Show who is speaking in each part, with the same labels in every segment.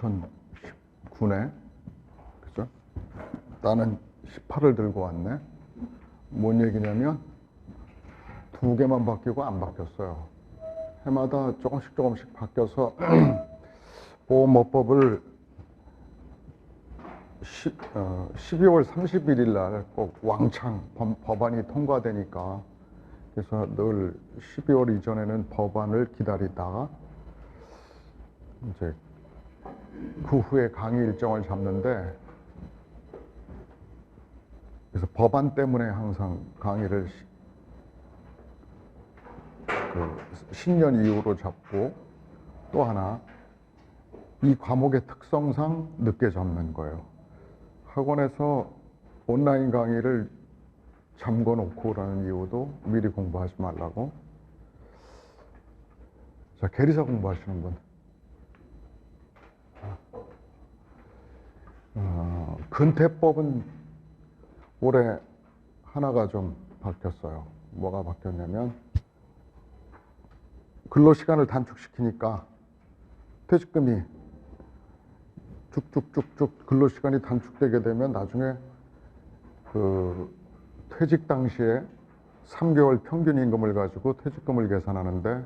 Speaker 1: 2019네. 그죠? 나는 18을 들고 왔네. 뭔 얘기냐면 2개만 바뀌고 안 바뀌었어요. 해마다 조금씩 바뀌어서 보험업법을 12월 31일 날 꼭 왕창 법안이 통과되니까, 그래서 늘 12월 이전에는 법안을 기다리다가 이제 그 후에 강의 일정을 잡는데, 그래서 법안 때문에 항상 강의를 신년 이후로 잡고, 또 하나 이 과목의 특성상 늦게 잡는 거예요. 학원에서 온라인 강의를 잠궈 놓고라는 이유도 미리 공부하지 말라고. 자, 계리사 공부하시는 분. 근태법은 올해 하나가 좀 바뀌었어요. 뭐가 바뀌었냐면, 근로시간을 단축시키니까 퇴직금이 쭉쭉쭉쭉 근로시간이 단축되게 되면 나중에 그 퇴직 당시에 3개월 평균 임금을 가지고 퇴직금을 계산하는데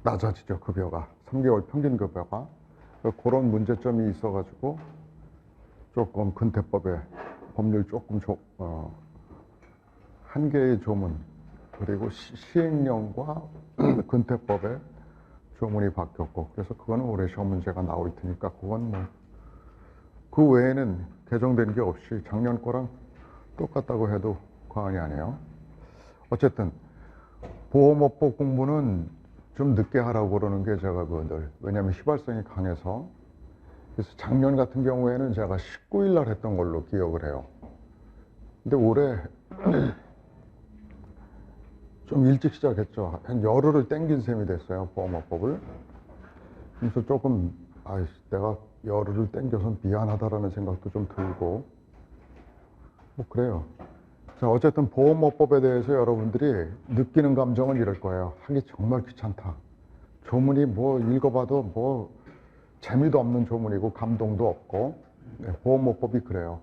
Speaker 1: 낮아지죠, 급여가. 3개월 평균 급여가. 그런 문제점이 있어가지고 조금 근태법에 법률 조금 한 개의 조문, 그리고 시행령과 근태법에 조문이 바뀌었고, 그래서 그거는 올해 시험 문제가 나올 테니까 그건 뭐 그 외에는 개정된 게 없이 작년 거랑 똑같다고 해도 과언이 아니에요. 어쨌든 보험업법 공부는 좀 늦게 하라고 그러는 게 제가 늘, 왜냐하면 휘발성이 강해서. 그래서 작년 같은 경우에는 제가 19일 날 했던 걸로 기억을 해요. 근데 올해 좀 일찍 시작했죠. 한 열흘을 땡긴 셈이 됐어요, 보험업법을. 그래서 조금 내가 열흘을 땡겨서 미안하다라는 생각도 좀 들고 뭐 그래요. 자, 어쨌든 보험업법에 대해서 여러분들이 느끼는 감정은 이럴 거예요. 하기 정말 귀찮다. 조문이 뭐 읽어봐도 뭐 재미도 없는 조문이고 감동도 없고. 네, 보험업법이 그래요.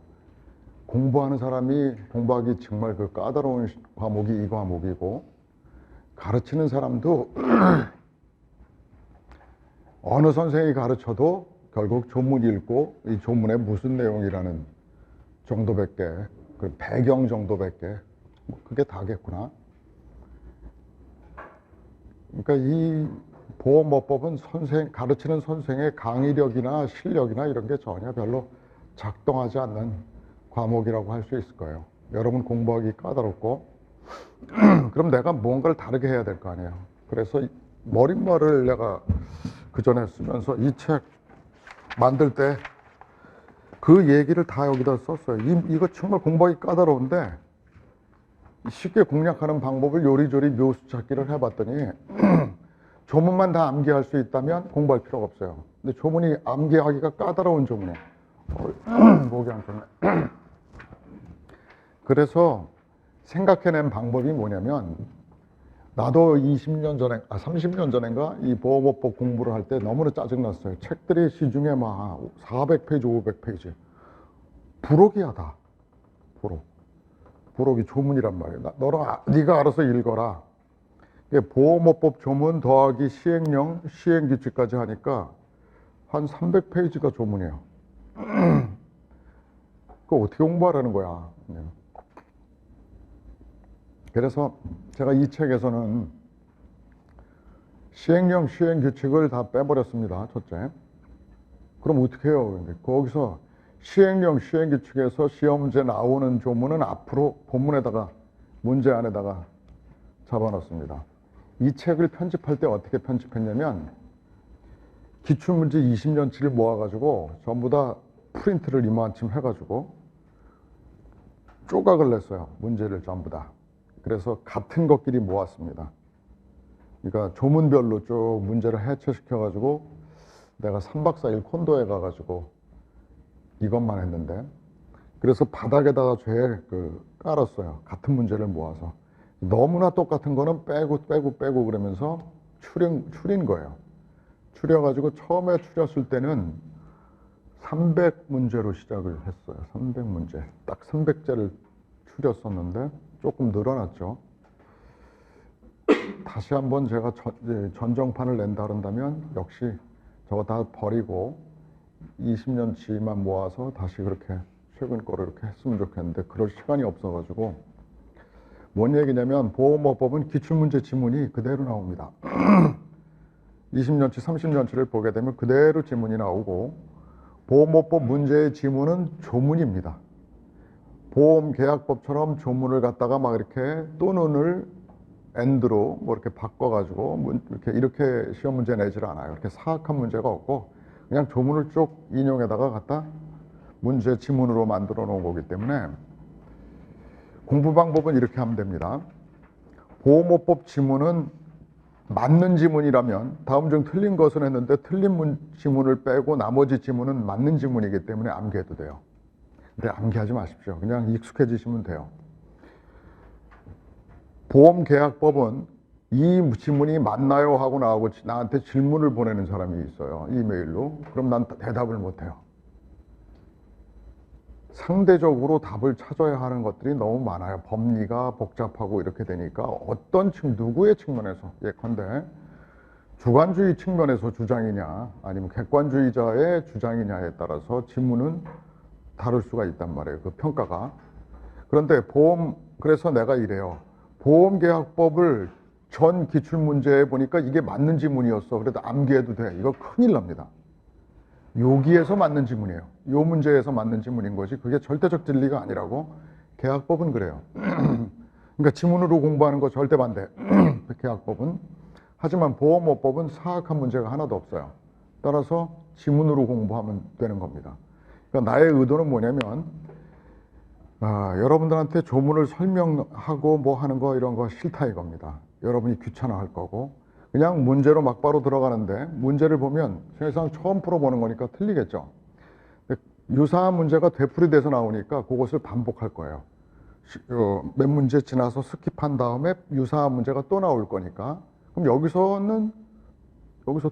Speaker 1: 공부하는 사람이 공부하기 정말 그 까다로운 과목이 이 과목이고, 가르치는 사람도 어느 선생이 가르쳐도 결국 조문 읽고 이 조문에 무슨 내용이라는 정도밖에, 그 배경 정도밖에, 뭐 그게 다겠구나. 그러니까 이 보험업법은 가르치는 선생의 강의력이나 실력이나 이런 게 전혀 별로 작동하지 않는 과목이라고 할 수 있을 거예요. 여러분 공부하기 까다롭고, 그럼 내가 뭔가를 다르게 해야 될 거 아니에요. 그래서 머릿말을 내가 그 전에 쓰면서 이 책 만들 때 그 얘기를 다 여기다 썼어요. 이거 정말 공부하기 까다로운데 쉽게 공략하는 방법을 요리조리 묘수 찾기를 해봤더니 조문만 다 암기할 수 있다면 공부할 필요가 없어요. 근데 조문이 암기하기가 까다로운 조문이에요. 목이 안 좋네. 그래서 생각해낸 방법이 뭐냐면, 나도 20년 전에, 30년 전인가 이 보험업법 공부를 할 때 너무나 짜증났어요. 책들이 시중에 막 400페이지, 500페이지. 부록이야, 다. 부록. 부록이 조문이란 말이에요. 네가 알아서 읽어라. 보험업법 조문 더하기 시행령, 시행규칙까지 하니까 한 300페이지가 조문이에요. 그거 어떻게 공부하라는 거야. 그래서 제가 이 책에서는 시행령, 시행규칙을 다 빼버렸습니다. 첫째. 그럼 어떻게 해요? 거기서 시행령, 시행규칙에서 시험 문제 나오는 조문은 앞으로 본문에다가, 문제 안에다가 잡아놨습니다. 이 책을 편집할 때 어떻게 편집했냐면, 기출문제 20년치를 모아가지고 전부 다 프린트를 이만큼 해가지고 조각을 냈어요. 문제를 전부 다. 그래서 같은 것끼리 모았습니다. 그러니까 조문별로 쭉 문제를 해체시켜가지고 내가 3박 4일 콘도에 가가지고 이것만 했는데, 그래서 바닥에다가 깔았어요. 같은 문제를 모아서. 너무나 똑같은 거는 빼고 그러면서 추린 거예요. 추려가지고 처음에 추렸을 때는 300문제로 시작을 했어요. 300문제. 딱 300제를 추렸었는데 조금 늘어났죠. 다시 한번 제가 전정판을 낸다 그런다면 역시 저거 다 버리고 20년치만 모아서 다시 그렇게 최근 거를 이렇게 했으면 좋겠는데 그럴 시간이 없어가지고 뭔 얘기냐면 보험업법은 기출문제 지문이 그대로 나옵니다. 20년치, 30년치를 보게 되면 그대로 지문이 나오고 보험업법 문제의 지문은 조문입니다. 보험계약법처럼 조문을 갖다가 막 이렇게 또는을 and로 뭐 이렇게 바꿔가지고 이렇게 시험 문제 내질 않아요. 이렇게 사악한 문제가 없고 그냥 조문을 쭉 인용에다가 갖다 문제 지문으로 만들어 놓은 거기 때문에 공부 방법은 이렇게 하면 됩니다. 보험업법 지문은 맞는 지문이라면 다음 중 틀린 것은 했는데 틀린 지문을 빼고 나머지 지문은 맞는 지문이기 때문에 암기해도 돼요. 근데 암기하지 마십시오. 그냥 익숙해지시면 돼요. 보험계약법은 이 지문이 맞나요? 하고 나한테 질문을 보내는 사람이 있어요. 이메일로. 그럼 난 대답을 못해요. 상대적으로 답을 찾아야 하는 것들이 너무 많아요. 법리가 복잡하고 이렇게 되니까 누구의 측면에서 예컨대 주관주의 측면에서 주장이냐 아니면 객관주의자의 주장이냐에 따라서 지문은 다를 수가 있단 말이에요. 그 평가가. 그런데 그래서 내가 이래요. 보험계약법을 전 기출문제에 보니까 이게 맞는 지문이었어. 그래도 암기해도 돼. 이거 큰일 납니다. 여기에서 맞는 지문이에요. 요 문제에서 맞는 지문인 거지 그게 절대적 진리가 아니라고. 계약법은 그래요. 그러니까 지문으로 공부하는 거 절대 반대. 계약법은. 하지만 보험업법은 사악한 문제가 하나도 없어요. 따라서 지문으로 공부하면 되는 겁니다. 그러니까 나의 의도는 뭐냐면 여러분들한테 조문을 설명하고 뭐 하는 거 이런 거 싫다 이겁니다. 여러분이 귀찮아할 거고 그냥 문제로 막바로 들어가는데 문제를 보면 세상 처음 풀어보는 거니까 틀리겠죠. 유사한 문제가 되풀이돼서 나오니까 그것을 반복할 거예요. 몇 문제 지나서 스킵한 다음에 유사한 문제가 또 나올 거니까 그럼 여기서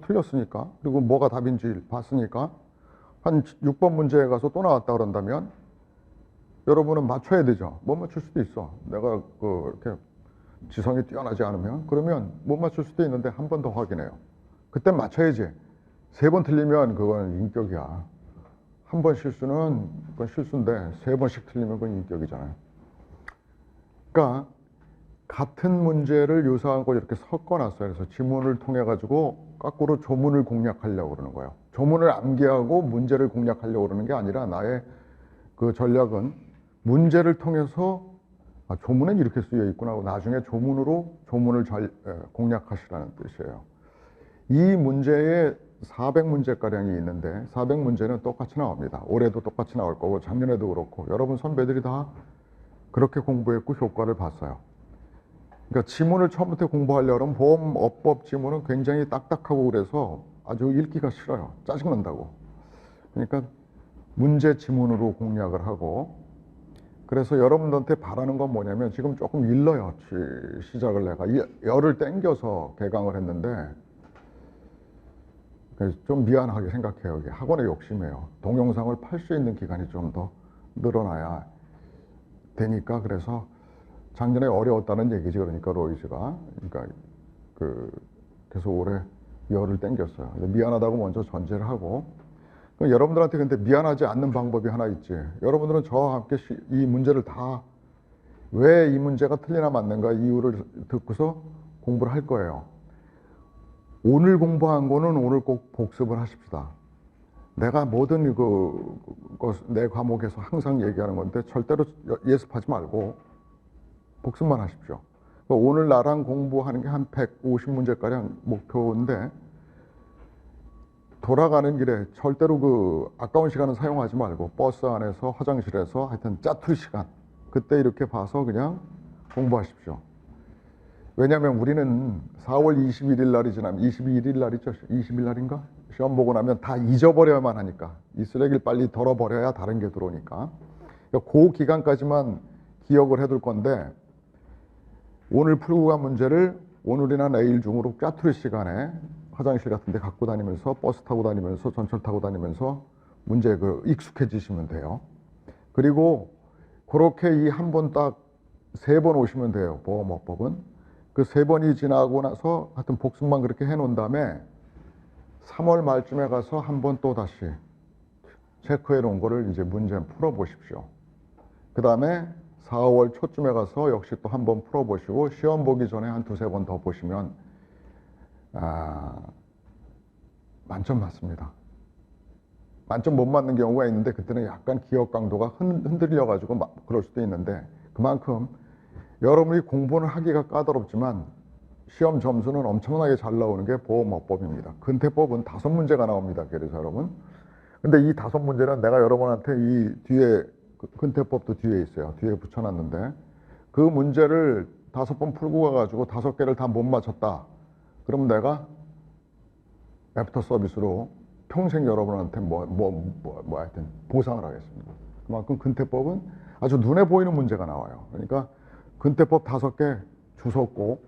Speaker 1: 틀렸으니까 그리고 뭐가 답인지 봤으니까 한 6번 문제에 가서 또 나왔다 그런다면 여러분은 맞춰야 되죠. 못 맞출 수도 있어. 내가 이렇게 지성이 뛰어나지 않으면 그러면 못 맞출 수도 있는데 한 번 더 확인해요. 그때 맞춰야지. 3번 틀리면 그건 인격이야. 한 번 실수는 그건 실수인데 3번씩 틀리면 그건 인격이잖아요. 그러니까 같은 문제를 유사한 걸 이렇게 섞어놨어요. 그래서 지문을 통해 가지고 거꾸로 조문을 공략하려고 그러는 거예요. 조문을 암기하고 문제를 공략하려고 그러는 게 아니라 나의 그 전략은 문제를 통해서 조문엔 이렇게 쓰여 있구나 하고 나중에 조문을 공략하시라는 뜻이에요. 이 문제에 400문제가량이 있는데 400문제는 똑같이 나옵니다. 올해도 똑같이 나올 거고 작년에도 그렇고 여러분 선배들이 다 그렇게 공부했고 효과를 봤어요. 그러니까 지문을 처음부터 공부하려면 보험업법 지문은 굉장히 딱딱하고 그래서 아주 읽기가 싫어요. 짜증난다고. 그러니까 문제 지문으로 공략을 하고 그래서 여러분들한테 바라는 건 뭐냐면 지금 조금 일러요. 시작을 내가 열을 땡겨서 개강을 했는데 좀 미안하게 생각해요. 이게 학원의 욕심이에요. 동영상을 팔 수 있는 기간이 좀 더 늘어나야 되니까 그래서 작년에 어려웠다는 얘기지. 그러니까 로이즈가 그래서 올해 열을 땡겼어요. 미안하다고 먼저 전제를 하고 여러분들한테 근데 미안하지 않는 방법이 하나 있지. 여러분들은 저와 함께 이 문제를 다 왜 이 문제가 틀리나 맞는가 이유를 듣고서 공부를 할 거예요. 오늘 공부한 거는 오늘 꼭 복습을 하십시다. 내가 모든 내 과목에서 항상 얘기하는 건데 절대로 예습하지 말고 복습만 하십시오. 오늘 나랑 공부하는 게 한 150문제가량 목표인데 돌아가는 길에 절대로 아까운 시간은 사용하지 말고 버스 안에서 화장실에서 하여튼 짜투리 시간 그때 이렇게 봐서 그냥 공부하십시오. 왜냐하면 우리는 4월 21일 날이 지나면 22일 날이죠. 20일 날인가? 시험 보고 나면 다 잊어버려야만 하니까 이 쓰레기를 빨리 덜어버려야 다른 게 들어오니까 그 기간까지만 기억을 해둘 건데 오늘 풀고 간 문제를 오늘이나 내일 중으로 짜투리 시간에 화장실 같은 데 갖고 다니면서 버스 타고 다니면서 전철 타고 다니면서 문제 익숙해지시면 돼요. 그리고 그렇게 이 한 번 딱 3번 오시면 돼요. 보험업법은. 그 3번이 지나고 나서 하여튼 복습만 그렇게 해놓은 다음에 3월 말쯤에 가서 한 번 또 다시 체크해 놓은 거를 이제 문제 풀어보십시오. 그 다음에 4월 초쯤에 가서 역시 또 한 번 풀어보시고 시험 보기 전에 한 2-3번 더 보시면 만점 맞습니다. 만점 못 맞는 경우가 있는데 그때는 약간 기억 강도가 흔들려 가지고 그럴 수도 있는데 그만큼 여러분이 공부는 하기가 까다롭지만 시험 점수는 엄청나게 잘 나오는 게 보험업법입니다. 근태법은 5문제가 나옵니다. 그래서 여러분. 근데 이 5문제는 내가 여러분한테 이 뒤에 근태법도 뒤에 있어요. 뒤에 붙여놨는데 그 문제를 5번 풀고 가가지고 5개를 다 못 맞췄다. 그럼 내가 애프터 서비스로 평생 여러분한테 하여튼 보상을 하겠습니다. 그만큼 근태법은 아주 눈에 보이는 문제가 나와요. 그러니까 근태법 5개 주웠고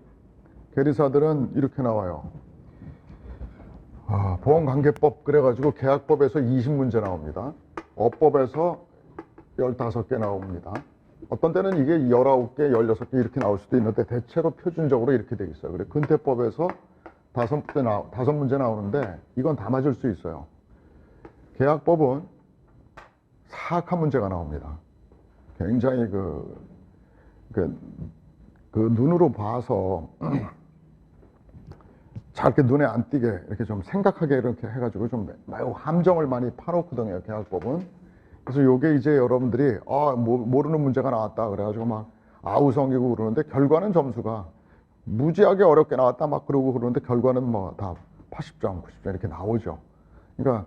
Speaker 1: 계리사들은 이렇게 나와요. 보험관계법 그래가지고 계약법에서 20문제 나옵니다. 업법에서 15개 나옵니다. 어떤 때는 이게 19개, 16개 이렇게 나올 수도 있는데 대체로 표준적으로 이렇게 돼 있어요. 그래 근태법에서 5문제 나오는데 이건 다 맞을 수 있어요. 계약법은 사악한 문제가 나옵니다. 굉장히 그 눈으로 봐서 잘 이렇게 눈에 안 띄게 이렇게 좀 생각하게 이렇게 해가지고 좀 매우 함정을 많이 파놓거든요. 계약법은. 그래서 요게 이제 여러분들이 모르는 문제가 나왔다 그래가지고 막 아우성이고 그러는데 결과는 점수가 무지하게 어렵게 나왔다 막 그러고 그러는데 결과는 뭐 다 80점, 90점 이렇게 나오죠. 그러니까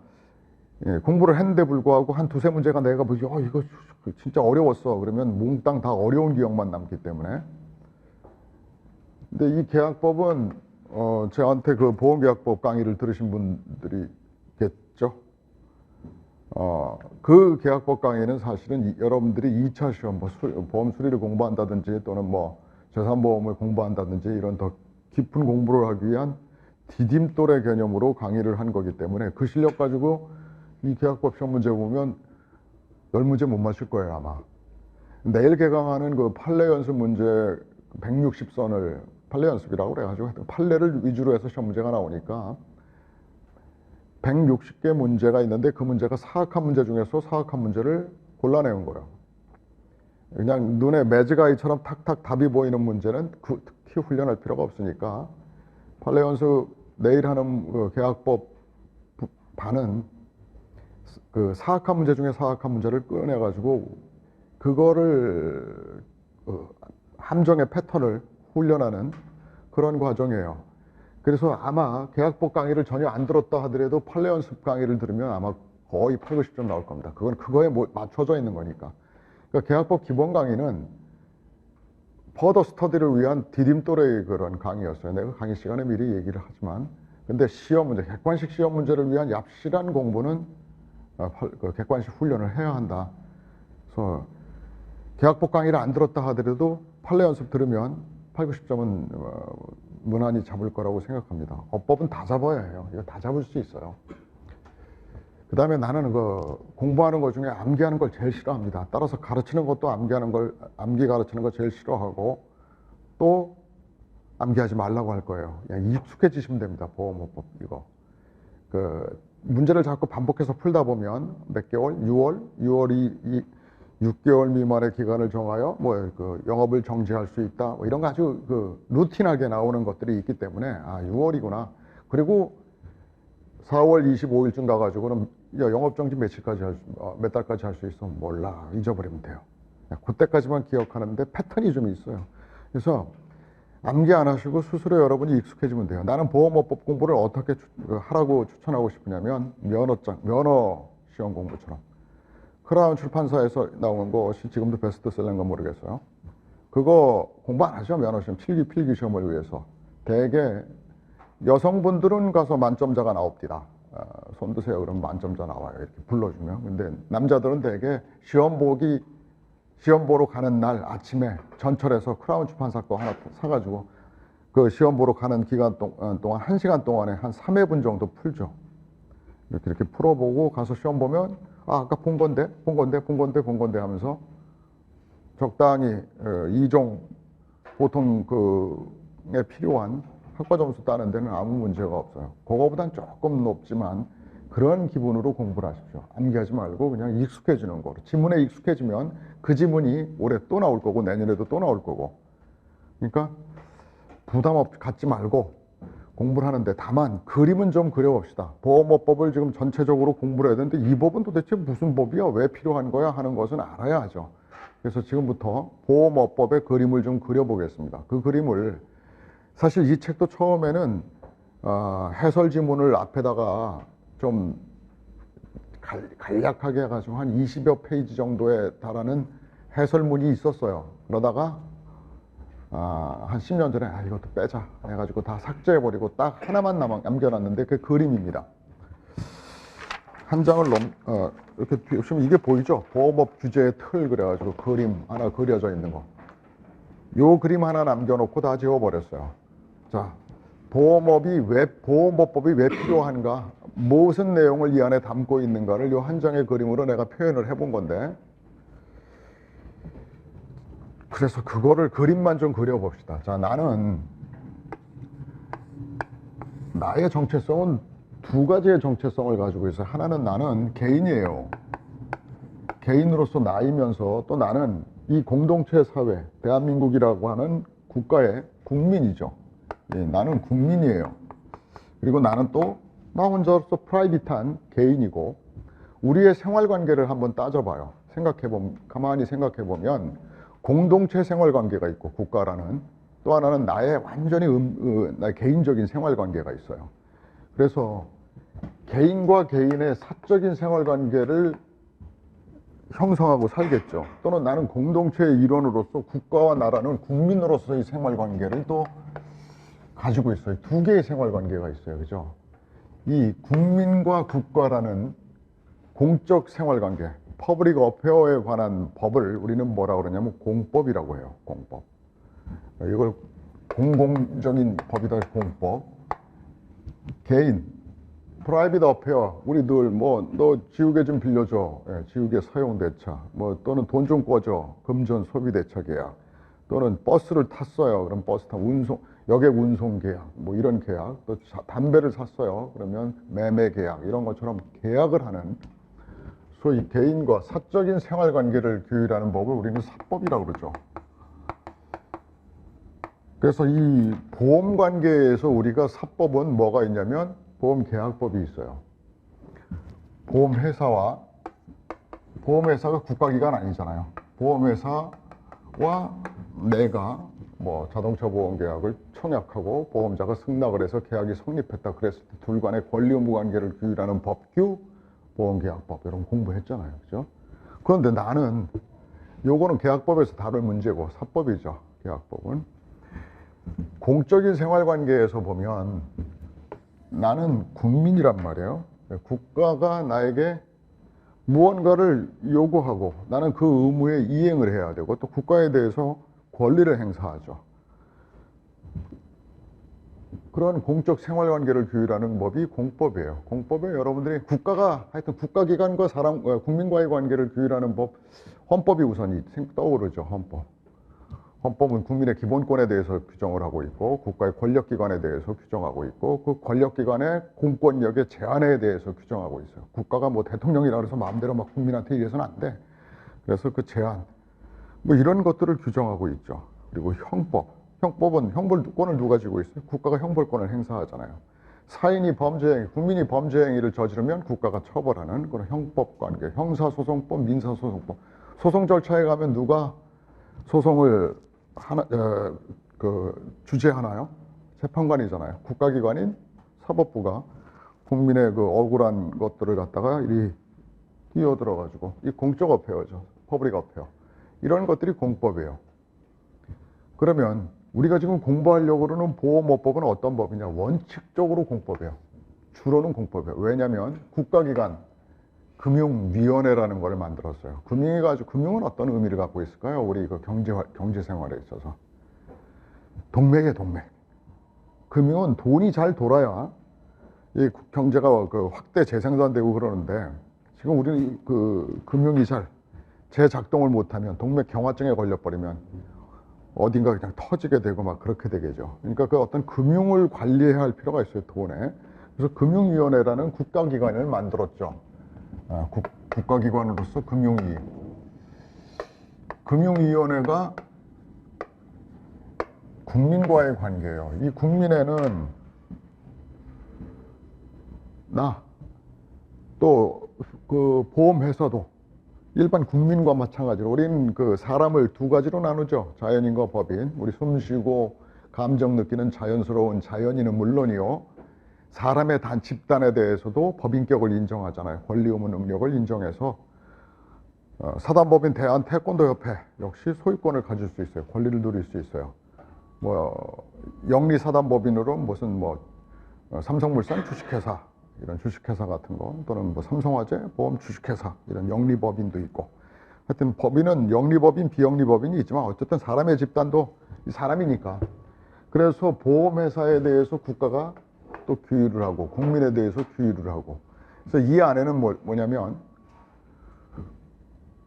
Speaker 1: 공부를 했는데 불구하고 한 2-3문제가 내가 보기 이거 진짜 어려웠어 그러면 몽땅 다 어려운 기억만 남기 때문에. 근데 이 계약법은 저한테 그 보험계약법 강의를 들으신 분들이 겠죠. 그 계약법 강의는 사실은 여러분들이 2차 시험, 보험 수리를 공부한다든지 또는 뭐 재산보험을 공부한다든지 이런 더 깊은 공부를 하기 위한 디딤돌의 개념으로 강의를 한 거기 때문에 그 실력 가지고 이 계약법 시험 문제 보면 10문제 못 맞출 거예요, 아마. 내일 개강하는 그 판례 연습 문제 160선을 판례 연습이라고 그래가지고 판례를 위주로 해서 시험 문제가 나오니까 160개 문제가 있는데 그 문제가 사악한 문제 중에서 사악한 문제를 골라내는 거예요. 그냥 눈에 매직아이처럼 탁탁 답이 보이는 문제는 특히 훈련할 필요가 없으니까 판례 연습 내일 하는 그 계약법 반은 그 사악한 문제 중에 사악한 문제를 꺼내가지고 그거를 함정의 패턴을 훈련하는 그런 과정이에요. 그래서 아마 계약법 강의를 전혀 안 들었다 하더라도 판례 연습 강의를 들으면 아마 거의 80, 90점 나올 겁니다. 그건 그거에 맞춰져 있는 거니까. 그러니까 계약법 기본 강의는 퍼더 스터디를 위한 디딤돌의 그런 강의였어요. 내가 강의 시간에 미리 얘기를 하지만. 근데 시험 문제, 객관식 시험 문제를 위한 얍실한 공부는 객관식 훈련을 해야 한다. 그래서 계약법 강의를 안 들었다 하더라도 판례 연습 들으면 80, 90점은 무난히 잡을 거라고 생각합니다. 업법은 다 잡아야 해요. 이거 다 잡을 수 있어요. 그 다음에 나는 공부하는 것 중에 암기하는 걸 제일 싫어합니다. 따라서 가르치는 것도 암기 가르치는 거 제일 싫어하고 또 암기하지 말라고 할 거예요. 그냥 익숙해지시면 됩니다. 보험업법 이거. 문제를 자꾸 반복해서 풀다 보면 몇 개월, 6월이 6개월 미만의 기간을 정하여 영업을 정지할 수 있다. 이런 거 아주 루틴하게 나오는 것들이 있기 때문에 6월이구나. 그리고 4월 25일쯤 가가지고는 영업 정지 몇 달까지 할 수 있어? 몰라. 잊어버리면 돼요. 그때까지만 기억하는데 패턴이 좀 있어요. 그래서 암기 안 하시고 스스로 여러분이 익숙해지면 돼요. 나는 보험업법 공부를 어떻게 하라고 추천하고 싶으냐면 면허 시험 공부처럼. 크라운 출판사에서 나온 것이 지금도 베스트셀러인가 모르겠어요. 그거 공부 안 하죠. 면허시험 필기 시험을 위해서. 대개 여성분들은 가서 만점자가 나옵니다. 손 드세요 그러면 만점자 나와요. 이렇게 불러주면. 근데 남자들은 대개 시험 보러 가는 날 아침에 전철에서 크라운 출판사 거 하나 사가지고 그 시험 보러 가는 기간 동안 1시간 동안에 한 3회분 정도 풀죠. 이렇게 풀어보고 가서 시험 보면 아까 본 건데 하면서 적당히 이종 보통 그에 필요한 학과 점수 따는 데는 아무 문제가 없어요. 그거보단 조금 높지만 그런 기분으로 공부를 하십시오. 암기하지 말고 그냥 익숙해지는 거로. 지문에 익숙해지면 그 지문이 올해 또 나올 거고 내년에도 또 나올 거고. 그러니까 부담 없이 갖지 말고 공부를 하는데, 다만 그림은 좀 그려봅시다. 보험업법을 지금 전체적으로 공부를 해야 되는데 이 법은 도대체 무슨 법이야? 왜 필요한 거야? 하는 것은 알아야 하죠. 그래서 지금부터 보험업법의 그림을 좀 그려보겠습니다. 그 그림을, 사실 이 책도 처음에는 해설 지문을 앞에다가 좀 간략하게 해가지고 한 20여 페이지 정도에 달하는 해설문이 있었어요. 그러다가 한 10년 전에 이것도 빼자 해가지고 다 삭제해버리고 딱 하나만 남겨놨는데 그 그림입니다. 한 장을 이렇게 보시면 이게 보이죠? 보험업 규제의 틀 그래가지고 그림 하나 그려져 있는 거. 요 그림 하나 남겨놓고 다 지워버렸어요. 자, 보험업법이 왜 필요한가? 무슨 내용을 이 안에 담고 있는가를 요 한 장의 그림으로 내가 표현을 해본 건데, 그래서 그거를 그림만 좀 그려봅시다. 자, 나의 정체성은 두 가지의 정체성을 가지고 있어요. 하나는 나는 개인이에요. 개인으로서 나이면서 또 나는 이 공동체 사회, 대한민국이라고 하는 국가의 국민이죠. 예, 나는 국민이에요. 그리고 나는 또 나 혼자로서 프라이빗한 개인이고, 우리의 생활관계를 한번 따져봐요. 가만히 생각해보면 공동체 생활관계가 있고 국가라는, 또 하나는 나의 완전히 나의 개인적인 생활관계가 있어요. 그래서 개인과 개인의 사적인 생활관계를 형성하고 살겠죠. 또는 나는 공동체의 일원으로서 국가와 나라는 국민으로서의 생활관계를 또 가지고 있어요. 두 개의 생활관계가 있어요. 그죠? 이 국민과 국가라는 공적 생활관계, 퍼블릭 어페어에 관한 법을 우리는 뭐라 그러냐면 공법이라고 해요. 공법. 이걸 공공적인 법이다. 공법. 개인, 프라이빗 어페어, 우리 늘 너 지우개 좀 빌려줘. 예, 지우개 사용대차. 또는 돈 좀 꿔줘. 금전 소비대차 계약. 또는 버스를 탔어요. 그럼 버스 타 여객 운송 계약. 이런 계약. 또 담배를 샀어요. 그러면 매매 계약. 이런 것처럼 계약을 하는 소위 개인과 사적인 생활관계를 규율하는 법을 우리는 사법이라고 그러죠. 그래서 이 보험관계에서 우리가 사법은 뭐가 있냐면 보험계약법이 있어요. 보험회사가 국가기관 아니잖아요. 보험회사와 내가 자동차 보험계약을 청약하고 보험자가 승낙을 해서 계약이 성립했다 그랬을 때 둘 간의 권리 의무 관계를 규율하는 법규, 보험계약법 이런 거 공부했잖아요. 그죠? 그런데 나는 요거는 계약법에서 다룰 문제고 사법이죠. 계약법은 공적인 생활관계에서 보면 나는 국민이란 말이에요. 국가가 나에게 무언가를 요구하고 나는 그 의무에 이행을 해야 되고 또 국가에 대해서 권리를 행사하죠. 그런 공적 생활관계를 규율하는 법이 공법이에요. 공법에 여러분들이 하여튼 국가기관과 국민과의 관계를 규율하는 법, 헌법이 우선 떠오르죠. 헌법은 국민의 기본권에 대해서 규정을 하고 있고 국가의 권력기관에 대해서 규정하고 있고 그 권력기관의 공권력의 제한에 대해서 규정하고 있어요. 국가가 대통령이라 해서 마음대로 막 국민한테 이래서는 안 돼. 그래서 그 제한 이런 것들을 규정하고 있죠. 그리고 형법은 형벌권을 누가 쥐고 있어요? 국가가 형벌권을 행사하잖아요. 국민이 범죄 행위를 저지르면 국가가 처벌하는 그런 형법관계, 형사소송법, 민사소송법. 소송 절차에 가면 누가 소송을 주재하나요? 재판관이잖아요. 국가기관인 사법부가 국민의 그 억울한 것들을 갖다가 이리 끼어들어가지고 이 공적 어페어죠. 퍼블릭 어페어. 이런 것들이 공법이에요. 그러면 우리가 지금 공부하려고 그러는 보험업법은 어떤 법이냐? 원칙적으로 공법이에요. 주로는 공법이에요. 왜냐하면 국가기관 금융위원회라는 걸 만들었어요. 금융은 어떤 의미를 갖고 있을까요? 우리 그 경제생활에 있어서 동맥이에요. 동맥. 금융은 돈이 잘 돌아야 이 경제가 그 확대 재생산되고 그러는데, 지금 우리는 그 금융이 잘 재작동을 못하면 동맥경화증에 걸려버리면 어딘가 그냥 터지게 되고 막 그렇게 되겠죠. 그러니까 그 어떤 금융을 관리해야 할 필요가 있어요, 돈에. 그래서 금융위원회라는 국가기관을 만들었죠. 국가기관으로서 금융위원회가 국민과의 관계예요. 이 국민에는 나, 또 그 보험회사도 일반 국민과 마찬가지로 우리는 그 사람을 두 가지로 나누죠. 자연인과 법인. 우리 숨쉬고 감정 느끼는 자연스러운 자연인은 물론이요, 사람의 집단에 대해서도 법인격을 인정하잖아요. 권리 의무 능력을 인정해서 사단법인 대한태권도협회 역시 소유권을 가질 수 있어요. 권리를 누릴 수 있어요. 뭐 영리사단법인으로 무슨 뭐 삼성물산 주식회사, 이런 주식회사 같은 거, 또는 뭐 삼성화재 보험 주식회사, 이런 영리법인도 있고, 하여튼 법인은 영리법인, 비영리법인이 있지만 어쨌든 사람의 집단도 사람이니까. 그래서 보험회사에 대해서 국가가 또 규율을 하고, 국민에 대해서 규율을 하고. 그래서 이 안에는 뭐냐면,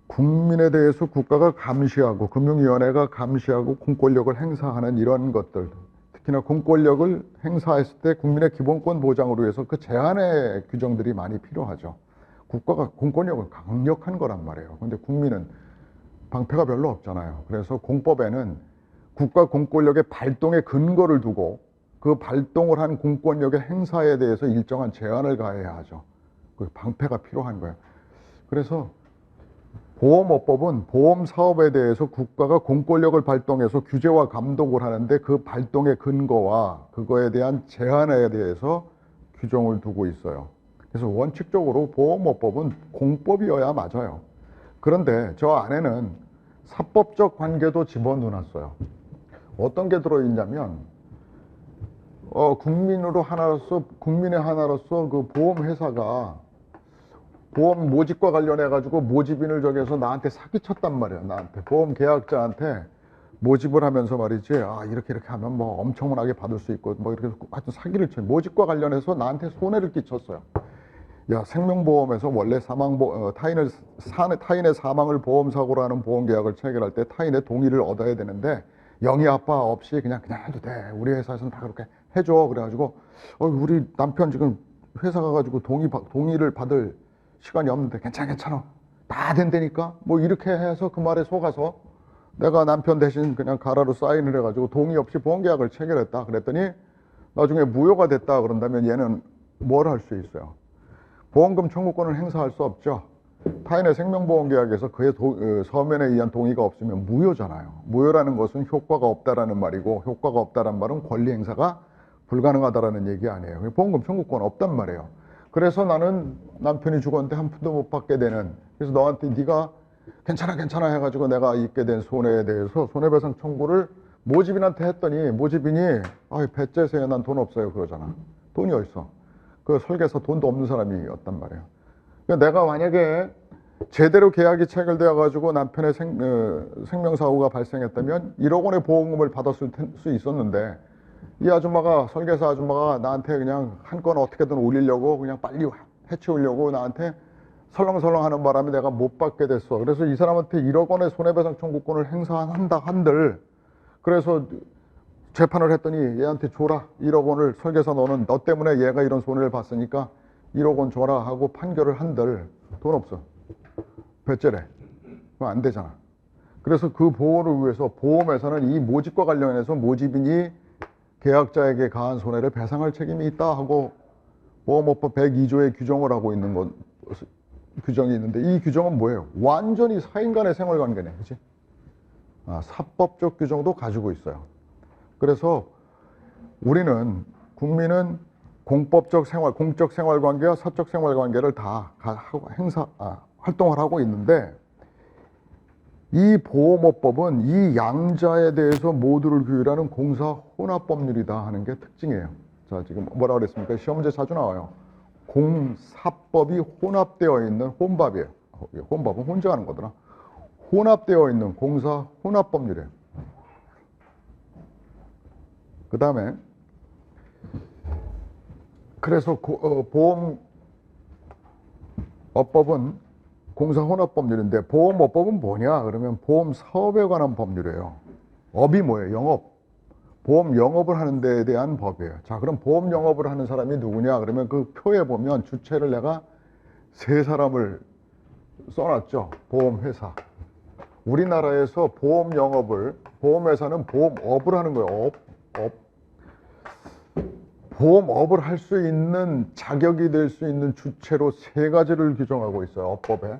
Speaker 1: 국민에 대해서 국가가 감시하고, 금융위원회가 감시하고 공권력을 행사하는 이런 것들, 특히나 공권력을 행사했을 때 국민의 기본권 보장을 위해서 그 제한의 규정들이 많이 필요하죠. 국가가 공권력은 강력한 거란 말이에요. 근데 국민은 방패가 별로 없잖아요. 그래서 공법에는 국가 공권력의 발동의 근거를 두고 그 발동을 한 공권력의 행사에 대해서 일정한 제한을 가해야 하죠. 그 방패가 필요한 거예요. 그래서 보험업법은 보험 사업에 대해서 국가가 공권력을 발동해서 규제와 감독을 하는데, 그 발동의 근거와 그거에 대한 제한에 대해서 규정을 두고 있어요. 그래서 원칙적으로 보험업법은 공법이어야 맞아요. 그런데 저 안에는 사법적 관계도 집어넣어놨어요. 어떤 게 들어있냐면, 국민의 하나로서 그 보험회사가 보험 모집과 관련해가지고 모집인을 정해서 나한테 사기쳤단 말이야. 나한테 보험 계약자한테 모집을 하면서 말이지, 이렇게 하면 뭐 엄청나게 받을 수 있고 뭐 이렇게 하여튼 사기를 쳐. 모집과 관련해서 나한테 손해를 끼쳤어요. 야, 생명보험에서 원래 타인의 사망을 보험사고로 하는 보험계약을 체결할 때 타인의 동의를 얻어야 되는데, 영희 아빠 없이 그냥 해도 돼. 우리 회사에서는 다 그렇게 해줘. 그래가지고 우리 남편 지금 회사 가가지고 동의를 받을 시간이 없는데 괜찮아 다 된다니까 뭐 이렇게 해서 그 말에 속아서 내가 남편 대신 그냥 가라로 사인을 해가지고 동의 없이 보험계약을 체결했다. 그랬더니 나중에 무효가 됐다 그런다면 얘는 뭘 할 수 있어요? 보험금 청구권을 행사할 수 없죠. 타인의 생명보험계약에서 그의 서면에 의한 동의가 없으면 무효잖아요. 무효라는 것은 효과가 없다라는 말이고, 효과가 없다라는 말은 권리 행사가 불가능하다라는 얘기 아니에요. 보험금 청구권 없단 말이에요. 그래서 나는 남편이 죽었는데 한 푼도 못 받게 되는, 그래서 너한테 네가 괜찮아 해가지고 내가 입게 된 손해에 대해서 손해배상 청구를 모집인한테 했더니, 모집인이 배째세요, 난 돈 없어요 그러잖아. 돈이 어딨어? 그 설계사 돈도 없는 사람이었단 말이에요. 그러니까 내가 만약에 제대로 계약이 체결되어 가지고 남편의 생명사고가 발생했다면 1억 원의 보험금을 받았을 수 있었는데, 이 아줌마가, 설계사 아줌마가 나한테 그냥 한 건 어떻게든 올리려고 그냥 빨리 해치우려고 나한테 설렁설렁 하는 바람에 내가 못 받게 됐어. 그래서 이 사람한테 1억 원의 손해배상 청구권을 행사한다 한들, 그래서 재판을 했더니 얘한테 줘라 1억 원을, 설계사 너 때문에 얘가 이런 손해를 봤으니까 1억 원 줘라 하고 판결을 한들 돈 없어. 배째래. 그럼 안 되잖아. 그래서 그 보호를 위해서 보험회사는 이 모집과 관련해서 모집인이 계약자에게 가한 손해를 배상할 책임이 있다 하고 보험업법 102조에 규정을 하고 있는 규정이 있는데, 이 규정은 뭐예요? 완전히 사인 간의 생활관계네, 그치? 사법적 규정도 가지고 있어요. 그래서 국민은 공적 생활관계와 사적 생활관계를 다 활동을 하고 있는데, 이 보험업법은 이 양자에 대해서 모두를 규율하는 공사 혼합법률이다 하는 게 특징이에요. 자, 지금 뭐라 그랬습니까? 시험 문제 자주 나와요. 공사법이 혼합되어 있는 혼밥이에요. 혼밥은 혼자 하는 거더라. 혼합되어 있는 공사 혼합법률이에요. 그 다음에 그래서 보험업법은 공사혼합법률인데 보험업법은 뭐냐 그러면 보험사업에 관한 법률이에요. 업이 뭐예요? 영업. 보험 영업을 하는 데에 대한 법이에요. 자, 그럼 보험 영업을 하는 사람이 누구냐 그러면 그 표에 보면 주체를 내가 세 사람을 써놨죠. 보험회사. 우리나라에서 보험 영업을, 보험회사는 보험업을 하는 거예요. 업. 보험업을 할 수 있는 자격이 될 수 있는 주체로 세 가지를 규정하고 있어요. 업법에.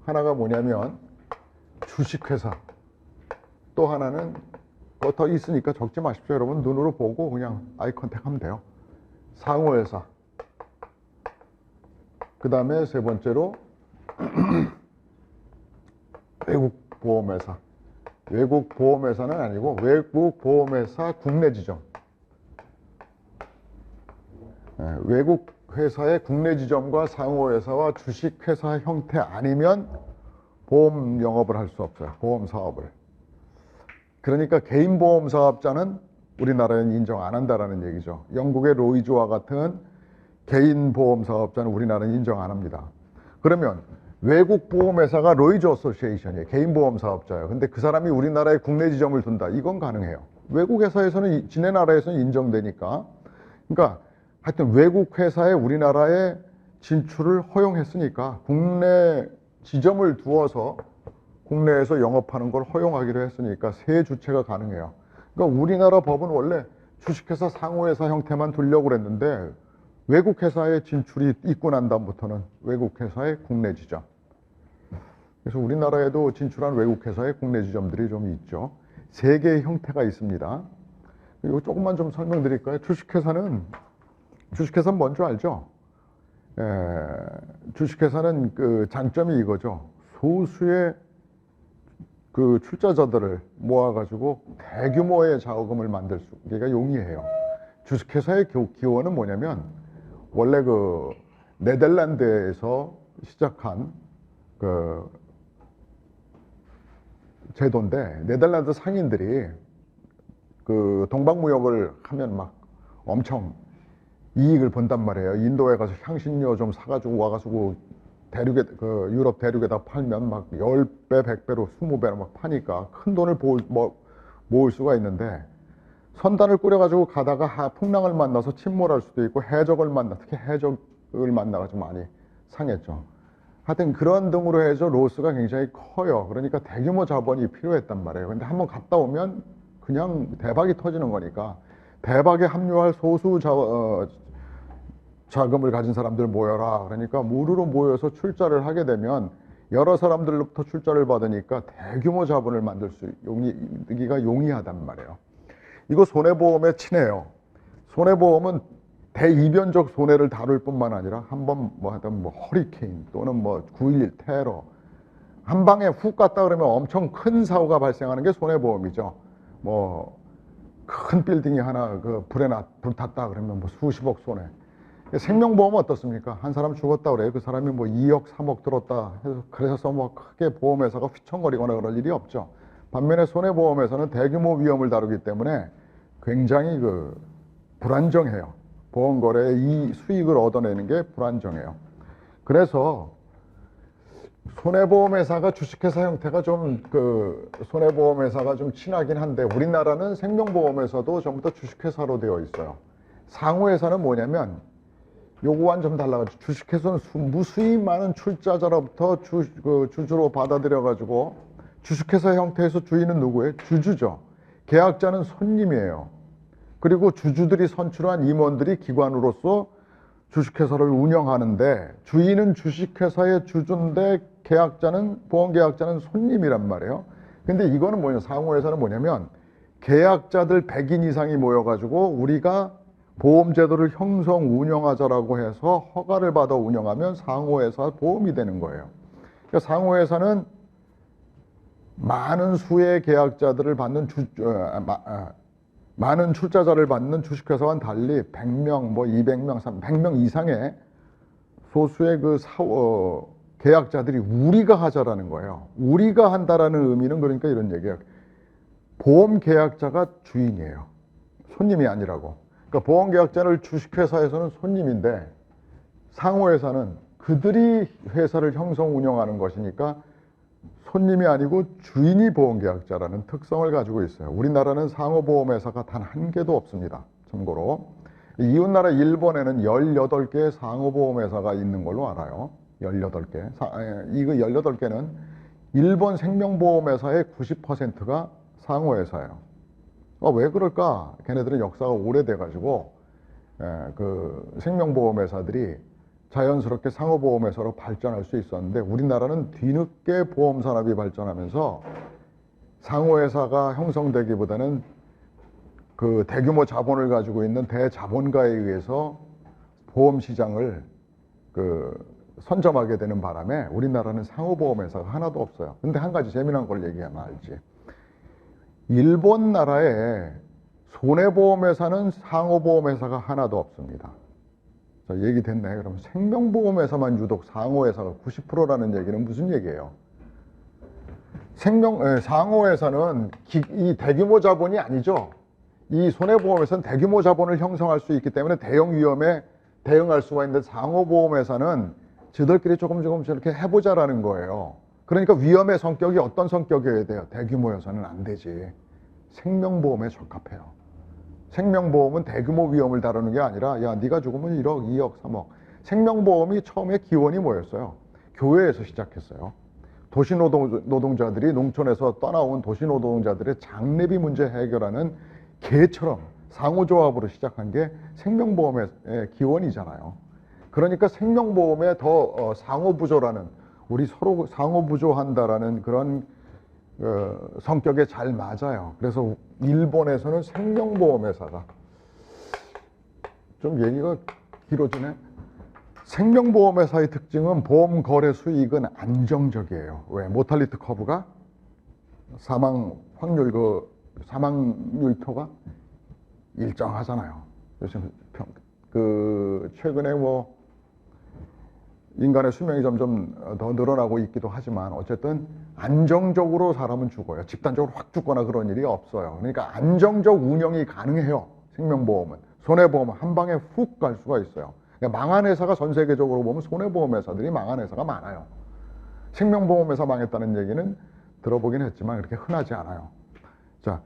Speaker 1: 하나가 뭐냐면 주식회사. 또 하나는 더 있으니까 적지 마십시오. 여러분 눈으로 보고 그냥 아이 컨택하면 돼요. 상호회사. 그 다음에 세 번째로 외국보험회사. 외국보험회사는 아니고 외국보험회사 국내지점. 외국 회사의 국내 지점과 상호회사와 주식회사 형태 아니면 보험 영업을 할 수 없어요. 보험 사업을. 그러니까 개인 보험 사업자는 우리나라에는 인정 안 한다라는 얘기죠. 영국의 로이즈와 같은 개인 보험 사업자는 우리나라는 인정 안 합니다. 그러면 외국 보험회사가 로이즈 어소시에이션이에요. 개인 보험 사업자예요. 근데 그 사람이 우리나라에 국내 지점을 둔다. 이건 가능해요. 외국 회사에서는 지네 나라에서는 인정되니까. 그러니까 하여튼 외국 회사에 우리나라에 진출을 허용했으니까 국내 지점을 두어서 국내에서 영업하는 걸 허용하기로 했으니까 세 주체가 가능해요. 그러니까 우리나라 법은 원래 주식회사 상호회사 형태만 두려고 그랬는데 외국 회사에 진출이 있고 난 다음부터는 외국 회사의 국내 지점. 그래서 우리나라에도 진출한 외국 회사의 국내 지점들이 좀 있죠. 세 개의 형태가 있습니다. 이거 조금만 좀 설명드릴까요? 주식회사는 뭔지 알죠? 주식회사는 그 장점이 이거죠. 소수의 그 출자자들을 모아가지고 대규모의 자금을 만들 수가 용이해요. 주식회사의 기원은 뭐냐면 원래 그 네덜란드에서 시작한 그 제도인데 네덜란드 상인들이 그 동방무역을 하면 막 엄청 이익을 본단 말이에요. 인도에 가서 향신료 좀 사가지고 와가지고 대륙에, 그 유럽 대륙에다 팔면 막 10배, 100배로, 20배로 막 파니까 큰 돈을 모을 수가 있는데 선단을 꾸려가지고 가다가 풍랑을 만나서 침몰할 수도 있고 특히 해적을 만나가지고 많이 상했죠. 하여튼 그런 등으로 해서 로스가 굉장히 커요. 그러니까 대규모 자본이 필요했단 말이에요. 근데 한번 갔다 오면 그냥 대박이 터지는 거니까 대박에 합류할 소수 자금을 가진 사람들 모여라. 그러니까 무료로 모여서 출자를 하게 되면 여러 사람들로부터 출자를 받으니까 대규모 자본을 만들 수 있기가 용이하단 말이에요. 이거 손해보험에 친해요. 손해보험은 대이변적 손해를 다룰 뿐만 아니라 한번 뭐 하든 뭐 허리케인 또는 뭐 9.11 테러 한 방에 훅 갔다 그러면 엄청 큰 사고가 발생하는 게 손해보험이죠. 뭐 큰 빌딩이 하나 그 불탔다 그러면 뭐 수십억 손해. 생명보험은 어떻습니까? 한 사람 죽었다 그래요. 그 사람이 뭐 2억, 3억 들었다 해서 그래서 뭐 크게 보험회사가 휘청거리거나 그럴 일이 없죠. 반면에 손해보험에서는 대규모 위험을 다루기 때문에 굉장히 그 불안정해요. 보험거래의 이 수익을 얻어내는 게 불안정해요. 그래서 손해보험회사가 주식회사 형태가 좀 손해보험회사가 좀 친하긴 한데 우리나라는 생명보험에서도 전부 다 주식회사로 되어 있어요. 상호회사는 뭐냐면 요거와는 좀 달라가지고 주식회사는 무수히 많은 출자자로부터 주주로 받아들여가지고 주식회사 형태에서 주인은 누구예요? 주주죠. 계약자는 손님이에요. 그리고 주주들이 선출한 임원들이 기관으로서 주식회사를 운영하는데 주인은 주식회사의 주주인데 보험계약자는 손님이란 말이에요. 근데 이거는 뭐냐, 상호회사는 뭐냐면 계약자들 100인 이상이 모여가지고 우리가 보험제도를 형성 운영하자라고 해서 허가를 받아 운영하면 상호회사 보험이 되는 거예요. 그러니까 상호회사는 많은 수의 계약자들을 받는 많은 출자자를 받는 주식회사와는 달리 100명, 뭐 200명, 100명 이상의 소수의 계약자들이 우리가 하자라는 거예요. 우리가 한다라는 의미는 그러니까 이런 얘기예요. 보험 계약자가 주인이에요. 손님이 아니라고. 그러니까 보험계약자를 주식회사에서는 손님인데 상호회사는 그들이 회사를 형성 운영하는 것이니까 손님이 아니고 주인이 보험계약자라는 특성을 가지고 있어요. 우리나라는 상호보험회사가 단 한 개도 없습니다. 참고로 이웃나라 일본에는 18개의 상호보험회사가 있는 걸로 알아요. 18개. 이거 18개는 일본 생명보험회사의 90%가 상호회사예요. 왜 그럴까? 걔네들은 역사가 오래돼가지고 그 생명보험회사들이 자연스럽게 상호보험회사로 발전할 수 있었는데 우리나라는 뒤늦게 보험산업이 발전하면서 상호회사가 형성되기보다는 그 대규모 자본을 가지고 있는 대자본가에 의해서 보험시장을 선점하게 되는 바람에 우리나라는 상호보험회사가 하나도 없어요. 근데 한 가지 재미난 걸 얘기하면 알지. 일본 나라에 손해보험회사는 상호보험회사가 하나도 없습니다. 자, 얘기 됐네. 그럼 생명보험회사만 유독 상호회사가 90%라는 얘기는 무슨 얘기예요? 상호회사는 이 대규모 자본이 아니죠. 이 손해보험회사는 대규모 자본을 형성할 수 있기 때문에 대형 위험에 대응할 수가 있는데 상호보험회사는 저들끼리 조금씩 이렇게 해보자라는 거예요. 그러니까 위험의 성격이 어떤 성격이어야 돼요? 대규모여서는 안 되지. 생명보험에 적합해요. 생명보험은 대규모 위험을 다루는 게 아니라 야 네가 죽으면 1억, 2억, 3억. 생명보험이 처음에 기원이 뭐였어요? 교회에서 시작했어요. 도시노동자들이 농촌에서 떠나온 도시노동자들의 장례비 문제 해결하는 개처럼 상호조합으로 시작한 게 생명보험의 기원이잖아요. 그러니까 생명보험에 더 상호부조라는 우리 서로 상호부조한다라는 그런 성격에 잘 맞아요. 그래서 일본에서는 생명보험회사가 좀 얘기가 길어지네. 생명보험회사의 특징은 보험 거래 수익은 안정적이에요. 왜? 모탈리티 커브가 사망 확률 사망률표가 일정하잖아요. 요즘 최근에 뭐 인간의 수명이 점점 더 늘어나고 있기도 하지만 어쨌든 안정적으로 사람은 죽어요. 집단적으로 확 죽거나 그런 일이 없어요. 그러니까 안정적 운영이 가능해요. 생명보험은. 손해보험은 한 방에 훅 갈 수가 있어요. 그러니까 망한 회사가 전 세계적으로 보면 손해보험 회사들이 망한 회사가 많아요. 생명보험회사 망했다는 얘기는 들어보긴 했지만 그렇게 흔하지 않아요. 자,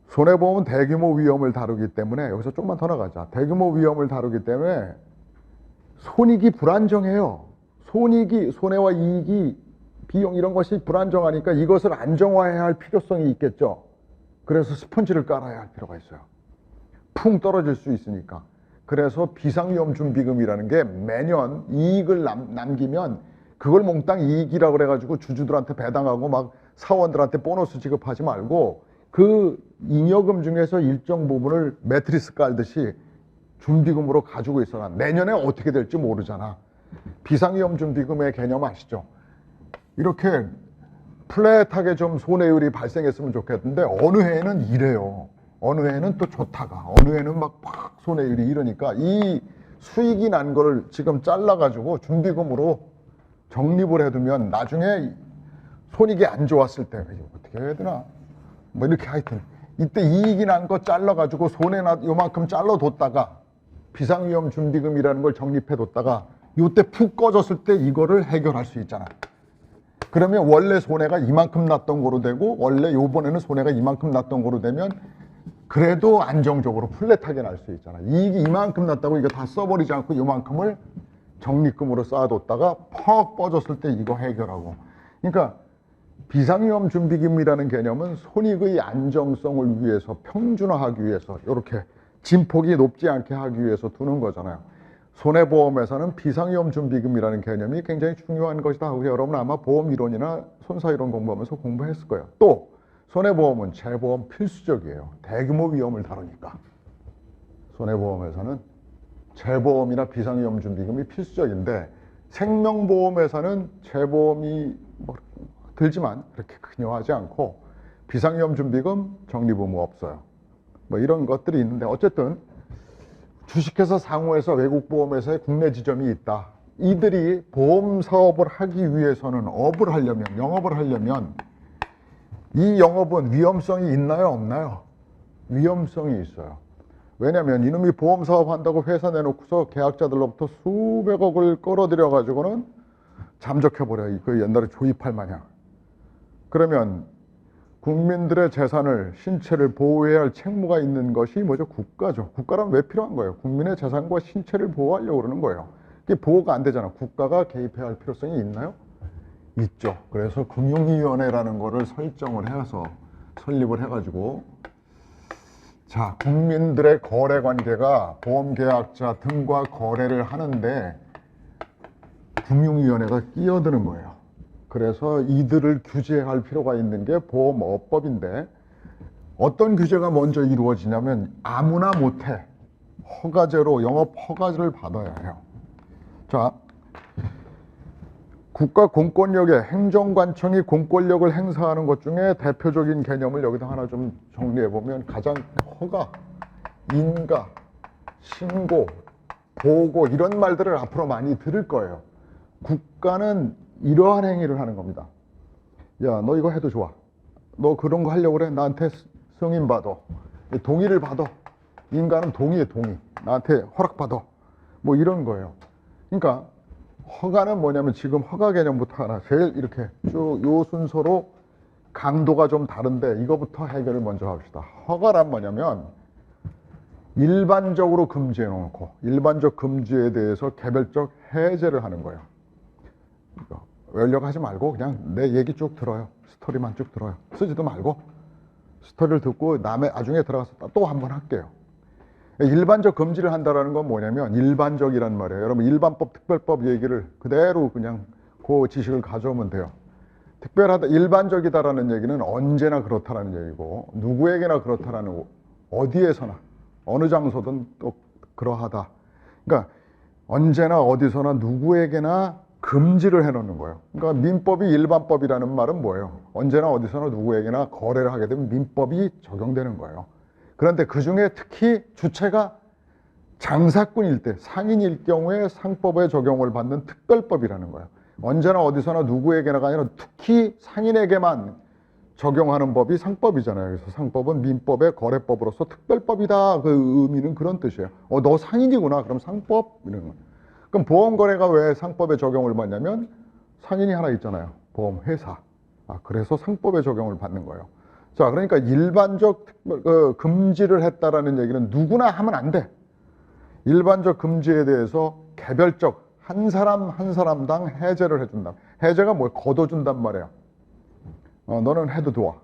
Speaker 1: 손해보험은 대규모 위험을 다루기 때문에 여기서 조금만 더 나가자. 대규모 위험을 다루기 때문에 손익이 불안정해요. 손해와 이익이, 비용 이런 것이 불안정하니까 이것을 안정화해야 할 필요성이 있겠죠. 그래서 스펀지를 깔아야 할 필요가 있어요. 풍 떨어질 수 있으니까. 그래서 비상위험준비금이라는 게 매년 이익을 남기면 그걸 몽땅 이익이라고 그래가지고 주주들한테 배당하고 막 사원들한테 보너스 지급하지 말고 그 잉여금 중에서 일정 부분을 매트리스 깔듯이 준비금으로 가지고 있어라. 내년에 어떻게 될지 모르잖아. 비상위험준비금의 개념 아시죠? 이렇게 플랫하게 좀 손해율이 발생했으면 좋겠는데 어느 해에는 이래요. 어느 해에는 또 좋다가 어느 해는 막 손해율이 이러니까 이 수익이 난 걸 지금 잘라가지고 준비금으로 적립을 해두면 나중에 손익이 안 좋았을 때 어떻게 해야 되나 뭐 이렇게 하여튼 이때 이익이 난 거 잘라가지고 손해나 요만큼 잘라뒀다가 비상위험 준비금이라는 걸 적립해뒀다가 요때 푹 꺼졌을 때 이거를 해결할 수 있잖아. 그러면 원래 손해가 이만큼 났던 거로 되고 원래 요번에는 손해가 이만큼 났던 거로 되면 그래도 안정적으로 플랫하게 날 수 있잖아. 이익이 이만큼 났다고 이거 다 써버리지 않고 요만큼을 적립금으로 쌓아뒀다가 퍽 뻗었을 때 이거 해결하고. 그러니까 비상위험 준비금이라는 개념은 손익의 안정성을 위해서 평준화하기 위해서 이렇게 진폭이 높지 않게 하기 위해서 두는 거잖아요. 손해보험에서는 비상위험 준비금이라는 개념이 굉장히 중요한 것이다 하고 여러분 아마 보험 이론이나 손사 이론 공부하면서 공부했을 거예요. 또 손해보험은 재보험 필수적이에요. 대규모 위험을 다루니까. 손해보험에서는 재보험이나 비상위험 준비금이 필수적인데 생명보험에서는 재보험이 뭐 들지만 그렇게 큰요하지 않고 비상위험 준비금 적립 의무 없어요. 뭐 이런 것들이 있는데 어쨌든 주식회사 상호에서 외국 보험회사의 국내 지점이 있다. 이들이 보험 사업을 하기 위해서는 영업을 하려면 이 영업은 위험성이 있나요, 없나요? 위험성이 있어요. 왜냐면 이놈이 보험사업 한다고 회사 내놓고서 계약자들로부터 수백억을 끌어들여 가지고는 잠적해버려. 그 옛날에 조이팔 마냥. 그러면 국민들의 재산을, 신체를 보호해야 할 책무가 있는 것이 뭐죠? 국가죠. 국가라면 왜 필요한 거예요? 국민의 재산과 신체를 보호하려고 그러는 거예요. 이게 보호가 안 되잖아. 국가가 개입해야 할 필요성이 있나요? 있죠. 그래서 금융위원회라는 거를 설정을 해서 설립을 해가지고, 자, 국민들의 거래 관계가 보험계약자 등과 거래를 하는데 금융위원회가 끼어드는 거예요. 그래서 이들을 규제할 필요가 있는 게 보험업법인데, 어떤 규제가 먼저 이루어지냐면 아무나 못해. 허가제로 영업 허가제를 받아야 해요. 자, 국가 공권력의 행정관청이 공권력을 행사하는 것 중에 대표적인 개념을 여기다 하나 좀 정리해 보면, 가장 허가, 인가, 신고, 보고 이런 말들을 앞으로 많이 들을 거예요. 국가는 이러한 행위를 하는 겁니다. 야, 너 이거 해도 좋아. 너 그런 거 하려고 그래? 나한테 승인 받아. 동의를 받아. 인간은 동의해, 동의. 나한테 허락 받아. 뭐 이런 거예요. 그러니까 허가는 뭐냐면, 지금 허가 개념부터 하나 제일 이렇게 쭉 요 순서로 강도가 좀 다른데 이거부터 해결을 먼저 합시다. 허가란 뭐냐면 일반적으로 금지해 놓고 일반적 금지에 대해서 개별적 해제를 하는 거예요. 외우려고 하지 말고 그냥 내 얘기 쭉 들어요. 스토리만 쭉 들어요. 쓰지도 말고 스토리를 듣고 남의 나중에 들어가서 또 한 번 할게요. 일반적 금지를 한다는 건 뭐냐면, 일반적이란 말이에요. 여러분 일반법, 특별법 얘기를 그대로 그냥 그 지식을 가져오면 돼요. 특별하다, 일반적이다라는 얘기는 언제나 그렇다라는 얘기고, 누구에게나 그렇다라는, 어디에서나 어느 장소든 또 그러하다. 그러니까 언제나 어디서나 누구에게나 금지를 해놓는 거예요. 그러니까 민법이 일반법이라는 말은 뭐예요? 언제나 어디서나 누구에게나 거래를 하게 되면 민법이 적용되는 거예요. 그런데 그 중에 특히 주체가 장사꾼일 때, 상인일 경우에 상법에 적용을 받는 특별법이라는 거예요. 언제나 어디서나 누구에게나가 아니라 특히 상인에게만 적용하는 법이 상법이잖아요. 그래서 상법은 민법의 거래법으로서 특별법이다. 그 의미는 그런 뜻이에요. 너 상인이구나. 그럼 상법 이런 거. 그럼 보험거래가 왜 상법에 적용을 받냐면, 상인이 하나 있잖아요. 보험회사. 그래서 상법에 적용을 받는 거예요. 자, 그러니까 일반적 금지를 했다라는 얘기는 누구나 하면 안 돼. 일반적 금지에 대해서 개별적 한 사람 한 사람당 해제를 해준다. 해제가 뭐 걷어준단 말이야. 너는 해도 좋아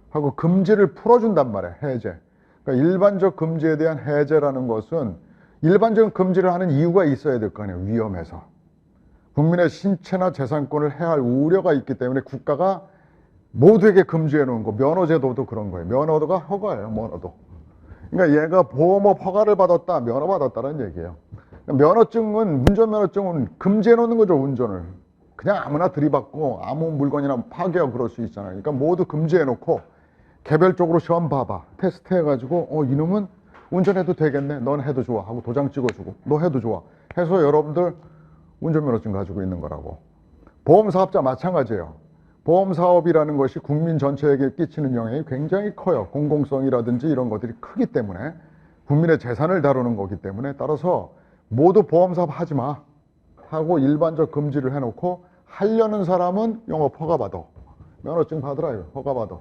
Speaker 1: 하고 금지를 풀어준단 말이야. 해제. 그러니까 일반적 금지에 대한 해제라는 것은 일반적인 금지를 하는 이유가 있어야 될 거 아니에요. 위험해서. 국민의 신체나 재산권을 해할 우려가 있기 때문에 국가가 모두에게 금지해 놓은 거. 면허제도도 그런 거예요. 면허도가 허가예요. 면허도. 그러니까 얘가 보험업 허가를 받았다, 면허 받았다는 얘기예요. 면허증은, 운전면허증은 금지해 놓는 거죠. 운전을 그냥 아무나 들이받고 아무 물건이나 파괴하고 그럴 수 있잖아요. 그러니까 모두 금지해 놓고 개별적으로 시험 봐봐, 테스트 해가지고 이놈은 운전해도 되겠네, 넌 해도 좋아 하고 도장 찍어주고, 너 해도 좋아 해서 여러분들 운전면허증 가지고 있는 거라고. 보험사업자 마찬가지예요. 보험사업이라는 것이 국민 전체에게 끼치는 영향이 굉장히 커요. 공공성이라든지 이런 것들이 크기 때문에, 국민의 재산을 다루는 거기 때문에, 따라서 모두 보험사업 하지 마 하고 일반적 금지를 해놓고, 하려는 사람은 영업 허가 받아, 면허증 받으라, 이거 허가 받아.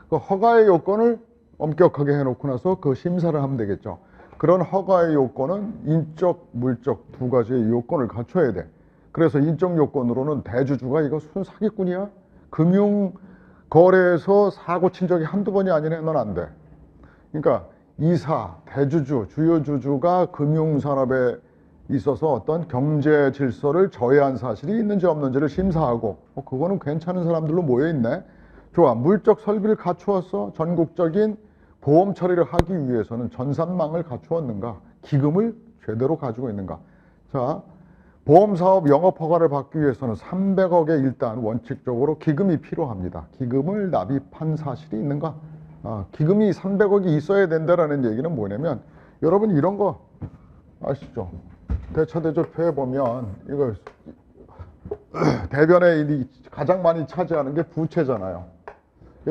Speaker 1: 그 허가의 요건을 엄격하게 해놓고 나서 그 심사를 하면 되겠죠. 그런 허가의 요건은 인적, 물적 두 가지의 요건을 갖춰야 돼. 그래서 인적 요건으로는 대주주가 이거 순 사기꾼이야, 금융 거래에서 사고 친 적이 한두 번이 아니네, 넌 안 돼. 그러니까 이사, 대주주, 주요 주주가 금융산업에 있어서 어떤 경제 질서를 저해한 사실이 있는지 없는지를 심사하고, 그거는 괜찮은 사람들로 모여있네. 좋아, 물적 설비를 갖추었어. 전국적인 보험 처리를 하기 위해서는 전산망을 갖추었는가, 기금을 제대로 가지고 있는가. 자, 보험사업 영업허가를 받기 위해서는 300억에 일단 원칙적으로 기금이 필요합니다. 기금을 납입한 사실이 있는가. 기금이 300억이 있어야 된다는 얘기는 뭐냐면, 여러분 이런 거 아시죠? 대차대조표에 보면 이거 대변에 가장 많이 차지하는 게 부채잖아요.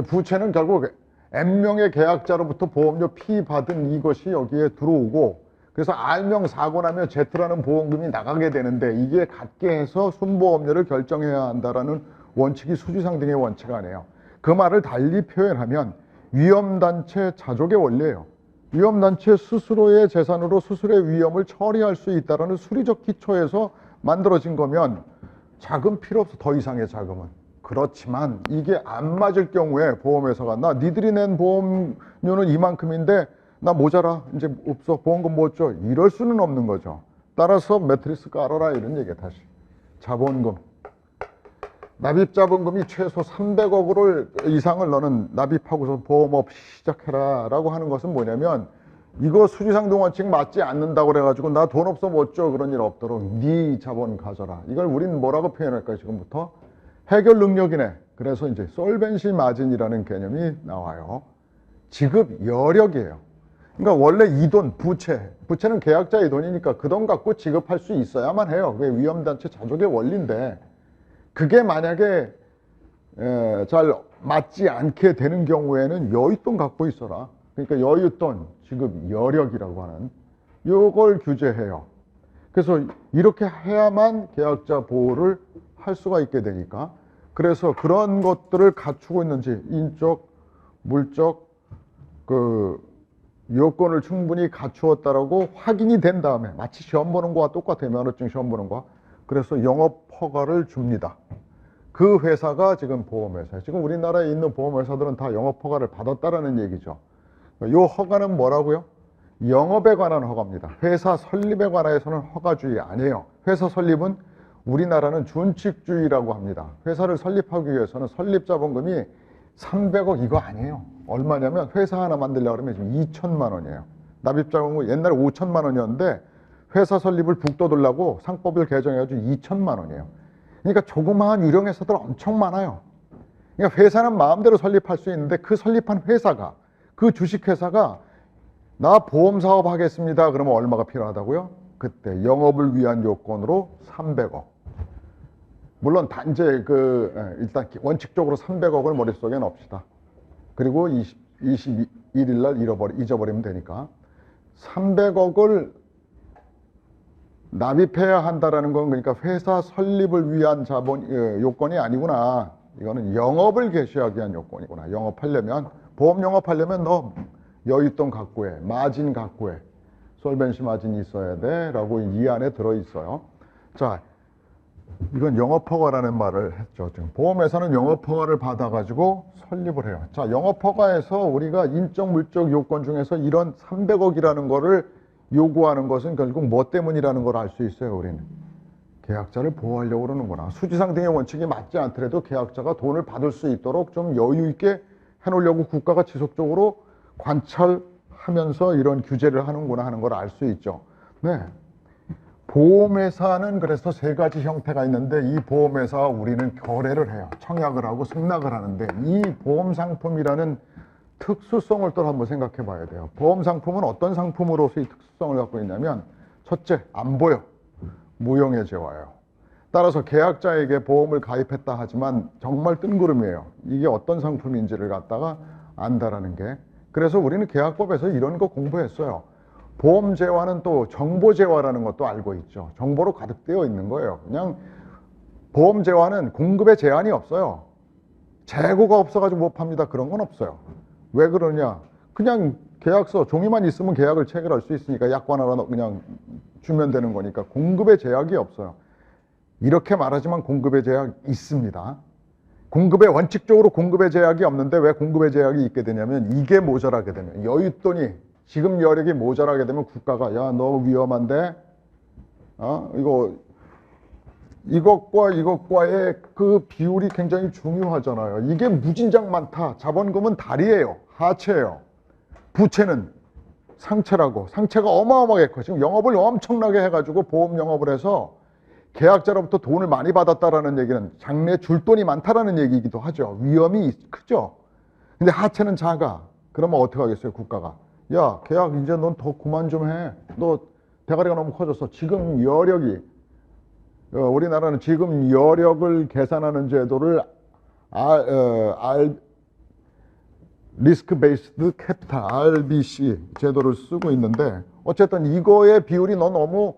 Speaker 1: 부채는 결국 N명의 계약자로부터 보험료 P 받은 이것이 여기에 들어오고, 그래서 R명 사고 나면 Z라는 보험금이 나가게 되는데, 이게 같게 해서 순보험료를 결정해야 한다라는 원칙이 수지상 등의 원칙 아니에요. 그 말을 달리 표현하면 위험단체 자족의 원리예요. 위험단체 스스로의 재산으로 스스로의 위험을 처리할 수 있다는 수리적 기초에서 만들어진 거면 자금 필요 없어, 더 이상의 자금은. 그렇지만 이게 안 맞을 경우에 보험회사가 나 니들이 낸 보험료는 이만큼인데 나 모자라, 이제 없어, 보험금 못 줘, 이럴 수는 없는 거죠. 따라서 매트리스 깔아라 이런 얘기야. 다시 자본금, 납입자본금이 최소 300억을 이상을 너는 납입하고서 보험업 시작해라 라고 하는 것은 뭐냐면, 이거 수지상등 원칙 맞지 않는다고 그래가지고 나 돈 없어 못 줘, 그런 일 없도록 네 자본 가져라. 이걸 우린 뭐라고 표현할까요? 지금부터 해결 능력이네. 그래서 이제 솔벤시 마진이라는 개념이 나와요. 지급 여력이에요. 그러니까 원래 이 돈, 부채는 계약자의 돈이니까 그 돈 갖고 지급할 수 있어야만 해요. 그게 위험단체 자족의 원리인데, 그게 만약에 잘 맞지 않게 되는 경우에는 여윳돈 갖고 있어라. 그러니까 여윳돈, 지급 여력이라고 하는 요걸 규제해요. 그래서 이렇게 해야만 계약자 보호를 할 수가 있게 되니까, 그래서 그런 것들을 갖추고 있는지, 인적, 물적 그 요건을 충분히 갖추었다라고 확인이 된 다음에, 마치 시험 보는 거와 똑같아요. 면허증 시험 보는 거와. 그래서 영업 허가를 줍니다. 그 회사가 지금 보험회사예요. 지금 우리나라에 있는 보험회사들은 다 영업 허가를 받았다라는 얘기죠. 요 허가는 뭐라고요? 영업에 관한 허가입니다. 회사 설립에 관해서는 허가주의 아니에요. 회사 설립은 우리나라는 준칙주의라고 합니다. 회사를 설립하기 위해서는 설립자본금이 300억 이거 아니에요. 얼마냐면 회사 하나 만들려고 그러면 지금 2천만 원이에요. 납입자본금 옛날에 5천만 원이었는데 회사 설립을 북돋으려고 상법을 개정해가지고 2천만 원이에요. 그러니까 조그마한 유령 회사들 엄청 많아요. 그러니까 회사는 마음대로 설립할 수 있는데, 그 설립한 회사가, 그 주식회사가 나 보험사업 하겠습니다 그러면 얼마가 필요하다고요? 그때 영업을 위한 요건으로 300억. 물론 단지 일단 원칙적으로 300억을 머릿속에 넣읍시다. 그리고 21일 날 잊어버리면 되니까 300억을 납입해야 한다라는 건, 그러니까 회사 설립을 위한 자본 요건이 아니구나. 이거는 영업을 개시하기 위한 요건이구나. 영업하려면, 보험 영업하려면 너 여윳돈 갖고 해, 마진 갖고 해, 솔벤시 마진이 있어야 돼 라고 이 안에 들어있어요. 자, 이건 영업허가라는 말을 했죠. 지금 보험회사는 영업허가를 받아가지고 설립을 해요. 자, 영업허가에서 우리가 인적 물적 요건 중에서 이런 300억이라는 거를 요구하는 것은 결국 뭐 때문이라는 걸 알 수 있어요. 우리는 계약자를 보호하려고 그러는구나. 수지상 등의 원칙이 맞지 않더라도 계약자가 돈을 받을 수 있도록 좀 여유 있게 해놓으려고 국가가 지속적으로 관찰하면서 이런 규제를 하는구나 하는 걸 알 수 있죠. 네. 보험회사는 그래서 세 가지 형태가 있는데, 이 보험회사와 우리는 거래를 해요. 청약을 하고 승낙을 하는데, 이 보험상품이라는 특수성을 또 한번 생각해 봐야 돼요. 보험상품은 어떤 상품으로서 이 특수성을 갖고 있냐면, 첫째, 안 보여. 무형의 재화예요. 따라서 계약자에게 보험을 가입했다 하지만 정말 뜬구름이에요. 이게 어떤 상품인지를 갖다가 안다라는 게. 그래서 우리는 계약법에서 이런 거 공부했어요. 보험재화는 또 정보재화라는 것도 알고 있죠. 정보로 가득 되어 있는 거예요. 그냥 보험재화는 공급에 제한이 없어요. 재고가 없어가지고 못 팝니다, 그런 건 없어요. 왜 그러냐? 그냥 계약서 종이만 있으면 계약을 체결할 수 있으니까 약관 하나 그냥 주면 되는 거니까 공급에 제약이 없어요. 이렇게 말하지만 공급에 제약이 있습니다. 공급에 원칙적으로 공급에 제약이 없는데 왜 공급에 제약이 있게 되냐면, 이게 모자라게 되면, 여윳돈이, 지급 여력이 모자라게 되면 국가가 야, 너 위험한데 이것과 이것과의 그 비율이 굉장히 중요하잖아요. 이게 무진장 많다. 자본금은 다리예요, 하체예요. 부채는 상체라고. 상체가 어마어마하게 커. 지금 영업을 엄청나게 해가지고 보험 영업을 해서 계약자로부터 돈을 많이 받았다라는 얘기는 장래 줄 돈이 많다라는 얘기이기도 하죠. 위험이 크죠. 근데 하체는 작아. 그러면 어떻게 하겠어요, 국가가? 야, 계약 이제 넌 더 그만 좀 해. 너 대가리가 너무 커졌어. 지금 여력이, 우리나라는 지금 여력을 계산하는 제도를 리스크 베이스드 캐피탈 RBC 제도를 쓰고 있는데 어쨌든 이거의 비율이 너 너무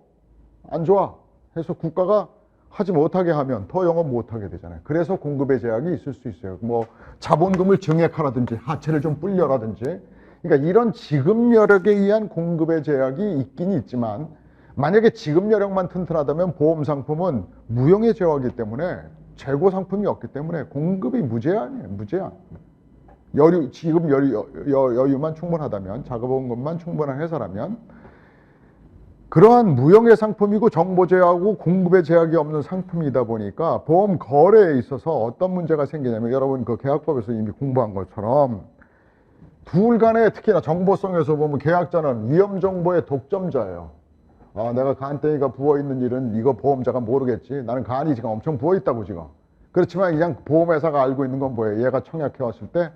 Speaker 1: 안 좋아 해서 국가가 하지 못하게 하면 더 영업 못하게 되잖아요. 그래서 공급의 제약이 있을 수 있어요. 뭐 자본금을 증액하라든지 하체를 좀 불려라든지. 그러니까 이런 지급 여력에 의한 공급의 제약이 있긴 있지만 만약에 지급 여력만 튼튼하다면 보험 상품은 무형의 제어이기 때문에 재고 상품이 없기 때문에 공급이 무제한이에요. 무제한. 지급 여유만 충분하다면, 자금원금만 충분한 회사라면 그러한 무형의 상품이고 정보 제약하고 공급의 제약이 없는 상품이다 보니까 보험 거래에 있어서 어떤 문제가 생기냐면 여러분 그 계약법에서 이미 공부한 것처럼 둘 간에 특히나 정보성에서 보면 계약자는 위험 정보의 독점자예요. 내가 간땡이가 부어있는 일은 이거 보험자가 모르겠지. 나는 간이 지금 엄청 부어있다고 지금. 그렇지만 그냥 보험회사가 알고 있는 건 뭐예요? 얘가 청약해 왔을 때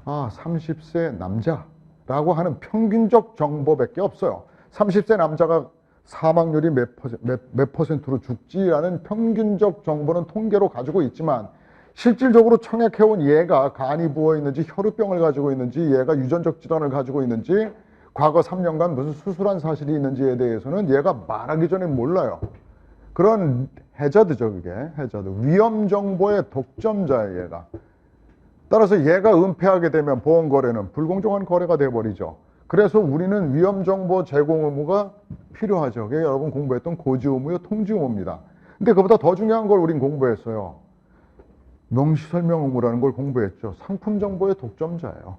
Speaker 1: 30세 남자라고 하는 평균적 정보밖에 없어요. 30세 남자가 사망률이 몇 퍼센트로 죽지라는 평균적 정보는 통계로 가지고 있지만 실질적으로 청약해온 얘가 간이 부어있는지 혈우병을 가지고 있는지 얘가 유전적 질환을 가지고 있는지 과거 3년간 무슨 수술한 사실이 있는지에 대해서는 얘가 말하기 전에 몰라요. 그런 해저드죠. 그게 해저드. 위험 정보의 독점자예요. 얘가. 따라서 얘가 은폐하게 되면 보험거래는 불공정한 거래가 돼버리죠. 그래서 우리는 위험정보 제공 의무가 필요하죠. 그게 여러분 공부했던 고지 의무요, 통지 의무입니다. 근데 그보다 더 중요한 걸 우린 공부했어요. 명시 설명 의무라는 걸 공부했죠. 상품 정보의 독점자예요.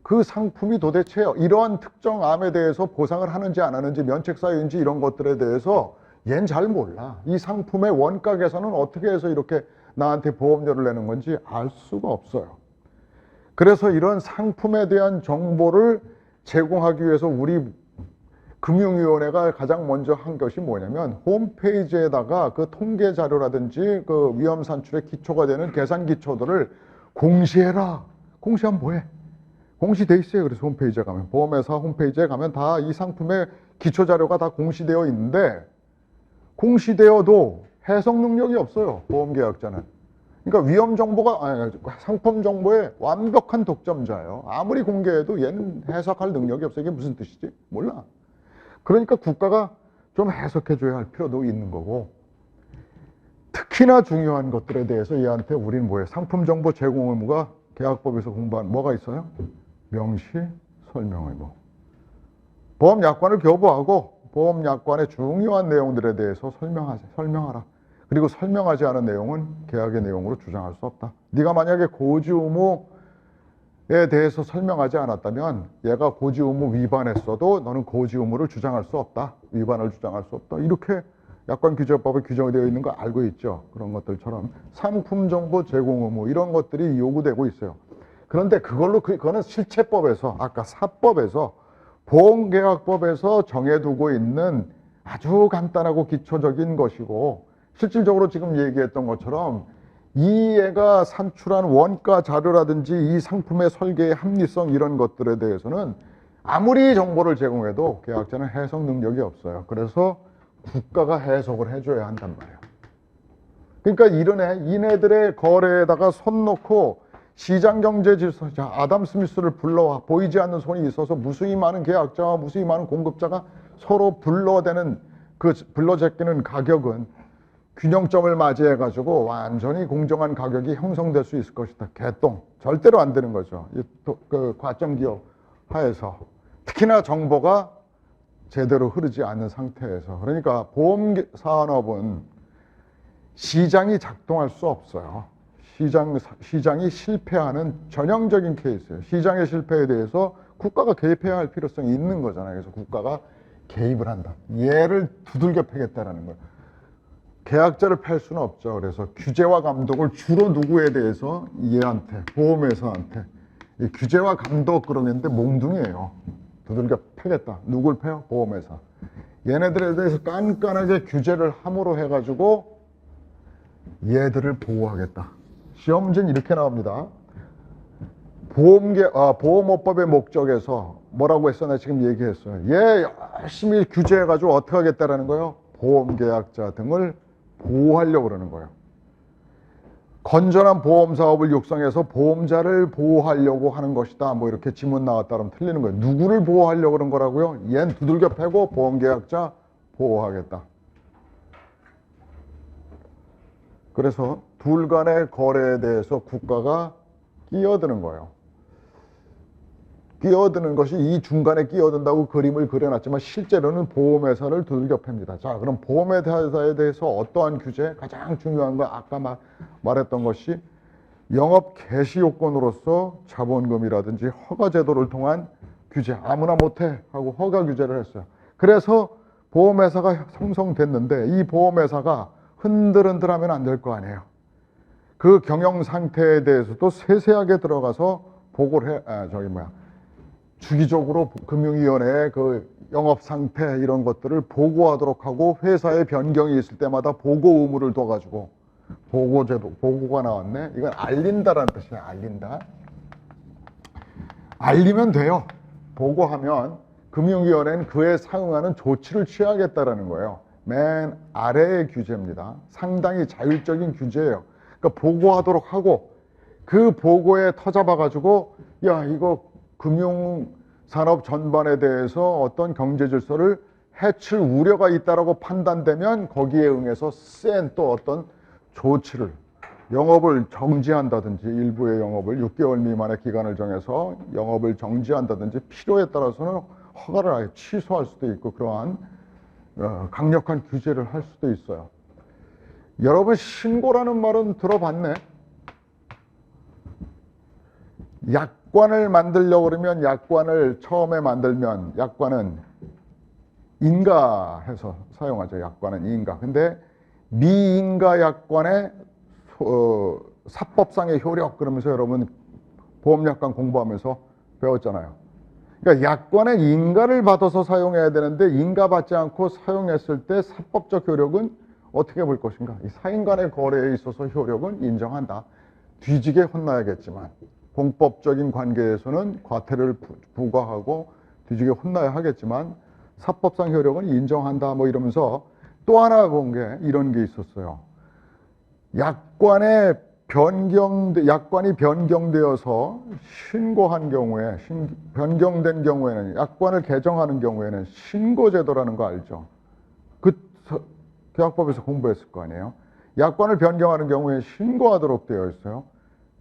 Speaker 1: 그 상품이 도대체 이러한 특정 암에 대해서 보상을 하는지 안 하는지 면책 사유인지 이런 것들에 대해서 얘는 잘 몰라. 이 상품의 원가 계산은 어떻게 해서 이렇게 나한테 보험료를 내는 건지 알 수가 없어요. 그래서 이런 상품에 대한 정보를 제공하기 위해서 우리 금융위원회가 가장 먼저 한 것이 뭐냐면 홈페이지에다가 그 통계 자료라든지 그 위험 산출의 기초가 되는 계산 기초들을 공시해라. 공시하면 뭐해? 공시돼 있어요. 그래서 홈페이지에 가면 보험회사 홈페이지에 가면 다 이 상품의 기초 자료가 다 공시되어 있는데 공시되어도 해석 능력이 없어요. 보험계약자는. 그러니까 위험 정보가 상품 정보의 완벽한 독점자예요. 아무리 공개해도 얘는 해석할 능력이 없어. 이게 무슨 뜻이지? 몰라. 그러니까 국가가 좀 해석해줘야 할 필요도 있는 거고 특히나 중요한 것들에 대해서 얘한테 우리는 뭐예요? 상품 정보 제공 의무가 계약법에서 공부한 뭐가 있어요? 명시 설명 의무. 보험 약관을 교부하고 보험 약관의 중요한 내용들에 대해서 설명하라. 그리고 설명하지 않은 내용은 계약의 내용으로 주장할 수 없다. 네가 만약에 고지 의무에 대해서 설명하지 않았다면 얘가 고지 의무 위반했어도 너는 고지 의무를 주장할 수 없다. 위반을 주장할 수 없다. 이렇게 약관규제법에 규정되어 있는 거 알고 있죠. 그런 것들처럼 상품 정보 제공 의무 이런 것들이 요구되고 있어요. 그런데 그거는 실체법에서 아까 사법에서 보험계약법에서 정해두고 있는 아주 간단하고 기초적인 것이고 실질적으로 지금 얘기했던 것처럼 이 애가 산출한 원가 자료라든지 이 상품의 설계의 합리성 이런 것들에 대해서는 아무리 정보를 제공해도 계약자는 해석 능력이 없어요. 그래서 국가가 해석을 해줘야 한단 말이에요. 그러니까 이네들의 거래에다가 손 놓고 시장경제 질서, 아담 스미스를 불러와 보이지 않는 손이 있어서 무수히 많은 계약자와 무수히 많은 공급자가 서로 불러대는 그 불러제끼는 가격은 균형점을 맞이해가지고 완전히 공정한 가격이 형성될 수 있을 것이다. 개똥. 절대로 안 되는 거죠. 그 과점기업 하에서. 특히나 정보가 제대로 흐르지 않는 상태에서. 그러니까 보험산업은 시장이 작동할 수 없어요. 시장이 실패하는 전형적인 케이스예요. 시장의 실패에 대해서 국가가 개입해야 할 필요성이 있는 거잖아요. 그래서 국가가 개입을 한다. 얘를 두들겨 패겠다라는 거예요. 계약자를 팔 수는 없죠. 그래서 규제와 감독을 주로 누구에 대해서 얘한테, 보험회사한테. 이 규제와 감독 그런 게 있는데 몽둥이에요. 두들겨 패겠다. 누굴 패요? 보험회사. 얘네들에 대해서 깐깐하게 규제를 함으로 해가지고 얘들을 보호하겠다. 시험 문제는 이렇게 나옵니다. 보험업법의 목적에서 뭐라고 했어? 나 지금 얘기했어요. 얘 열심히 규제해가지고 어떻게 하겠다라는 거예요? 보험계약자 등을 보호하려고 그러는 거예요. 건전한 보험 사업을 육성해서 보험자를 보호하려고 하는 것이다. 뭐 이렇게 지문 나왔다 그러면 틀리는 거예요. 누구를 보호하려고 그런 거라고요? 얜 두들겨 패고 보험계약자 보호하겠다. 그래서 둘 간의 거래에 대해서 국가가 끼어드는 거예요. 끼어드는 것이 이 중간에 끼어든다고 그림을 그려놨지만 실제로는 보험회사를 두들겨 팹니다. 자, 그럼 보험회사에 대해서 어떠한 규제? 가장 중요한 건 아까 말했던 것이 영업 개시 요건으로서 자본금이라든지 허가 제도를 통한 규제. 아무나 못해 하고 허가 규제를 했어요. 그래서 보험회사가 형성됐는데 이 보험회사가 흔들흔들하면 안 될 거 아니에요. 그 경영 상태에 대해서도 세세하게 들어가서 보고를 주기적으로 금융위원회에 그 영업 상태 이런 것들을 보고하도록 하고 회사에 변경이 있을 때마다 보고 의무를 둬가지고 보고제도, 보고가 나왔네. 이건 알린다라는 뜻이야. 알린다. 알리면 돼요. 보고하면 금융위원회는 그에 상응하는 조치를 취하겠다라는 거예요. 맨 아래의 규제입니다. 상당히 자율적인 규제예요. 그러니까 보고하도록 하고 그 보고에 터잡아가지고 야 이거 금융산업 전반에 대해서 어떤 경제 질서를 해칠 우려가 있다라고 판단되면 거기에 응해서 센 또 어떤 조치를 영업을 정지한다든지 일부의 영업을 6개월 미만의 기간을 정해서 영업을 정지한다든지 필요에 따라서는 허가를 아예 취소할 수도 있고 그러한 강력한 규제를 할 수도 있어요. 여러분 신고라는 말은 들어봤네. 약관을 만들려고 그러면 약관을 처음에 만들면 약관은 인가해서 사용하죠. 약관은 인가. 근데 미인가 약관의 사법상의 효력 그러면서 여러분 보험약관 공부하면서 배웠잖아요. 그러니까 약관은 인가를 받아서 사용해야 되는데 인가 받지 않고 사용했을 때 사법적 효력은 어떻게 볼 것인가? 이 사인 간의 거래에 있어서 효력은 인정한다. 뒤지게 혼나야겠지만 공법적인 관계에서는 과태료를 부과하고 뒤지게 혼나야 하겠지만 사법상 효력은 인정한다. 뭐 이러면서 또 하나 본 게 이런 게 있었어요. 약관이 변경되어서 신고한 경우에 변경된 경우에는 약관을 개정하는 경우에는 신고제도라는 거 알죠? 계약법에서 공부했을 거 아니에요. 약관을 변경하는 경우에 신고하도록 되어 있어요.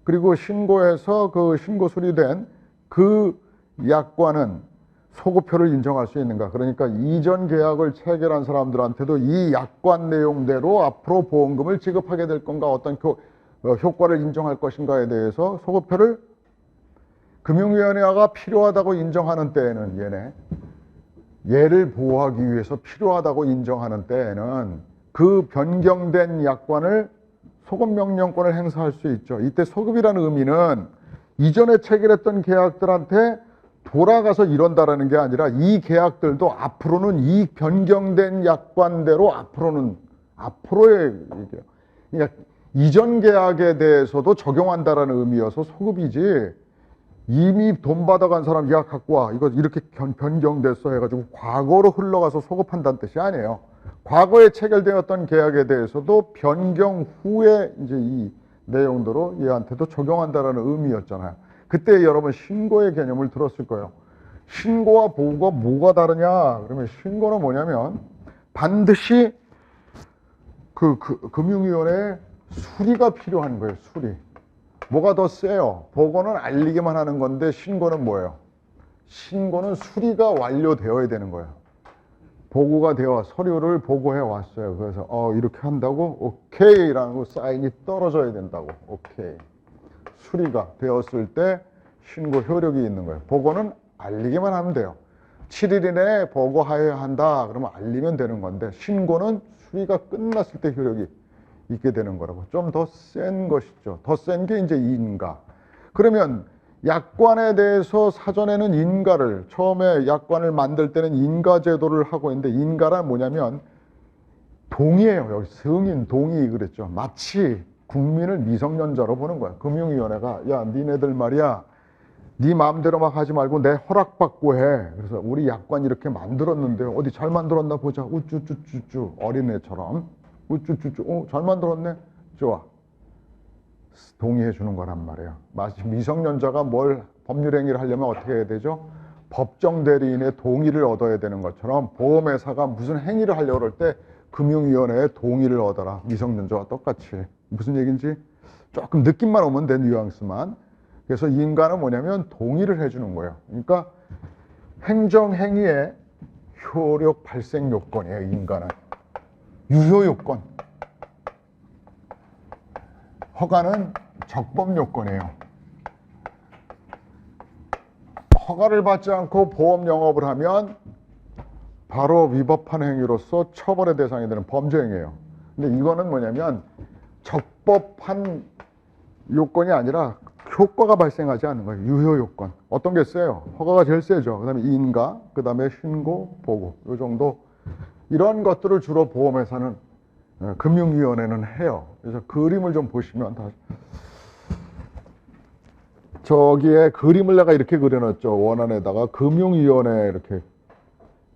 Speaker 1: 그리고 신고해서 그 신고 수리된 그 약관은 소급표를 인정할 수 있는가. 그러니까 이전 계약을 체결한 사람들한테도 이 약관 내용대로 앞으로 보험금을 지급하게 될 건가 어떤 효과를 인정할 것인가에 대해서 소급표를 금융위원회가 필요하다고 인정하는 때에는 얘를 보호하기 위해서 필요하다고 인정하는 때에는 그 변경된 약관을 소급명령권을 행사할 수 있죠. 이때 소급이라는 의미는 이전에 체결했던 계약들한테 돌아가서 이런다라는 게 아니라 이 계약들도 앞으로는 이 변경된 약관대로 앞으로의 얘기예요. 그러니까 이전 계약에 대해서도 적용한다라는 의미여서 소급이지 이미 돈 받아간 사람 야 갖고 와 이거 이렇게 변경됐어 해가지고 과거로 흘러가서 소급한다는 뜻이 아니에요. 과거에 체결되었던 계약에 대해서도 변경 후에 이제 이 내용대로 얘한테도 적용한다라는 의미였잖아요. 그때 여러분 신고의 개념을 들었을 거예요. 신고와 보고가 뭐가 다르냐? 그러면 신고는 뭐냐면 반드시 금융위원회에 수리가 필요한 거예요. 수리. 뭐가 더 세요? 보고는 알리기만 하는 건데 신고는 뭐예요? 신고는 수리가 완료되어야 되는 거예요. 보고가 되어 서류를 보고해 왔어요. 그래서 이렇게 한다고 오케이라는 사인이 떨어져야 된다고. 오케이. 수리가 되었을 때 신고 효력이 있는 거예요. 보고는 알리기만 하면 돼요. 7일 이내에 보고해야 한다. 그러면 알리면 되는 건데 신고는 수리가 끝났을 때 효력이 있게 되는 거라고. 좀 더 센 것이죠. 더 센 게 이제 인가. 그러면 약관에 대해서 사전에는 인가를 처음에 약관을 만들 때는 인가 제도를 하고 있는데 인가란 뭐냐면 동의예요. 여기 승인, 동의 그랬죠. 마치 국민을 미성년자로 보는 거야. 금융위원회가 야 니네들 말이야 네 마음대로 막 하지 말고 내 허락받고 해. 그래서 우리 약관 이렇게 만들었는데 어디 잘 만들었나 보자. 우쭈쭈쭈쭈 어린애처럼 우쭈쭈쭈 잘 만들었네. 좋아. 동의해 주는 거란 말이에요. 마치 미성년자가 뭘 법률 행위를 하려면 어떻게 해야 되죠? 법정 대리인의 동의를 얻어야 되는 것처럼 보험회사가 무슨 행위를 하려고 그럴 때 금융위원회의 동의를 얻어라. 미성년자와 똑같이. 무슨 얘기인지 조금 느낌만 오면 돼, 뉘앙스만. 그래서 인가는 뭐냐면 동의를 해주는 거예요. 그러니까 행정행위의 효력 발생 요건이에요, 인가는. 유효 요건. 허가는 적법 요건이에요. 허가를 받지 않고 보험 영업을 하면 바로 위법한 행위로서 처벌의 대상이 되는 범죄 행위예요. 근데 이거는 뭐냐면 적법한 요건이 아니라 효과가 발생하지 않는 거예요. 유효 요건. 어떤 게 세요? 허가가 제일 세죠. 그 다음에 인가, 그 다음에 신고, 보고. 이 정도. 이런 것들을 주로 보험회사는, 금융위원회는 해요. 그래서 그림을 좀 보시면 다. 저기에 그림을 내가 이렇게 그려놨죠. 원안에다가 금융위원회 이렇게.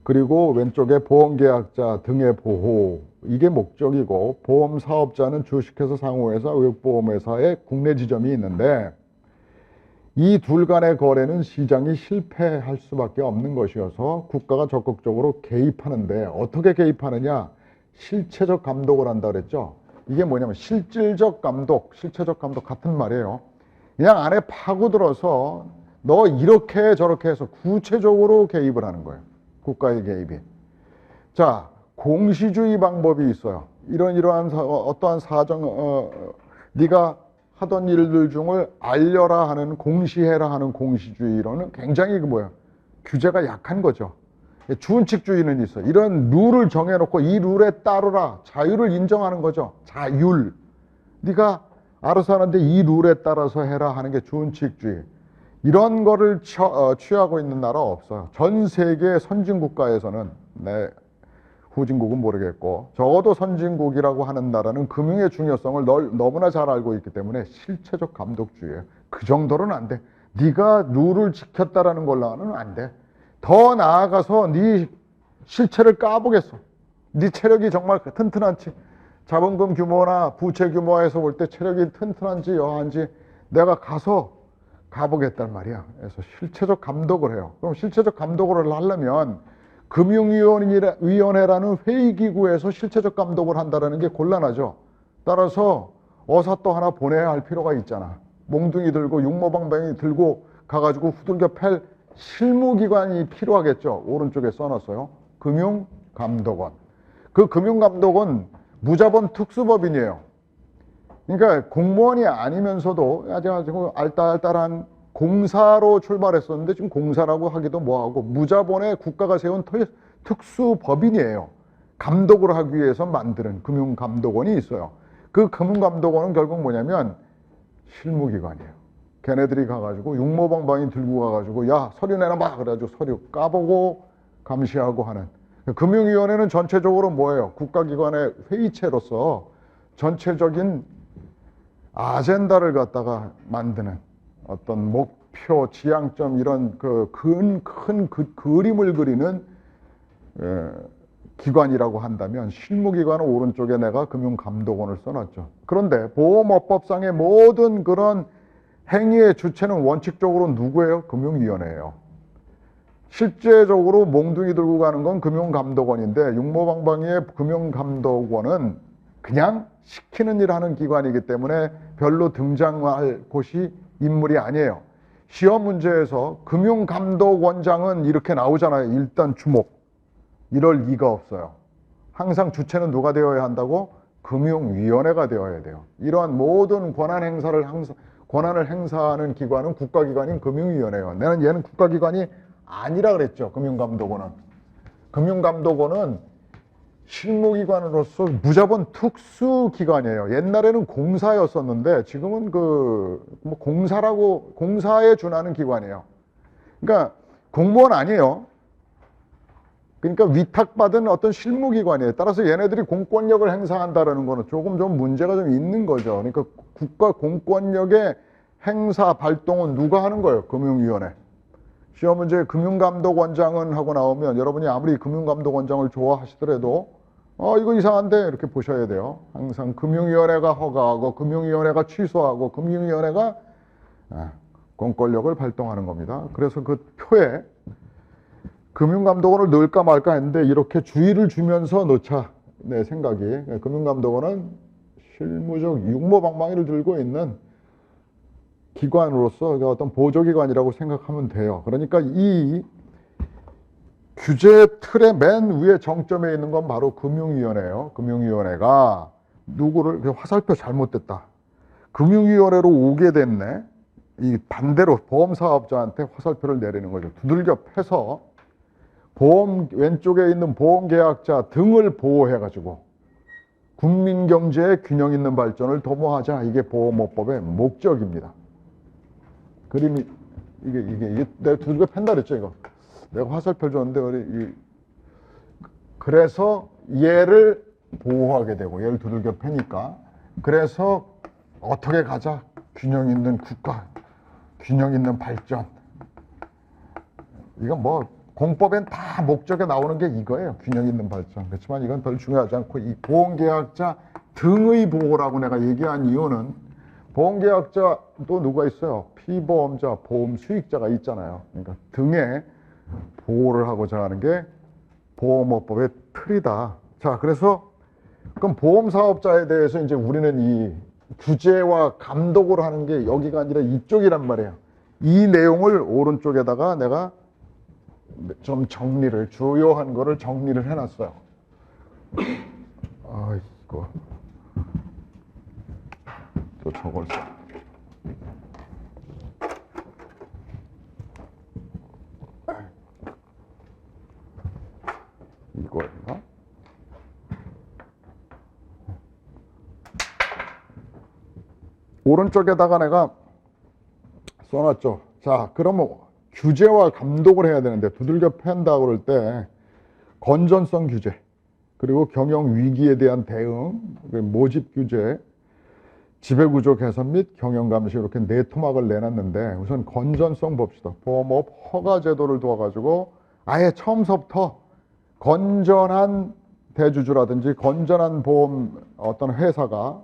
Speaker 1: 그리고 왼쪽에 보험계약자 등의 보호. 이게 목적이고, 보험사업자는 주식회사, 상호회사, 외국보험회사의 국내 지점이 있는데, 이 둘 간의 거래는 시장이 실패할 수밖에 없는 것이어서 국가가 적극적으로 개입하는데, 어떻게 개입하느냐? 실체적 감독을 한다 그랬죠. 이게 뭐냐면 실질적 감독, 실체적 감독 같은 말이에요. 그냥 안에 파고들어서 너 이렇게 저렇게 해서 구체적으로 개입을 하는 거예요. 국가의 개입이. 자, 공시주의 방법이 있어요. 이러한 어떠한 사정, 네가 하던 일들 중을 알려라 하는, 공시해라 하는 공시주의로는 굉장히 규제가 약한 거죠. 주은칙주의는 있어요. 이런 룰을 정해놓고 이 룰에 따르라, 자유를 인정하는 거죠. 자율. 네가 알아서 하는데 이 룰에 따라서 해라 하는 게 주은칙주의. 이런 거를 취하고 있는 나라 없어요. 전 세계 선진국가에서는, 후진국은 모르겠고, 적어도 선진국이라고 하는 나라는 금융의 중요성을 너무나 잘 알고 있기 때문에 실체적 감독주의예요. 그 정도는 안 돼. 네가 룰을 지켰다라는 걸로는 안 돼. 더 나아가서 네 실체를 까보겠어. 네 체력이 정말 튼튼한지, 자본금 규모나 부채 규모에서 볼 때 체력이 튼튼한지 여한지 내가 가보겠단 말이야. 그래서 실체적 감독을 해요. 그럼 실체적 감독을 하려면 금융위원회라는 회의기구에서 실체적 감독을 한다는 게 곤란하죠. 따라서 어사또 하나 보내야 할 필요가 있잖아. 몽둥이 들고 육모방망이 들고 가가지고 후들겨 팰 실무기관이 필요하겠죠. 오른쪽에 써놨어요. 금융감독원. 그 금융감독원 무자본 특수법인이에요. 그러니까 공무원이 아니면서도 아주 알딸딸한 공사로 출발했었는데 지금 공사라고 하기도 뭐하고 무자본의 국가가 세운 특수법인이에요. 감독을 하기 위해서 만드는 금융감독원이 있어요. 그 금융감독원은 결국 뭐냐면 실무기관이에요. 걔네들이 가가지고 육모방망이 들고 가가지고 야 서류 내놔봐 그래가지고 서류 까보고 감시하고 하는. 금융위원회는 전체적으로 뭐예요? 국가기관의 회의체로서 전체적인 아젠다를 갖다가 만드는 어떤 목표, 지향점 이런 큰 그림을 그리는 기관이라고 한다면 실무기관은 오른쪽에 내가 금융감독원을 써놨죠. 그런데 보험업법상의 모든 그런 행위의 주체는 원칙적으로 누구예요? 금융위원회예요. 실제적으로 몽둥이 들고 가는 건 금융감독원인데 육모방망이의 금융감독원은 그냥 시키는 일 하는 기관이기 때문에 별로 등장할 곳이 인물이 아니에요. 시험 문제에서 금융감독원장은 이렇게 나오잖아요. 일단 주목. 이럴 리가 없어요. 항상 주체는 누가 되어야 한다고? 금융위원회가 되어야 돼요. 이러한 모든 권한을 행사하는 기관은 국가기관인 금융위원회예요. 얘는 국가기관이 아니라 그랬죠. 금융감독원은. 금융감독원은 실무기관으로서 무자본 특수기관이에요. 옛날에는 공사였었는데 지금은 공사에 준하는 기관이에요. 그러니까 공무원 아니에요. 그러니까 위탁받은 어떤 실무기관이에요. 따라서 얘네들이 공권력을 행사한다는 거는 조금 좀 문제가 좀 있는 거죠. 그러니까 국가 공권력의 행사 발동은 누가 하는 거예요? 금융위원회. 시험 문제에 금융감독원장은 하고 나오면 여러분이 아무리 금융감독원장을 좋아하시더라도 이거 이상한데 이렇게 보셔야 돼요. 항상 금융위원회가 허가하고 금융위원회가 취소하고 금융위원회가 공권력을 발동하는 겁니다. 그래서 그 표에 금융감독원을 넣을까 말까 했는데 이렇게 주의를 주면서 넣자. 내 생각이. 금융감독원은 실무적 육모방망이를 들고 있는 기관으로서 어떤 보조기관이라고 생각하면 돼요. 그러니까 이 규제 틀의 맨 위에 정점에 있는 건 바로 금융위원회예요. 금융위원회가 누구를 화살표 잘못됐다. 금융위원회로 오게 됐네. 이 반대로 보험사업자한테 화살표를 내리는 거죠. 두들겨 패서 보험 왼쪽에 있는 보험계약자 등을 보호해가지고 국민경제의 균형 있는 발전을 도모하자. 이게 보험업법의 목적입니다. 그림이 이게 내가 두들겨 팬다 그랬죠. 이거 내가 화살표 줬는데 그래서 얘를 보호하게 되고 얘를 두들겨 패니까 그래서 어떻게 가자. 균형 있는 국가, 균형 있는 발전. 이건 뭐 공법엔 다 목적에 나오는 게 이거예요. 균형 있는 발전. 그렇지만 이건 별 중요하지 않고 이 보험계약자 등의 보호라고 내가 얘기한 이유는 보험계약자 또 누가 있어요? 피보험자, 보험 수익자가 있잖아요. 그러니까 등에 보호를 하고자 하는 게 보험업법의 틀이다. 자, 그래서 그럼 보험사업자에 대해서 이제 우리는 이 규제와 감독을 하는 게 여기가 아니라 이쪽이란 말이에요. 이 내용을 오른쪽에다가 내가 좀 정리를, 주요한 거를 정리를 해놨어요. 이거 또 저걸 써. 이거였나? 오른쪽에다가 내가 써놨죠. 자, 그러면 규제와 감독을 해야 되는데 두들겨 팬다 그럴 때 건전성 규제, 그리고 경영 위기에 대한 대응, 모집 규제, 지배구조 개선 및 경영 감시 이렇게 네 토막을 내놨는데 우선 건전성 봅시다. 보험업 허가 제도를 두어가지고 아예 처음서부터 건전한 대주주라든지 건전한 보험 어떤 회사가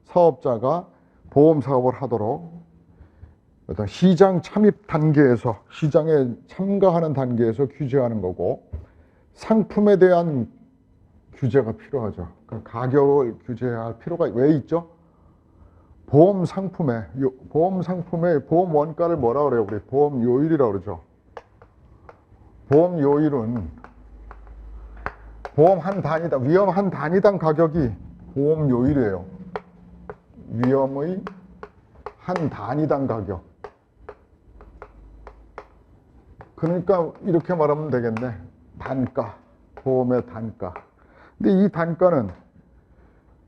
Speaker 1: 사업자가 보험 사업을 하도록 어떤 시장 참입 단계에서 시장에 참가하는 단계에서 규제하는 거고 상품에 대한 규제가 필요하죠. 그러니까 가격을 규제할 필요가 왜 있죠? 보험 상품에 보험 원가를 뭐라 그래요? 우리 보험 요율이라고 그러죠. 보험 요율은 보험 한 단위당 위험 한 단위당 가격이 보험 요율이에요. 위험의 한 단위당 가격. 그러니까 이렇게 말하면 되겠네. 단가, 보험의 단가. 근데 이 단가는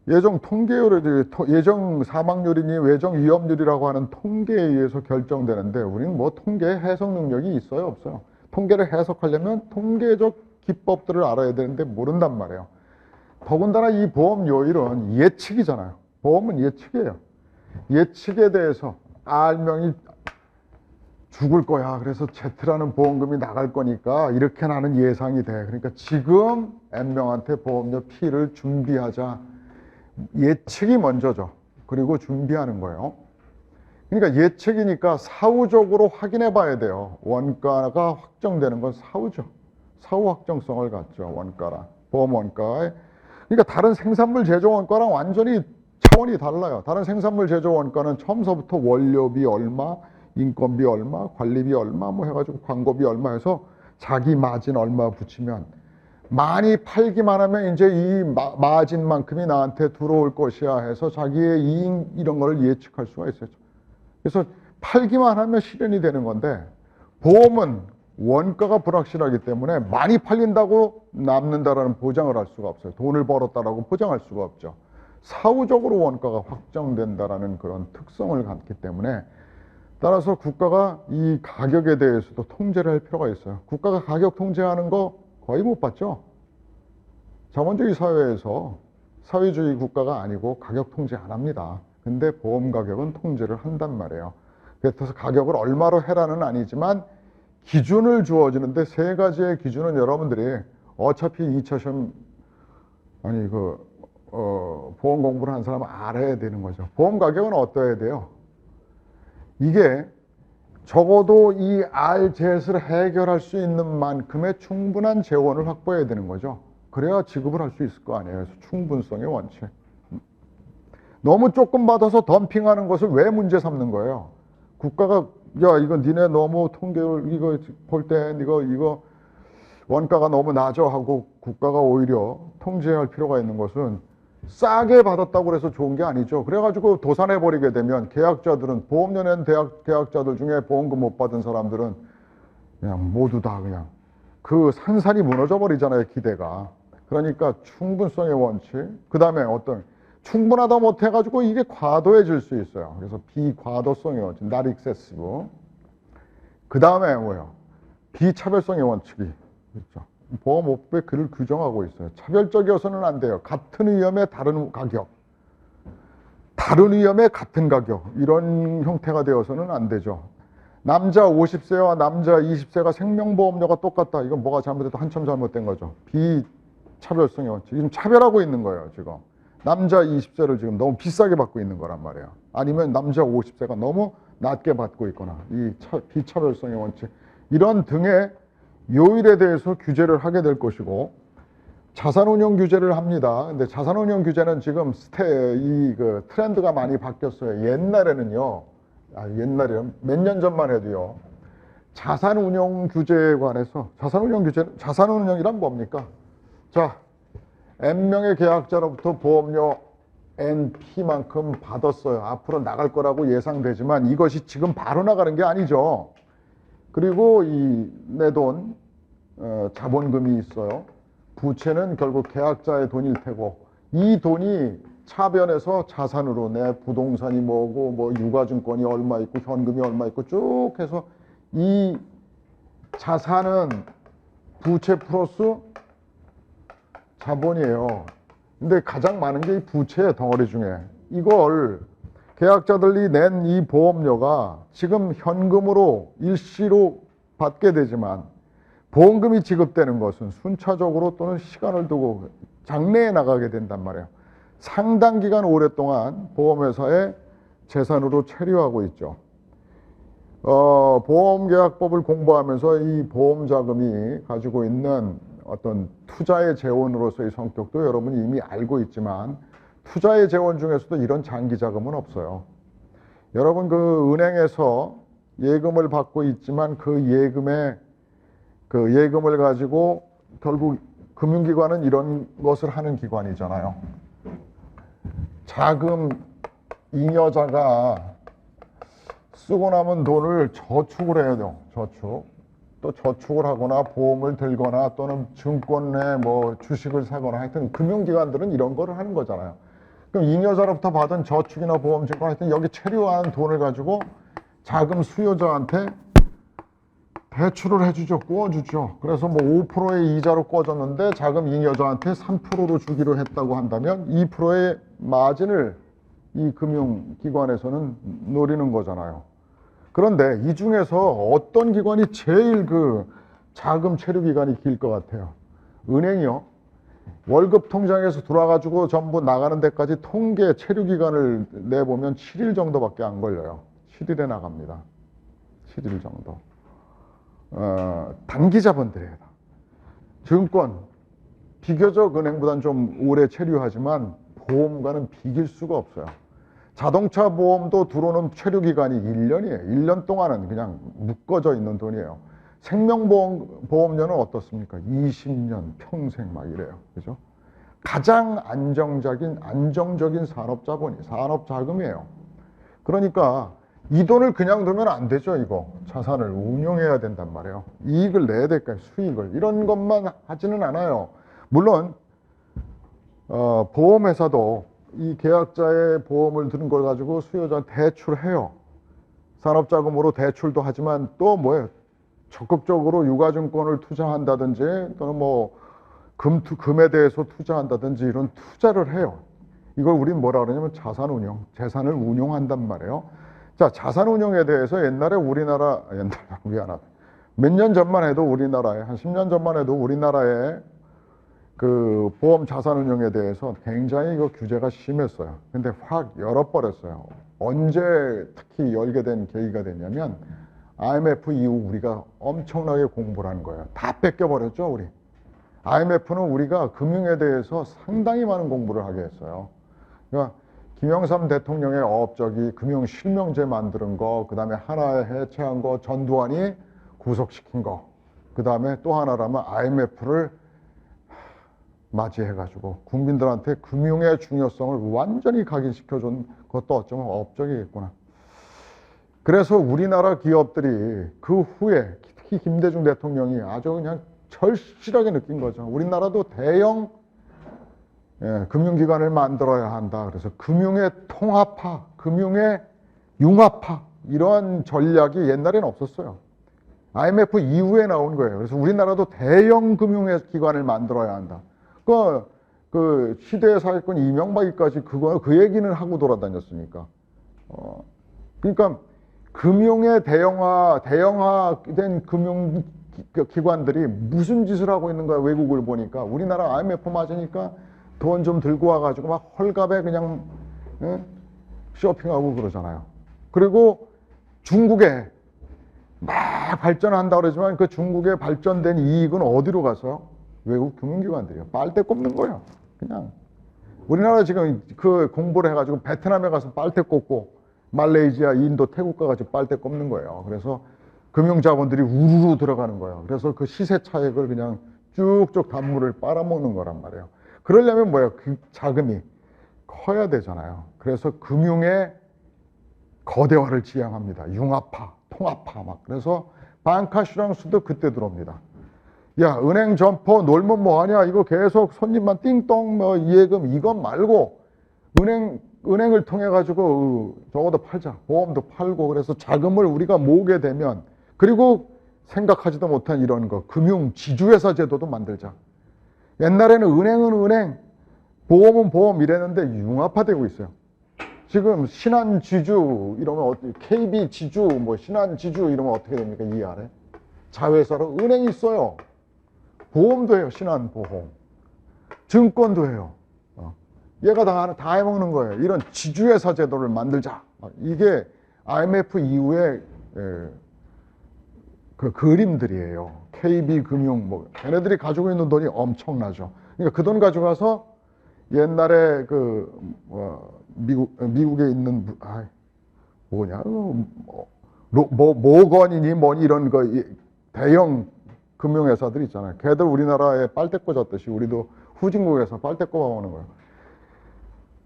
Speaker 1: 예정 통계율, 예정 사망률이니 예정 위험률이라고 하는 통계에 의해서 결정되는데 우리는 뭐 통계 해석 능력이 있어요, 없어요? 통계를 해석하려면 통계적 기법들을 알아야 되는데 모른단 말이에요. 더군다나 이 보험 요율은 예측이잖아요. 보험은 예측이에요. 예측에 대해서 알명이 죽을 거야. 그래서 Z라는 보험금이 나갈 거니까 이렇게 나는 예상이 돼. 그러니까 지금 N명한테 보험료 P를 준비하자. 예측이 먼저죠. 그리고 준비하는 거예요. 그러니까 예측이니까 사후적으로 확인해 봐야 돼요. 원가가 확정되는 건 사후죠. 사후 확정성을 갖죠. 원가랑 보험 원가에. 그러니까 다른 생산물 제조 원가랑 완전히 차원이 달라요. 다른 생산물 제조 원가는 처음서부터 원료비 얼마, 인건비 얼마, 관리비 얼마 뭐 해가지고 광고비 얼마 해서 자기 마진 얼마 붙이면 많이 팔기만 하면 이제 이 마진만큼이 나한테 들어올 것이야 해서 자기의 이익 이런 걸 예측할 수가 있어요. 그래서 팔기만 하면 실현이 되는 건데 보험은 원가가 불확실하기 때문에 많이 팔린다고 남는다라는 보장을 할 수가 없어요. 돈을 벌었다라고 보장할 수가 없죠. 사후적으로 원가가 확정된다라는 그런 특성을 갖기 때문에 따라서 국가가 이 가격에 대해서도 통제를 할 필요가 있어요. 국가가 가격 통제하는 거 거의 못 봤죠. 자본주의 사회에서 사회주의 국가가 아니고 가격 통제 안 합니다. 근데 보험 가격은 통제를 한단 말이에요. 그래서 가격을 얼마로 해라는 아니지만 기준을 주어지는데 세 가지의 기준은 여러분들이 어차피 2차 시험 아니 보험 공부를 한 사람은 알아야 되는 거죠. 보험 가격은 어떠해야 돼요? 이게 적어도 이 RZ를 해결할 수 있는 만큼의 충분한 재원을 확보해야 되는 거죠. 그래야 지급을 할 수 있을 거 아니에요. 그래서 충분성의 원칙. 너무 조금 받아서 덤핑하는 것을 왜 문제 삼는 거예요? 국가가 야 이거 니네 너무 통계를 이거 볼 땐 이거 원가가 너무 낮아 하고 국가가 오히려 통제할 필요가 있는 것은 싸게 받았다고 해서 좋은 게 아니죠. 그래가지고 도산해버리게 되면 계약자들은 보험료 낸 계약자들 중에 보험금 못 받은 사람들은 그냥 모두 다 그냥 그 산산이 무너져 버리잖아요. 기대가. 그러니까 충분성의 원칙, 그 다음에 어떤 충분하다 못해가지고 이게 과도해질 수 있어요. 그래서 비과도성의 원칙, not excessive. 그 다음에 뭐예요? 비차별성의 원칙이 있죠. 보험업법에 그를 규정하고 있어요. 차별적이어서는 안 돼요. 같은 위험에 다른 가격, 다른 위험에 같은 가격, 이런 형태가 되어서는 안 되죠. 남자 50세와 남자 20세가 생명보험료가 똑같다. 이건 뭐가 잘못돼도 한참 잘못된 거죠. 비차별성의 원칙. 지금 차별하고 있는 거예요, 지금. 남자 20세를 지금 너무 비싸게 받고 있는 거란 말이에요. 아니면 남자 50세가 너무 낮게 받고 있거나, 이 비차별성의 원칙. 이런 등의 요일에 대해서 규제를 하게 될 것이고, 자산운용 규제를 합니다. 근데 자산운용 규제는 지금 트렌드가 많이 바뀌었어요. 옛날에는요, 옛날에는 몇 년 전만 해도요, 자산운용 규제에 관해서, 자산운용이란 뭡니까? 자, N명의 계약자로부터 보험료 NP만큼 받았어요. 앞으로 나갈 거라고 예상되지만 이것이 지금 바로 나가는 게 아니죠. 그리고 이 내 돈, 자본금이 있어요. 부채는 결국 계약자의 돈일 테고, 이 돈이 차변해서 자산으로 내 부동산이 뭐고, 뭐 유가증권이 얼마 있고, 현금이 얼마 있고 쭉 해서 이 자산은 부채 플러스 자본이에요. 근데 가장 많은 게 이 부채 덩어리 중에 이걸 계약자들이 낸 이 보험료가 지금 현금으로 일시로 받게 되지만 보험금이 지급되는 것은 순차적으로 또는 시간을 두고 장래에 나가게 된단 말이에요. 상당 기간 오랫동안 보험회사의 재산으로 체류하고 있죠. 보험계약법을 공부하면서 이 보험자금이 가지고 있는 어떤 투자의 재원으로서의 성격도 여러분이 이미 알고 있지만 투자의 재원 중에서도 이런 장기자금은 없어요. 여러분 그 은행에서 예금을 받고 있지만 그 예금을 가지고 결국 금융기관은 이런 것을 하는 기관이잖아요. 자금 잉여자가 쓰고 남은 돈을 저축을 해야 돼요. 또 저축을 하거나 보험을 들거나 또는 증권에 뭐 주식을 사거나 하여튼 금융기관들은 이런 거를 하는 거잖아요. 그럼 잉여자로부터 받은 저축이나 보험 증권 하여튼 여기 체류한 돈을 가지고 자금 수요자한테 대출을 해주죠. 꿔주죠. 그래서 뭐 5%의 이자로 꿔줬는데 자금 잉여자한테 3%로 주기로 했다고 한다면 2%의 마진을 이 금융기관에서는 노리는 거잖아요. 그런데 이 중에서 어떤 기관이 제일 그 자금 체류 기간이 길 것 같아요? 은행이요. 월급 통장에서 들어와가지고 전부 나가는 데까지 통계 체류 기간을 내보면 7일 정도밖에 안 걸려요. 7일에 나갑니다. 7일 정도. 단기 자본들이에요. 증권, 비교적 은행보다는 좀 오래 체류하지만 보험과는 비길 수가 없어요. 자동차 보험도 들어오는 체류 기간이 1년이에요. 1년 동안은 그냥 묶어져 있는 돈이에요. 생명보험료는 어떻습니까? 20년, 평생 막 이래요. 그죠? 가장 안정적인 산업자금이에요. 그러니까 이 돈을 그냥 두면 안 되죠, 이거. 자산을 운용해야 된단 말이에요. 이익을 내야 될까요? 수익을. 이런 것만 하지는 않아요. 물론, 보험회사도 이 계약자의 보험을 드는 걸 가지고 수요자한테 대출해요. 산업자금으로 대출도 하지만 또 뭐예요? 적극적으로 유가증권을 투자한다든지 또는 뭐 금에 대해서 투자한다든지 이런 투자를 해요. 이걸 우린 뭐라 그러냐면 자산운용, 재산을 운용한단 말이에요. 자, 자산운용에 대해서 몇 년 전만 해도 우리나라에, 한 10년 전만 해도 우리나라에 그 보험 자산운용에 대해서 굉장히 그 규제가 심했어요. 근데 확 열어버렸어요. 언제 특히 열게 된 계기가 됐냐면 IMF 이후 우리가 엄청나게 공부를 한 거예요. 다 뺏겨버렸죠, 우리. IMF는 우리가 금융에 대해서 상당히 많은 공부를 하게 했어요. 그러니까 김영삼 대통령의 업적이 금융실명제 만드는 거, 그 다음에 하나에 해체한 거, 전두환이 구속시킨 거, 그 다음에 또 하나라면 IMF를 맞이해가지고 국민들한테 금융의 중요성을 완전히 각인시켜준 것도 어쩌면 업적이겠구나. 그래서 우리나라 기업들이 그 후에 특히 김대중 대통령이 아주 그냥 절실하게 느낀 거죠. 우리나라도 대형 금융기관을 만들어야 한다. 그래서 금융의 통합화, 금융의 융합화 이런 전략이 옛날에는 없었어요. IMF 이후에 나온 거예요. 그래서 우리나라도 대형 금융기관을 만들어야 한다. 그 시대의 사기꾼 이명박이까지 그 얘기는 하고 돌아다녔으니까. 그러니까 금융의 대형화된 금융기관들이 무슨 짓을 하고 있는 거야, 외국을 보니까. 우리나라 IMF 맞으니까 돈 좀 들고 와가지고 막 헐값에 그냥 쇼핑하고 그러잖아요. 그리고 중국에 막 발전한다 그러지만 그 중국의 발전된 이익은 어디로 가서? 외국 금융기관들이요. 빨대 꼽는 거예요. 그냥. 우리나라 지금 그 공부를 해가지고 베트남에 가서 빨대 꼽고 말레이시아, 인도, 태국 가가지고 빨대 꼽는 거예요. 그래서 금융자본들이 우르르 들어가는 거예요. 그래서 그 시세 차익을 그냥 쭉쭉 단물을 빨아먹는 거란 말이에요. 그러려면 뭐예요? 그 자금이 커야 되잖아요. 그래서 금융의 거대화를 지향합니다. 융합화, 통합화 막. 그래서 방카슈랑스도 그때 들어옵니다. 야, 은행 점포 놀면 뭐하냐? 이거 계속 손님만 띵동 뭐 이해금 이것 말고 은행을 통해 가지고 저거도 팔자. 보험도 팔고. 그래서 자금을 우리가 모으게 되면, 그리고 생각하지도 못한 이런 거 금융 지주회사 제도도 만들자. 옛날에는 은행은 은행, 보험은 보험 이랬는데 융합화되고 있어요. 지금 신한지주 이러면 KB지주, 뭐 신한지주 이러면 어떻게 됩니까? 이 아래 자회사로 은행이 있어요. 보험도 해요. 신한보험. 증권도 해요. 얘가 다 해먹는 거예요. 이런 지주회사 제도를 만들자. 이게 IMF 이후에 그 그림들이에요. KB금융, 뭐 걔네들이 가지고 있는 돈이 엄청나죠. 그러니까 그 돈 가져가서 옛날에 미국에 있는 모건이니 뭐니 이런 거 대형 금융회사들 있잖아요. 걔들 우리나라에 빨대 꽂았듯이 우리도 후진국에서 빨대 꽂아오는 거예요.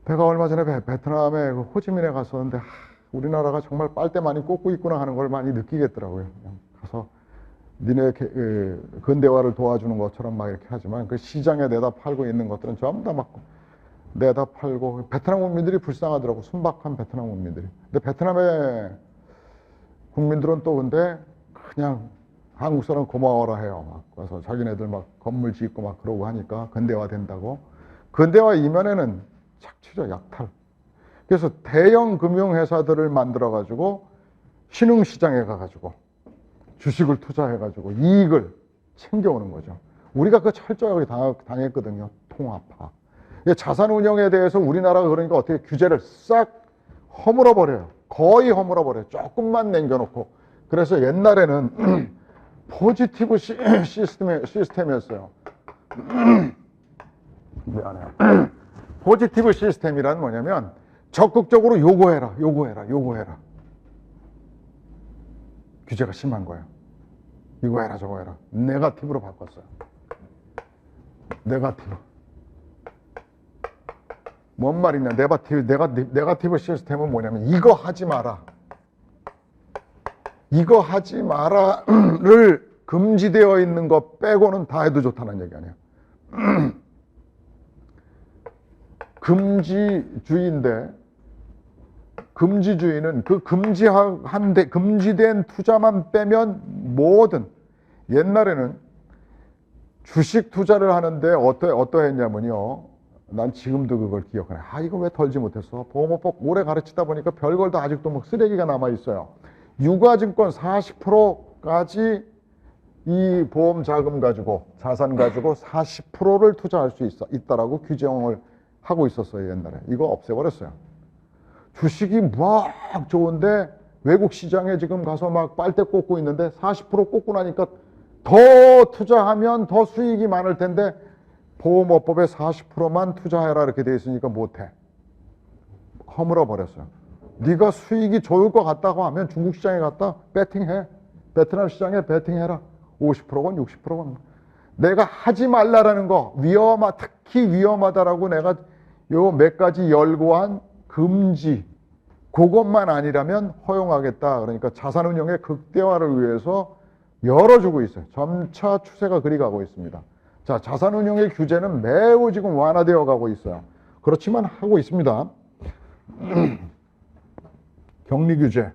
Speaker 1: 내가 얼마 전에 베트남에 호치민에 갔었는데 우리나라가 정말 빨대 많이 꽂고 있구나 하는 걸 많이 느끼겠더라고요. 그냥 가서 니네 근대화를 도와주는 것처럼 막 이렇게 하지만 그 시장에 내다 팔고 있는 것들은 전부 다 막 내다 팔고, 베트남 국민들이 불쌍하더라고. 순박한 베트남 국민들이. 근데 베트남의 국민들은 또 근데 그냥 한국 사람 고마워라 해요. 막 그래서 자기네들 막 건물 짓고 막 그러고 하니까 근대화 된다고. 근대화 이면에는 착취죠, 약탈. 그래서 대형 금융회사들을 만들어 가지고 신흥시장에 가가지고 주식을 투자해 가지고 이익을 챙겨오는 거죠. 우리가 그 철저하게 당했거든요. 통합화. 자산운용에 대해서 우리나라가 그러니까 어떻게 규제를 싹 허물어 버려요. 거의 허물어 버려요. 조금만 남겨놓고. 그래서 옛날에는 포지티브 시스템이었어요. 미안해요. 포지티브 시스템이란 뭐냐면 적극적으로 요구해라. 규제가 심한 거예요. 이거 해라 저거 해라. 네거티브로 바꿨어요. 네거티브. 뭔 말이냐. 네거티브 시스템은 뭐냐면 이거 하지 마라. 이거 하지 마라를 금지되어 있는 것 빼고는 다 해도 좋다는 얘기 아니에요. 금지주의인데, 금지주의는 그 금지된 투자만 빼면 뭐든, 옛날에는 주식 투자를 하는데 어떠했냐면요. 난 지금도 그걸 기억하네. 이거 왜 덜지 못했어? 보험업법 오래 가르치다 보니까 별걸 다 아직도 뭐 쓰레기가 남아있어요. 유가증권 40%까지 이 보험 자금 가지고 자산 가지고 40%를 투자할 수 있다라고 규정을 하고 있었어요, 옛날에. 이거 없애버렸어요. 주식이 막 좋은데 외국 시장에 지금 가서 막 빨대 꽂고 있는데 40% 꽂고 나니까 더 투자하면 더 수익이 많을 텐데 보험업법에 40%만 투자해라 이렇게 돼 있으니까 못해. 허물어 버렸어요. 네가 수익이 좋을 것 같다고 하면 중국 시장에 갔다 배팅해. 베트남 시장에 배팅해라. 50%건 60%건. 내가 하지 말라라는 거, 특히 위험하다라고 내가 요 몇 가지 열고한 금지, 그것만 아니라면 허용하겠다. 그러니까 자산운용의 극대화를 위해서 열어주고 있어요. 점차 추세가 그리 가고 있습니다. 자, 자산운용의 규제는 매우 지금 완화되어 가고 있어요. 그렇지만 하고 있습니다. 격리 규제.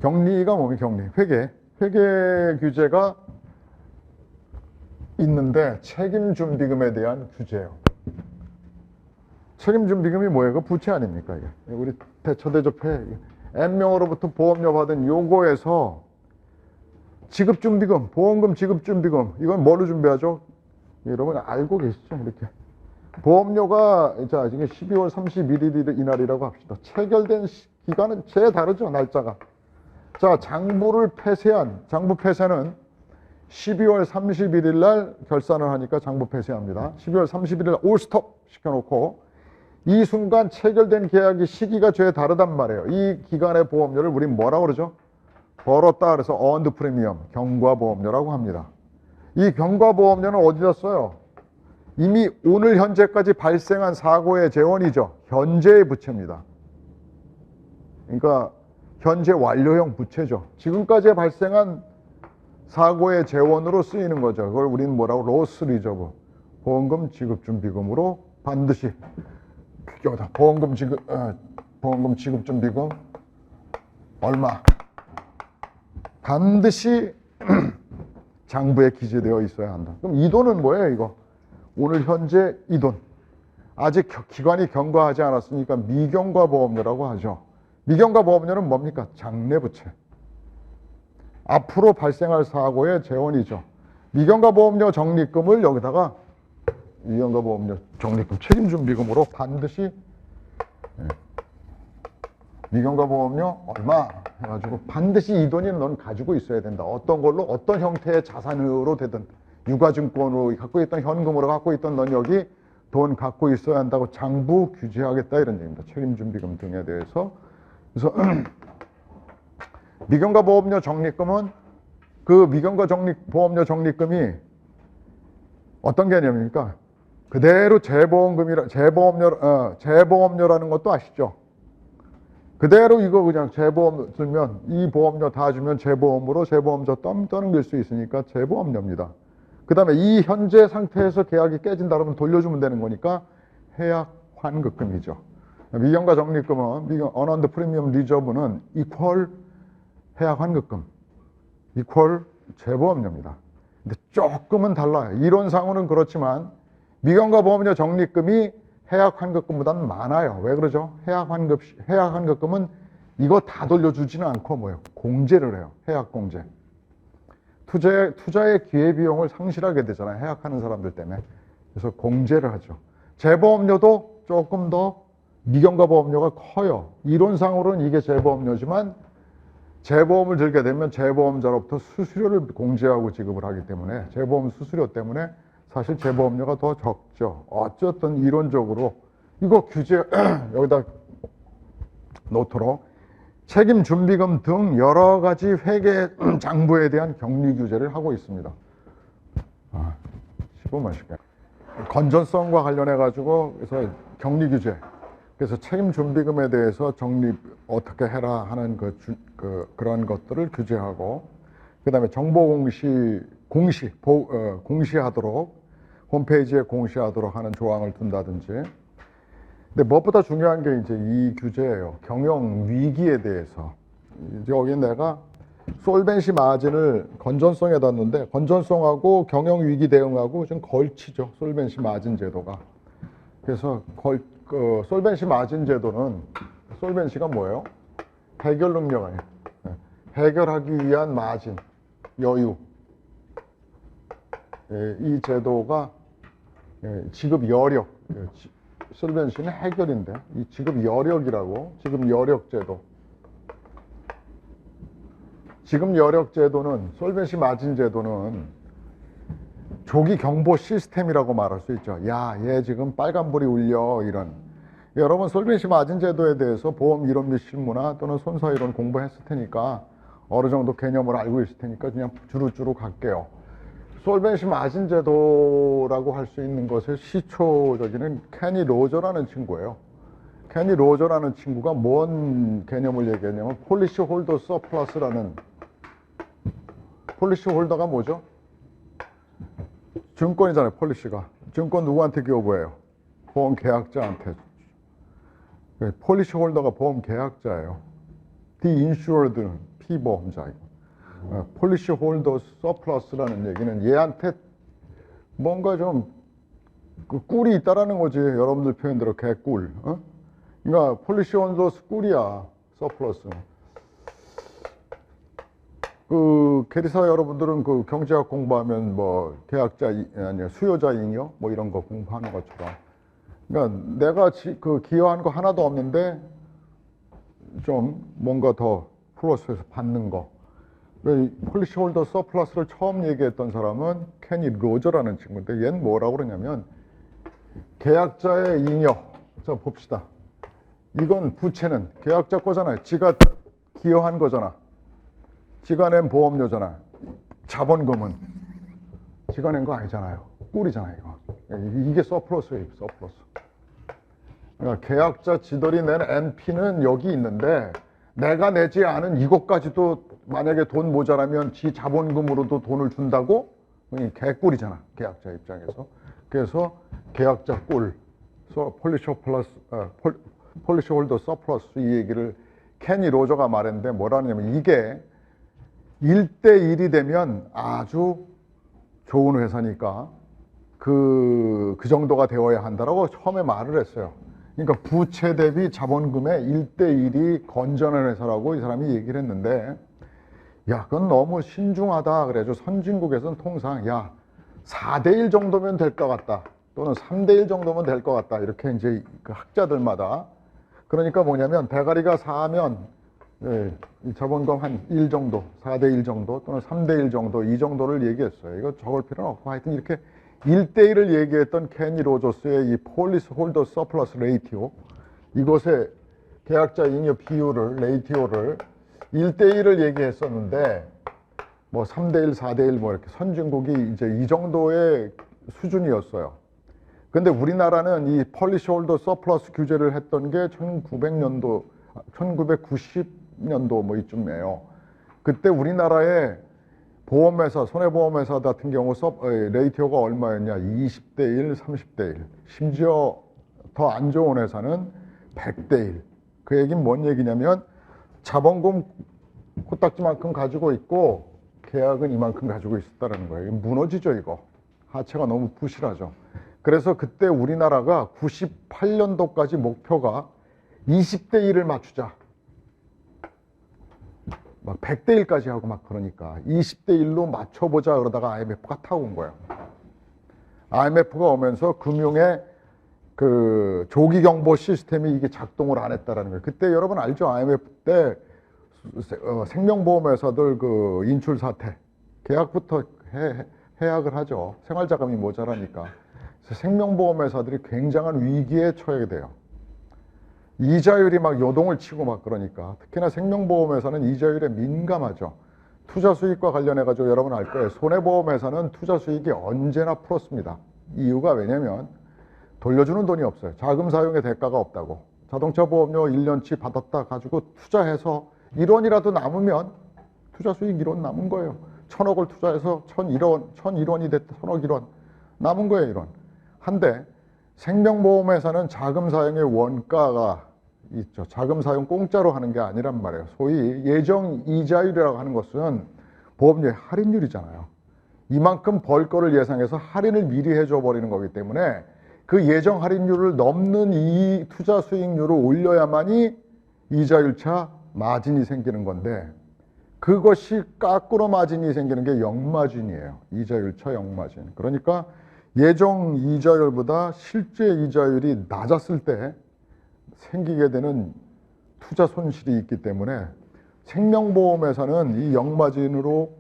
Speaker 1: 격리가 뭐니? 격리. 회계 규제가 있는데 책임준비금에 대한 규제예요. 책임준비금이 뭐예요? 그 부채 아닙니까? 이게 우리 대처대조폐 N명으로부터 보험료 받은 요거에서 지급준비금, 보험금 지급준비금, 이건 뭐로 준비하죠? 여러분 알고 계시죠? 이렇게 보험료가 자 이게 12월 31일이 이날이라고 합시다. 체결된 기간은 제 다르죠, 날짜가. 자, 장부 폐쇄는 12월 31일 날 결산을 하니까 장부 폐쇄합니다. 12월 31일 날 올스톱 시켜놓고 이 순간 체결된 계약이 시기가 죄 다르단 말이에요. 이 기간의 보험료를 우린 뭐라고 그러죠? 벌었다 그래서 earned premium, 경과보험료라고 합니다. 이 경과보험료는 어디다 써요? 이미 오늘 현재까지 발생한 사고의 재원이죠. 현재의 부채입니다. 그러니까 현재 완료형 부채죠. 지금까지 발생한 사고의 재원으로 쓰이는 거죠. 그걸 우리는 뭐라고? 로스 리저브, 보험금 지급준비금으로 반드시 보험금 지급준비금 얼마 반드시 장부에 기재되어 있어야 한다. 그럼 이 돈은 뭐예요? 이거 오늘 현재 이 돈 아직 기관이 경과하지 않았으니까 미경과보험료라고 하죠. 미경과보험료는 뭡니까? 장래부채. 앞으로 발생할 사고의 재원이죠. 미경과보험료 적립금을 여기다가 미경과보험료 적립금 책임준비금으로 반드시 미경과보험료 얼마 해가지고 반드시 이 돈이 넌 가지고 있어야 된다. 어떤 걸로 어떤 형태의 자산으로 되든 유가증권으로 갖고 있던 현금으로 갖고 있던 넌 여기 돈 갖고 있어야 한다고 장부 규제하겠다 이런 얘기입니다. 책임준비금 등에 대해서. 그래서 미경과보험료 적립금은 그 보험료 적립금이 어떤 개념입니까? 그대로 재보험료라는 것도 아시죠? 그대로 이거 그냥 재보험 들면 이 보험료 다 주면 재보험으로 재보험료 떠넘길 수 있으니까 재보험료입니다. 그 다음에 이 현재 상태에서 계약이 깨진다 그러면 돌려주면 되는 거니까 해약 환급금이죠. 미경과 적립금은 earned premium reserve는 equal 해약 환급금, equal 재보험료입니다. 근데 조금은 달라요. 이론상으로는 그렇지만 미경과 보험료 적립금이 해약 환급금보다는 많아요. 왜 그러죠? 해약 환급금은 이거 다 돌려주지는 않고 뭐예요? 공제를 해요. 해약 공제. 투자의 기회비용을 상실하게 되잖아요. 해약하는 사람들 때문에. 그래서 공제를 하죠. 재보험료도 조금 더 미경과 보험료가 커요. 이론상으로는 이게 재보험료지만 재보험을 들게 되면 재보험자로부터 수수료를 공제하고 지급을 하기 때문에 재보험 수수료 때문에 사실 재보험료가 더 적죠. 어쨌든 이론적으로 이거 규제 여기다 놓도록 책임준비금 등 여러 가지 회계 장부에 대한 격리 규제를 하고 있습니다. 15만 씩까지. 건전성과 관련해 가지고 그래서 격리 규제. 그래서 책임준비금에 대해서 적립 어떻게 해라 하는 그런 것들을 규제하고, 그 다음에 정보 공시하도록 홈페이지에 공시하도록 하는 조항을 둔다든지. 근데 무엇보다 중요한 게 이제 이 규제예요. 경영 위기에 대해서. 여기 내가 솔벤시 마진을 건전성에 뒀는데 건전성하고 경영 위기 대응하고 좀 걸치죠. 솔벤시 마진 제도가. 그래서 솔벤시 마진 제도는 솔벤시가 뭐예요? 해결 능력 아니에요. 해결하기 위한 마진, 여유. 이 제도가 지급 여력, 솔벤시는 해결인데 이 지급 여력이라고, 지급 여력 제도. 지급 여력 제도는, 솔벤시 마진 제도는 조기 경보 시스템이라고 말할 수 있죠. 야, 얘 지금 빨간불이 울려, 이런. 여러분, 솔벤시 마진 제도에 대해서 보험 이론 및 실무나 또는 손사 이론 공부했을 테니까 어느 정도 개념을 알고 있을 테니까 그냥 주루주루 갈게요. 솔벤시 마진 제도라고 할 수 있는 것의 시초적인 케니 로저라는 친구예요. 케니 로저라는 친구가 뭔 개념을 얘기했냐면 폴리시 홀더 서플러스라는, 폴리시 홀더가 뭐죠? 증권이잖아요. 폴리시가. 증권 누구한테 기여부해요? 보험 계약자한테. 폴리시 홀더가 보험 계약자예요. The insured는 피보험자이고. 폴리시 홀더 서플러스라는 얘기는 얘한테 뭔가 좀 그 꿀이 있다라는 거지. 여러분들 표현대로 개꿀. 그러니까 폴리시 홀더 꿀이야. 서플러스. 그 계리사 여러분들은 그 경제학 공부하면 뭐 계약자 아니 수요자 잉여 뭐 이런 거 공부하는 것처럼. 그러니까 내가 그 기여한 거 하나도 없는데 좀 뭔가 더 플러스해서 받는 거. 폴리시 홀더 서플러스를 처음 얘기했던 사람은 케니 로저라는 친구인데 얘는 뭐라고 그러냐면 계약자의 잉여. 자 봅시다. 이건 부채는 계약자 거잖아요. 지가 기여한 거잖아. 지가 낸 보험료잖아. 자본금은 지가 낸 거 아니잖아요. 꿀이잖아요. 이거. 이게 서플러스예요. 서플러스. 그러니까 계약자 지들이 낸 NP는 여기 있는데 내가 내지 않은 이것까지도 만약에 돈 모자라면 지 자본금으로도 돈을 준다고? 개꿀이잖아. 계약자 입장에서. 그래서 계약자 꿀, 폴리시 홀더 서플러스 이 얘기를 케니 로저가 말했는데 뭐라냐면 이게 1대1이 되면 아주 좋은 회사니까 그 정도가 되어야 한다라고 처음에 말을 했어요. 그러니까 부채 대비 자본금의 1대1이 건전한 회사라고 이 사람이 얘기를 했는데 야, 그건 너무 신중하다. 그래서 선진국에서는 통상 야, 4대1 정도면 될 것 같다. 또는 3대1 정도면 될 것 같다. 이렇게 이제 그 학자들마다. 그러니까 뭐냐면 대가리가 4면 자본금 한 1 정도, 4대1 정도 또는 3대1 정도 이 정도를 얘기했어요. 이거 적을 필요는 없고 하여튼 이렇게 1대1을 얘기했던 케니 로저스의 이 폴리시 홀더 서플러스 레이티오, 이것의 계약자 잉여 비율을, 레이티오를 1대1을 얘기했었는데 뭐 3대1, 4대1 뭐 이렇게 선진국이 이제 이 정도의 수준이었어요. 근데 우리나라는 이 폴리시 홀더 서플러스 규제를 했던 게 1900년도, 1990년도 뭐 이쯤이에요. 그때 우리나라의 보험회사, 손해보험회사 같은 경우 레이티오가 얼마였냐? 20대1, 30대1. 심지어 더 안 좋은 회사는 100대1. 그 얘기는 뭔 얘기냐면 자본금 코딱지만큼 가지고 있고 계약은 이만큼 가지고 있었다는 거예요. 무너지죠, 이거. 하체가 너무 부실하죠. 그래서 그때 우리나라가 98년도까지 목표가 20대1을 맞추자. 막 100대1까지 하고 막 그러니까 20대1로 맞춰보자 그러다가 IMF가 타고 온 거예요. IMF가 오면서 금융의 그 조기 경보 시스템이 이게 작동을 안 했다라는 거예요. 그때 여러분 알죠? IMF 때 생명보험회사들 그 인출 사태, 계약부터 해약을 하죠. 생활자금이 모자라니까. 그래서 생명보험회사들이 굉장한 위기에 처하게 돼요. 이자율이 막 요동을 치고 막 그러니까. 특히나 생명보험회사는 이자율에 민감하죠. 투자 수익과 관련해가지고 여러분 알 거예요. 손해보험회사는 투자 수익이 언제나 플러스입니다. 이유가 왜냐면 돌려주는 돈이 없어요. 자금 사용의 대가가 없다고. 자동차 보험료 1년치 받았다 가지고 투자해서 1원이라도 남으면 투자 수익 1원 남은 거예요. 1000억을 투자해서 1001원이 됐다. 1000억 1원. 남은 거예요, 1원. 한데 생명보험회사는 자금 사용의 원가가 있죠. 자금 사용 공짜로 하는 게 아니란 말이에요. 소위 예정 이자율이라고 하는 것은 보험료의 할인율이잖아요. 이만큼 벌 거를 예상해서 할인을 미리 해줘 버리는 거기 때문에 그 예정 할인율을 넘는 이 투자 수익률을 올려야만이 이자율차 마진이 생기는 건데 그것이 까꾸로 마진이 생기는 게 역마진이에요. 이자율 처역마진. 그러니까 예정 이자율보다 실제 이자율이 낮았을 때 생기게 되는 투자 손실이 있기 때문에 생명보험에서는 이 역마진으로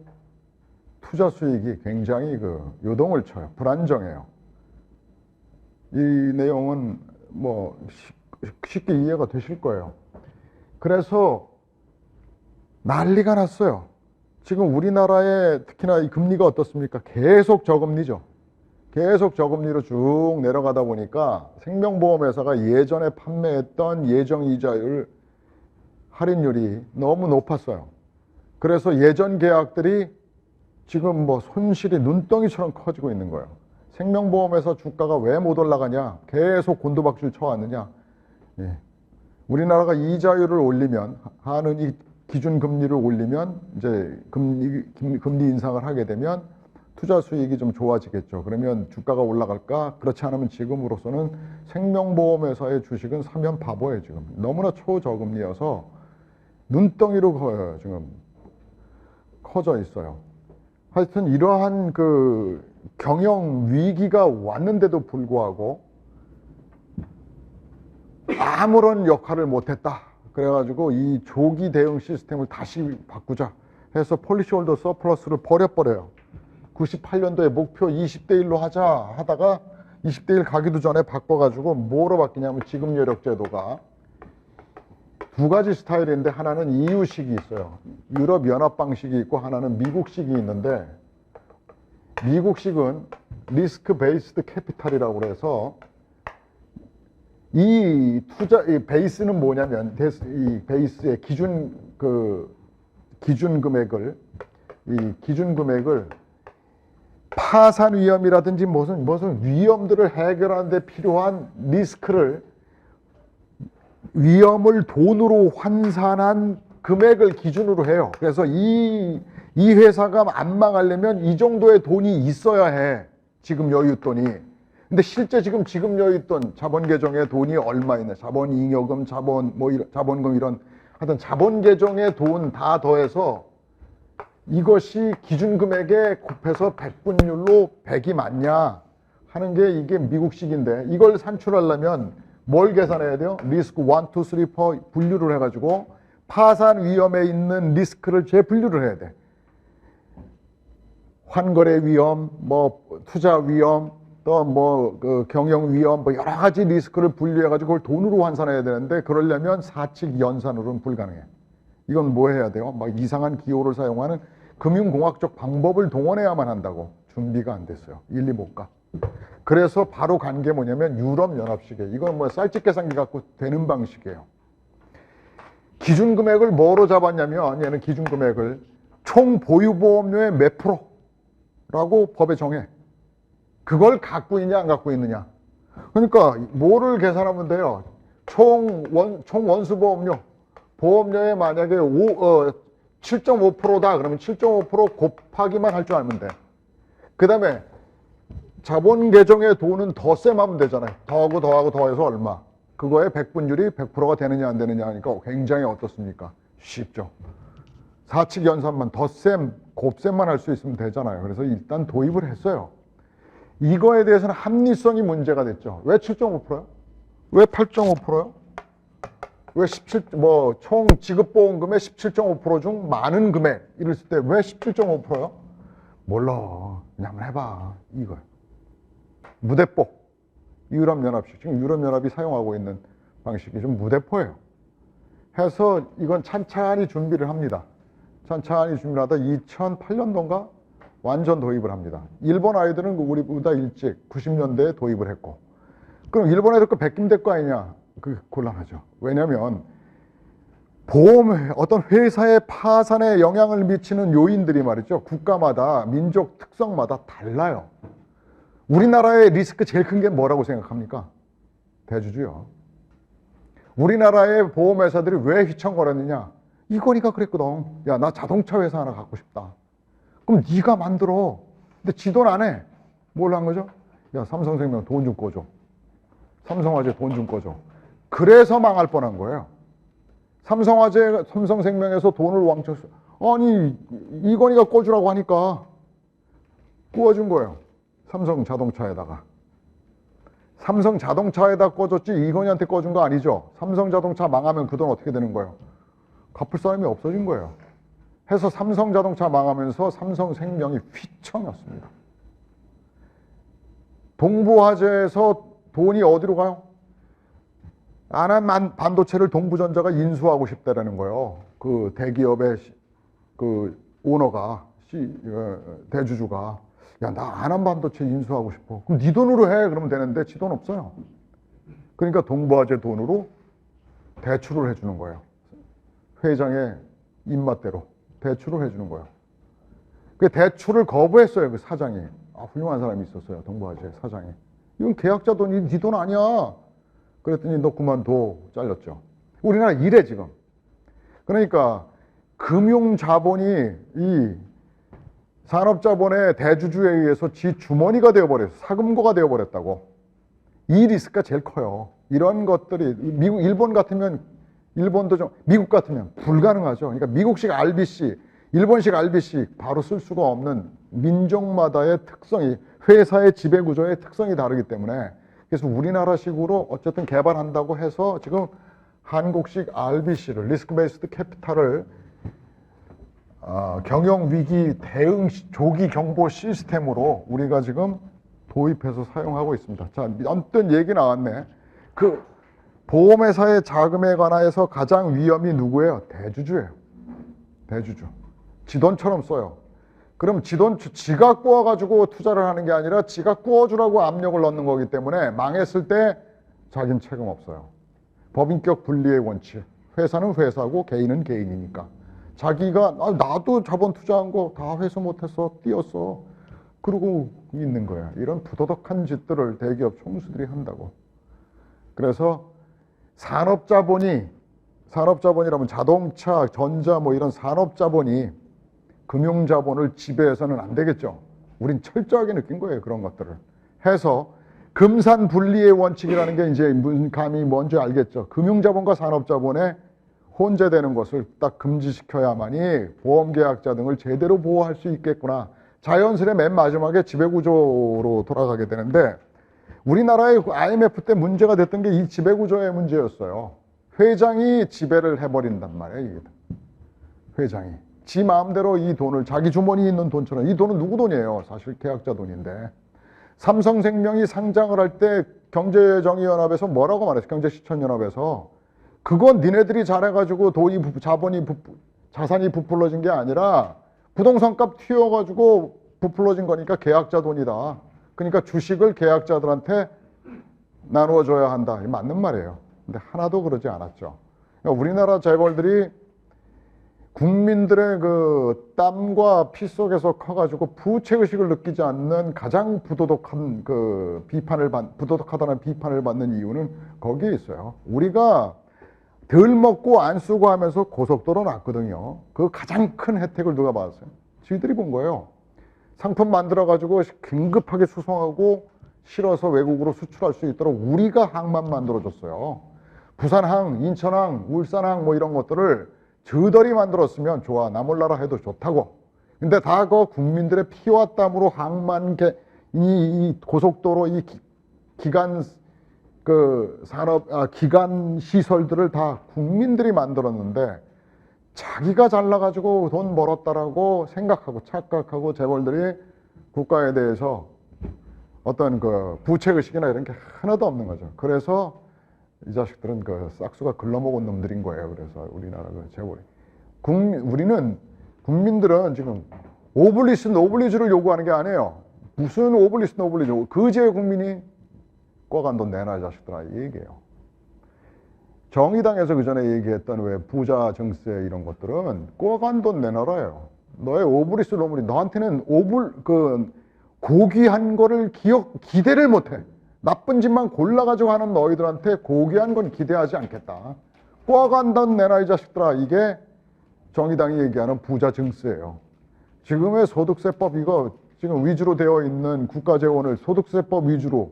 Speaker 1: 투자 수익이 굉장히 요동을 쳐요. 불안정해요. 이 내용은 뭐 쉽게 이해가 되실 거예요. 그래서 난리가 났어요. 지금 우리나라의 특히나 이 금리가 어떻습니까? 계속 저금리죠. 계속 저금리로 쭉 내려가다 보니까 생명보험회사가 예전에 판매했던 예정이자율 할인율이 너무 높았어요. 그래서 예전 계약들이 지금 뭐 손실이 눈덩이처럼 커지고 있는 거예요. 생명보험회사 주가가 왜 못 올라가냐? 계속 곤두박질 쳐왔느냐? 예. 우리나라가 이자율을 올리면, 하는 이 기준금리를 올리면 이제 금리 인상을 하게 되면 투자 수익이 좀 좋아지겠죠. 그러면 주가가 올라갈까? 그렇지 않으면 지금으로서는 생명보험회사의 주식은 사면 바보예요. 지금 너무나 초저금리여서 눈덩이로 지금 커져 있어요. 하여튼 이러한 경영 위기가 왔는데도 불구하고 아무런 역할을 못했다. 그래가지고 이 조기 대응 시스템을 다시 바꾸자 해서 폴리시홀더 서플러스를 버려버려요. 98년도에 목표 20대 1로 하자 하다가 20대 1 가기도 전에 바꿔가지고 뭐로 바뀌냐면 지급 여력 제도가 두 가지 스타일인데 하나는 EU식이 있어요. 유럽 연합 방식이 있고 하나는 미국식이 있는데 미국식은 리스크 베이스드 캐피탈이라고 그래서 이 베이스는 뭐냐면 이 베이스의 기준 금액을 파산 위험이라든지 무슨 위험들을 해결하는 데 필요한 위험을 돈으로 환산한 금액을 기준으로 해요. 그래서 이 회사가 안 망하려면 이 정도의 돈이 있어야 해. 지금 여윳돈이. 근데 실제 지금 여윳돈, 자본 계정에 돈이 얼마 있나? 자본 잉여금, 자본금 이런 하여튼 자본 계정에 돈 다 더해서 이것이 기준 금액에 곱해서 100분율로 100이 맞냐 하는 게 이게 미국식인데 이걸 산출하려면 뭘 계산해야 돼요? 리스크 1, 2, 3, 4 분류를 해가지고 파산 위험에 있는 리스크를 재분류를 해야 돼. 환거래 위험, 투자 위험, 또 경영 위험, 여러 가지 리스크를 분류해가지고 그걸 돈으로 환산해야 되는데 그러려면 사칙 연산으로는 불가능해. 이건 뭐 해야 돼요? 이상한 기호를 사용하는 금융공학적 방법을 동원해야만 한다고. 준비가 안 됐어요. 일리 못 가. 그래서 바로 간 게 뭐냐면 유럽연합식이에요. 이건 쌀집 계산기 갖고 되는 방식이에요. 기준금액을 뭐로 잡았냐면 얘는 기준금액을 총 보유보험료의 몇 프로라고 법에 정해. 그걸 갖고 있냐 안 갖고 있느냐. 그러니까 뭐를 계산하면 돼요. 총 원수보험료. 보험료에 만약에 7.5%다 그러면 7.5% 곱하기만 할 줄 알면 돼. 그 다음에 자본 계정에 돈은 덧셈 하면 되잖아요. 더하고 더해서 얼마. 그거의 백분율이 100%가 되느냐 안 되느냐 하니까 굉장히 어떻습니까? 쉽죠. 사칙 연산만 덧셈, 곱셈만 할 수 있으면 되잖아요. 그래서 일단 도입을 했어요. 이거에 대해서는 합리성이 문제가 됐죠. 왜 7.5%요? 왜 8.5%요? 왜 총 지급보험금의 17.5% 중 많은 금액 이랬을 때 왜 17.5%요? 몰라. 그냥 한번 해봐. 이거요. 무대뽀. 유럽연합식. 지금 유럽연합이 사용하고 있는 방식이 좀 무대뽀예요. 해서 이건 찬찬히 준비를 합니다. 찬찬히 준비를 하다 2008년도인가 완전 도입을 합니다. 일본 아이들은 우리보다 일찍 90년대에 도입을 했고 그럼 일본 애들 거 베끼면 거 아니냐? 그게 곤란하죠. 왜냐하면 어떤 회사의 파산에 영향을 미치는 요인들이 말이죠. 국가마다 민족 특성마다 달라요. 우리나라의 리스크 제일 큰 게 뭐라고 생각합니까? 대주주요. 우리나라의 보험회사들이 왜 휘청거렸느냐? 이건희가 그랬거든. 야, 나 자동차 회사 하나 갖고 싶다. 그럼 네가 만들어. 근데 지 돈 안 해. 뭘 한 거죠? 야, 삼성생명 돈 좀 꺼줘. 삼성화재 돈 좀 꺼줘. 그래서 망할 뻔한 거예요. 삼성생명에서 돈을 왕창 아니 이건희가 꿔주라고 하니까 구워준 거예요. 삼성 자동차에다가. 삼성 자동차에다 꿔줬지 이건희한테 꺼준 거 아니죠. 삼성 자동차 망하면 그 돈 어떻게 되는 거예요? 갚을 사람이 없어진 거예요. 해서 삼성 자동차 망하면서 삼성생명이 휘청였습니다. 동부화재에서 돈이 어디로 가요? 안한 반도체를 동부전자가 인수하고 싶다라는 거예요. 그 대기업의 그 오너가 대주주가 야, 나 안한 반도체 인수하고 싶어. 그럼 네 돈으로 해. 그러면 되는데 지 돈 없어요. 그러니까 동부화재 돈으로 대출을 해주는 거예요. 회장의 입맛대로 대출을 해주는 거예요. 그 대출을 거부했어요. 그 사장이. 훌륭한 사람이 있었어요. 동부화재 사장이. 이건 계약자 돈이 네 돈 아니야. 그랬더니 너 그만둬. 잘렸죠. 우리나라 이래 지금. 그러니까 금융자본이 이 산업자본의 대주주에 의해서 지 주머니가 되어버렸어. 사금고가 되어버렸다고. 이 리스크가 제일 커요. 이런 것들이 미국, 일본 같으면 일본도 좀 미국 같으면 불가능하죠. 그러니까 미국식 RBC, 일본식 RBC 바로 쓸 수가 없는 민족마다의 특성이 회사의 지배구조의 특성이 다르기 때문에 그래서 우리나라식으로 어쨌든 개발한다고 해서 지금 한국식 RBC를 리스크 베이스드 캐피탈을 경영위기 대응 조기 경보 시스템으로 우리가 지금 도입해서 사용하고 있습니다. 자, 언뜻 얘기 나왔네. 그 보험회사의 자금에 관해서 가장 위험이 누구예요? 대주주예요. 대주주. 지 돈처럼 써요. 그럼 지 돈, 지가 구워가지고 투자를 하는 게 아니라 지가 구워주라고 압력을 넣는 거기 때문에 망했을 때 자기는 책임 없어요. 법인격 분리의 원칙. 회사는 회사고 개인은 개인이니까. 자기가 나도 자본 투자한 거 다 회수 못해서 띄었어. 그러고 있는 거야. 이런 부도덕한 짓들을 대기업 총수들이 한다고. 그래서 산업자본이라면 자동차, 전자 뭐 이런 산업자본이 금융자본을 지배해서는 안 되겠죠. 우린 철저하게 느낀 거예요. 그런 것들을. 해서 금산분리의 원칙이라는 게 이제 감이 뭔지 알겠죠. 금융자본과 산업자본의 혼재되는 것을 딱 금지시켜야만이 보험계약자 등을 제대로 보호할 수 있겠구나. 자연스레 맨 마지막에 지배구조로 돌아가게 되는데 우리나라의 IMF 때 문제가 됐던 게 이 지배구조의 문제였어요. 회장이 지배를 해버린단 말이에요. 이게. 회장이. 지 마음대로 이 돈을 자기 주머니에 있는 돈처럼 이 돈은 누구 돈이에요? 사실 계약자 돈인데. 삼성생명이 상장을 할 때 경제정의연합에서 뭐라고 말했어요? 경제시천연합에서 그건 니네들이 잘해가지고 자산이 부풀러진 게 아니라 부동산값 튀어가지고 부풀러진 거니까 계약자 돈이다. 그러니까 주식을 계약자들한테 나누어줘야 한다. 이 맞는 말이에요. 근데 하나도 그러지 않았죠. 그러니까 우리나라 재벌들이 국민들의 그 땀과 피 속에서 커가지고 부채의식을 느끼지 않는 가장 부도덕한 부도덕하다는 비판을 받는 이유는 거기에 있어요. 우리가 덜 먹고 안 쓰고 하면서 고속도로 났거든요. 그 가장 큰 혜택을 누가 받았어요? 지들이 본 거예요. 상품 만들어가지고 긴급하게 수송하고 실어서 외국으로 수출할 수 있도록 우리가 항만 만들어줬어요. 부산항, 인천항, 울산항 뭐 이런 것들을 저들이 만들었으면 좋아. 나 몰라라 해도 좋다고. 근데 다 그 국민들의 피와 땀으로 항만 이 고속도로 이 기간 기간 시설들을 다 국민들이 만들었는데 자기가 잘나가지고 돈 벌었다라고 생각하고 착각하고 재벌들이 국가에 대해서 어떤 그 부채의식이나 이런 게 하나도 없는 거죠. 그래서 이 자식들은 그 싹수가 글러먹은 놈들인 거예요. 그래서 우리나라 그 재벌이. 우리는 국민들은 지금 오블리스 노블리주를 요구하는 게 아니에요. 무슨 오블리스 노블리주. 그제 국민이 꿔간 돈 내놔 이 자식들아 이 얘기예요. 정의당에서 그 전에 얘기했던 왜 부자 증세 이런 것들은 꿔간 돈 내놔라요. 너의 오블리스 노블리 너한테는 고귀한 거를 기대를 못해. 나쁜 짓만 골라가지고 하는 너희들한테 고귀한 건 기대하지 않겠다. 꿔간 돈 내놔 이 자식들아. 이게 정의당이 얘기하는 부자 증세예요. 지금의 소득세법 이거 지금 위주로 되어 있는 국가재원을 소득세법 위주로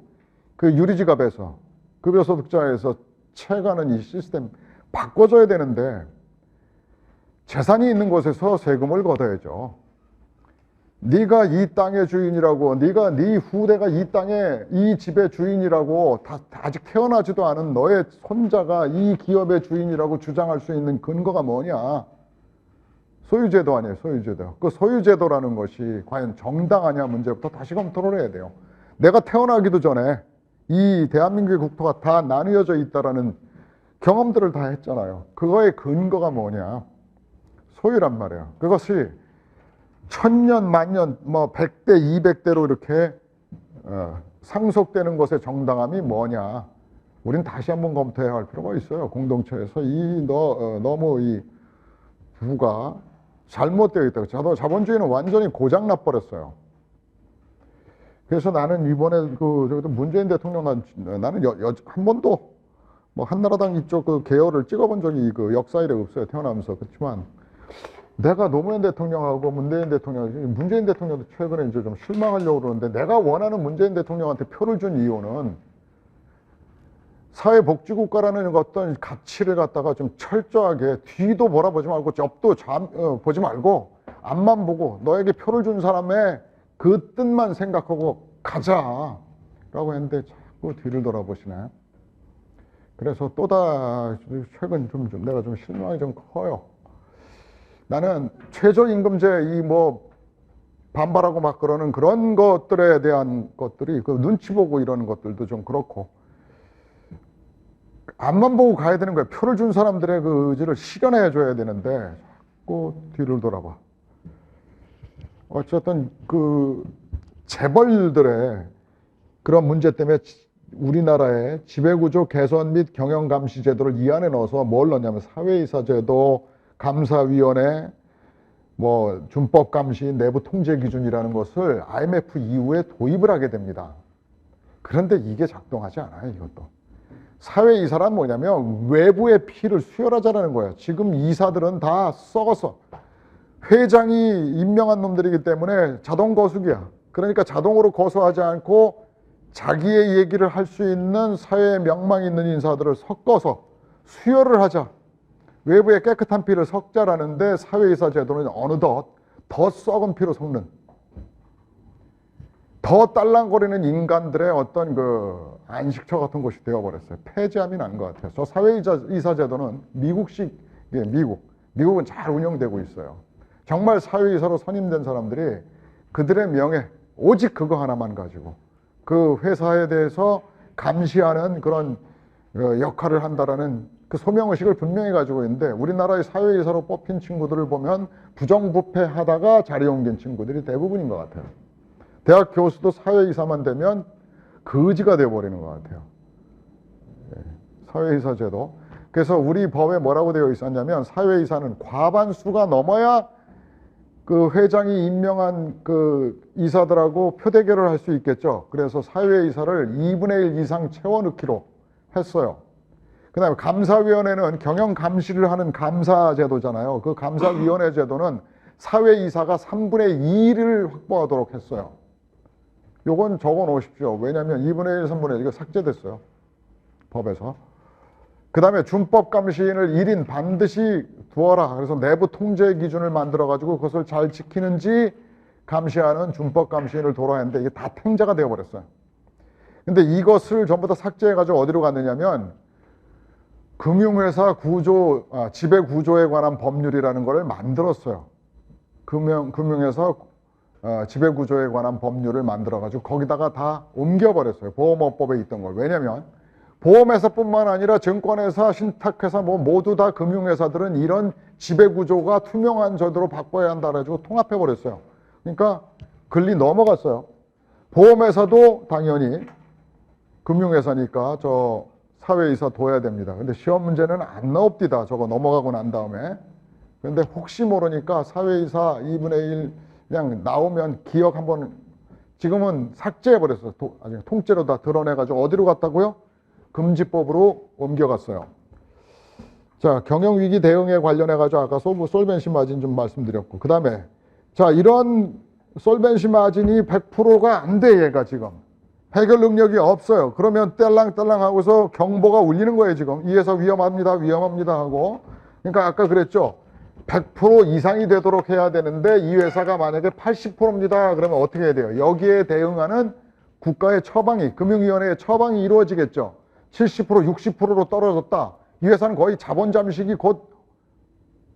Speaker 1: 그 유리지갑에서 급여소득자에서 채가는 이 시스템 바꿔줘야 되는데 재산이 있는 곳에서 세금을 걷어야죠. 네가 이 땅의 주인이라고, 네가 네 후대가 이 땅의 이 집의 주인이라고, 아직 태어나지도 않은 너의 손자가 이 기업의 주인이라고 주장할 수 있는 근거가 뭐냐? 소유제도 아니에요, 소유제도. 그 소유제도라는 것이 과연 정당하냐 문제부터 다시 검토를 해야 돼요. 내가 태어나기도 전에 이 대한민국의 국토가 다 나뉘어져 있다라는 경험들을 다 했잖아요. 그거의 근거가 뭐냐? 소유란 말이에요. 그것이 1000년, 만년, 뭐 100대, 200대로 이렇게 상속되는 것의 정당함이 뭐냐? 우린 다시 한번 검토해야 할 필요가 있어요. 공동체에서 너무 이 부가 잘못되어 있다. 자본주의는 완전히 고장 나버렸어요. 그래서 나는 이번에 문재인 대통령 나는 한 번도 뭐 한나라당 이쪽 그 계열을 찍어본 적이 역사 이래 없어요. 태어나면서. 그렇지만 내가 노무현 대통령하고 문재인 대통령도 최근에 이제 좀 실망하려고 그러는데, 내가 원하는 문재인 대통령한테 표를 준 이유는 사회복지국가라는 어떤 가치를 갖다가 좀 철저하게 뒤도 몰아보지 말고 옆도 보지 말고 앞만 보고 너에게 표를 준 사람의 그 뜻만 생각하고 가자 라고 했는데 자꾸 뒤를 돌아보시네. 그래서 최근 내가 좀 실망이 좀 커요. 나는 최저임금제 반발하고 막 그러는 그런 것들에 대한 것들이 눈치 보고 이러는 것들도 좀 그렇고, 앞만 보고 가야 되는 거야. 표를 준 사람들의 그 의지를 실현해 줘야 되는데 자꾸 뒤를 돌아봐. 어쨌든 재벌들의 그런 문제 때문에 우리나라의 지배구조 개선 및 경영감시 제도를 이 안에 넣어서 뭘 넣냐면 사회이사제도, 감사위원회, 준법감시, 내부 통제기준이라는 것을 IMF 이후에 도입을 하게 됩니다. 그런데 이게 작동하지 않아요. 이것도. 사회이사란 뭐냐면 외부의 피를 수혈하자는 거예요. 지금 이사들은 다 썩었어. 회장이 임명한 놈들이기 때문에 자동 거수기야. 그러니까 자동으로 거수하지 않고 자기의 얘기를 할 수 있는 사회에 명망 있는 인사들을 섞어서 수혈을 하자. 외부의 깨끗한 피를 섞자라는데, 사회이사 제도는 어느덧 더 썩은 피로 섞는, 더 딸랑거리는 인간들의 어떤 안식처 같은 곳이 되어버렸어요. 폐지함이 난 것 같아요. 저 사회이사 제도는 미국은 잘 운영되고 있어요. 정말 사회이사로 선임된 사람들이 그들의 명예, 오직 그거 하나만 가지고 그 회사에 대해서 감시하는 그런 역할을 한다라는 그 소명의식을 분명히 가지고 있는데, 우리나라의 사회이사로 뽑힌 친구들을 보면 부정부패하다가 자리 옮긴 친구들이 대부분인 것 같아요. 대학 교수도 사회이사만 되면 거지가 되어버리는 것 같아요. 사회이사 제도. 그래서 우리 법에 뭐라고 되어 있었냐면, 사회이사는 과반수가 넘어야 그 회장이 임명한 그 이사들하고 표대결을 할 수 있겠죠. 그래서 사회이사를 2분의 1 이상 채워넣기로 했어요. 그 다음에 감사위원회는 경영감시를 하는 감사제도잖아요. 그 감사위원회 제도는 사회이사가 3분의 2를 확보하도록 했어요. 요건 적어 놓으십시오. 왜냐하면 2분의 1, 3분의 1 이거 삭제됐어요. 법에서. 그 다음에 준법감시인을 1인 반드시 두어라. 그래서 내부 통제 기준을 만들어가지고 그것을 잘 지키는지 감시하는 준법감시인을 두어라 했는데, 이게 다 탱자가 되어버렸어요. 근데 이것을 전부 다 삭제해가지고 어디로 갔느냐면, 금융회사 지배 구조에 관한 법률이라는 것을 만들었어요. 금융회사 지배 구조에 관한 법률을 만들어가지고 거기다가 다 옮겨버렸어요. 보험업법에 있던 걸. 왜냐면 보험회사뿐만 아니라 증권회사, 신탁회사 모두 다 금융회사들은 이런 지배 구조가 투명한 제도로 바꿔야 한다 그래가지고 통합해버렸어요. 그러니까 글리 넘어갔어요. 보험회사도 당연히 금융회사니까 사회이사 둬야 됩니다. 근데 시험 문제는 안 나옵디다. 저거 넘어가고 난 다음에. 근데 혹시 모르니까 사회이사 2분의 1 그냥 나오면 기억 한번, 지금은 삭제해버렸어요. 아직 통째로 다 드러내가지고 어디로 갔다고요? 금지법으로 옮겨갔어요. 자, 경영위기 대응에 관련해가지고 아까 솔벤시 마진 좀 말씀드렸고, 그 다음에 자, 이런 솔벤시 마진이 100%가 안 돼. 얘가 지금 해결 능력이 없어요. 그러면 딸랑딸랑 하고서 경보가 울리는 거예요. 지금 이 회사 위험합니다 하고. 그러니까 아까 그랬죠. 100% 이상이 되도록 해야 되는데 이 회사가 만약에 80%입니다. 그러면 어떻게 해야 돼요? 여기에 대응하는 국가의 처방이, 금융위원회의 처방이 이루어지겠죠. 70%, 60%로 떨어졌다. 이 회사는 거의 자본 잠식이 곧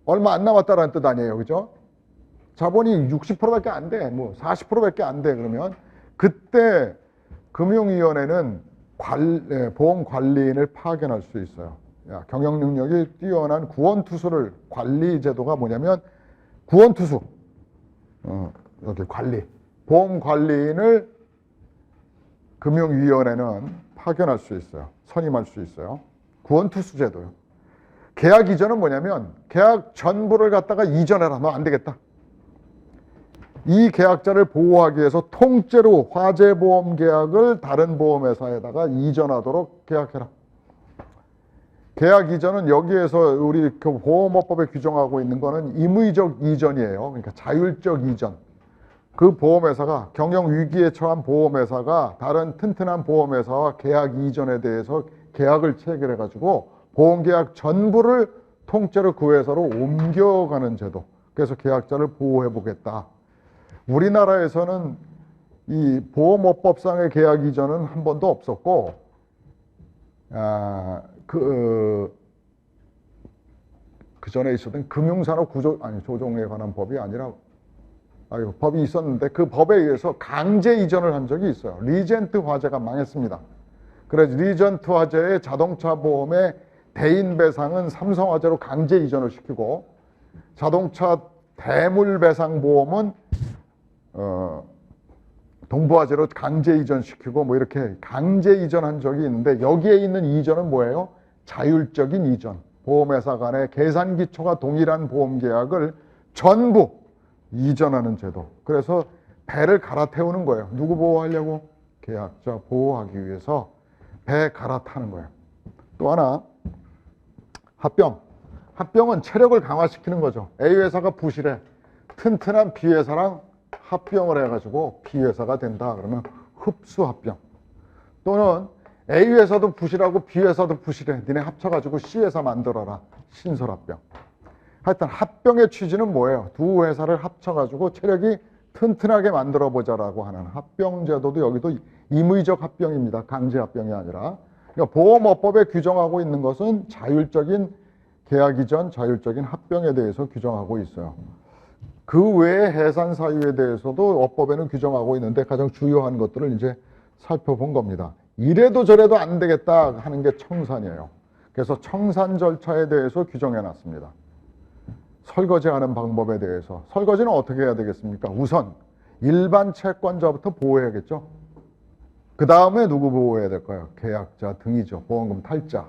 Speaker 1: 얼마 안 남았다라는 뜻 아니에요. 그죠? 자본이 60%밖에 안 돼. 뭐 40%밖에 안 돼. 그러면 그때 금융위원회는 보험 관리인을 파견할 수 있어요. 경영 능력이 뛰어난 구원투수를, 관리 제도가 뭐냐면 구원투수, 여기 관리, 보험 관리인을 금융위원회는 파견할 수 있어요. 선임할 수 있어요. 구원투수 제도요. 계약 이전은 뭐냐면 계약 전부를 갖다가 이전해라. 너 안 되겠다. 이 계약자를 보호하기 위해서 통째로 화재보험 계약을 다른 보험회사에다가 이전하도록 계약해라. 계약 이전은 여기에서 우리 그 보험업법에 규정하고 있는 거는 임의적 이전이에요. 그러니까 자율적 이전. 그 보험회사가 경영 위기에 처한 보험회사가 다른 튼튼한 보험회사와 계약 이전에 대해서 계약을 체결해 가지고 보험계약 전부를 통째로 그 회사로 옮겨가는 제도. 그래서 계약자를 보호해 보겠다. 우리나라에서는 이 보험업법상의 계약 이전은 한 번도 없었고, 그 전에 있었던 금융산업 조정에 관한 법이 아니라, 법이 있었는데 그 법에 의해서 강제 이전을 한 적이 있어요. 리젠트 화재가 망했습니다. 그래서 리젠트 화재의 자동차 보험의 대인 배상은 삼성화재로 강제 이전을 시키고, 자동차 대물 배상 보험은 동부화재로 강제 이전시키고 뭐 이렇게 강제 이전한 적이 있는데, 여기에 있는 이전은 뭐예요? 자율적인 이전. 보험회사 간의 계산 기초가 동일한 보험 계약을 전부 이전하는 제도. 그래서 배를 갈아태우는 거예요. 누구 보호하려고? 계약자 보호하기 위해서 배 갈아타는 거예요. 또 하나, 합병. 합병은 체력을 강화시키는 거죠. A회사가 부실해. 튼튼한 B회사랑 합병을 해가지고 B회사가 된다. 그러면 흡수합병. 또는 A회사도 부실하고 B회사도 부실해. 니네 합쳐가지고 C회사 만들어라. 신설합병. 하여튼 합병의 취지는 뭐예요? 두 회사를 합쳐가지고 체력이 튼튼하게 만들어보자라고 하는 합병제도도 여기도 임의적 합병입니다. 강제합병이 아니라. 그러니까 보험업법에 규정하고 있는 것은 자율적인 계약 이전, 자율적인 합병에 대해서 규정하고 있어요. 그 외의 해산 사유에 대해서도 업법에는 규정하고 있는데 가장 주요한 것들을 이제 살펴본 겁니다. 이래도 저래도 안 되겠다 하는 게 청산이에요. 그래서 청산 절차에 대해서 규정해 놨습니다. 설거지하는 방법에 대해서. 설거지는 어떻게 해야 되겠습니까? 우선 일반 채권자부터 보호해야겠죠. 그 다음에 누구 보호해야 될까요? 계약자 등이죠. 보험금 탈자.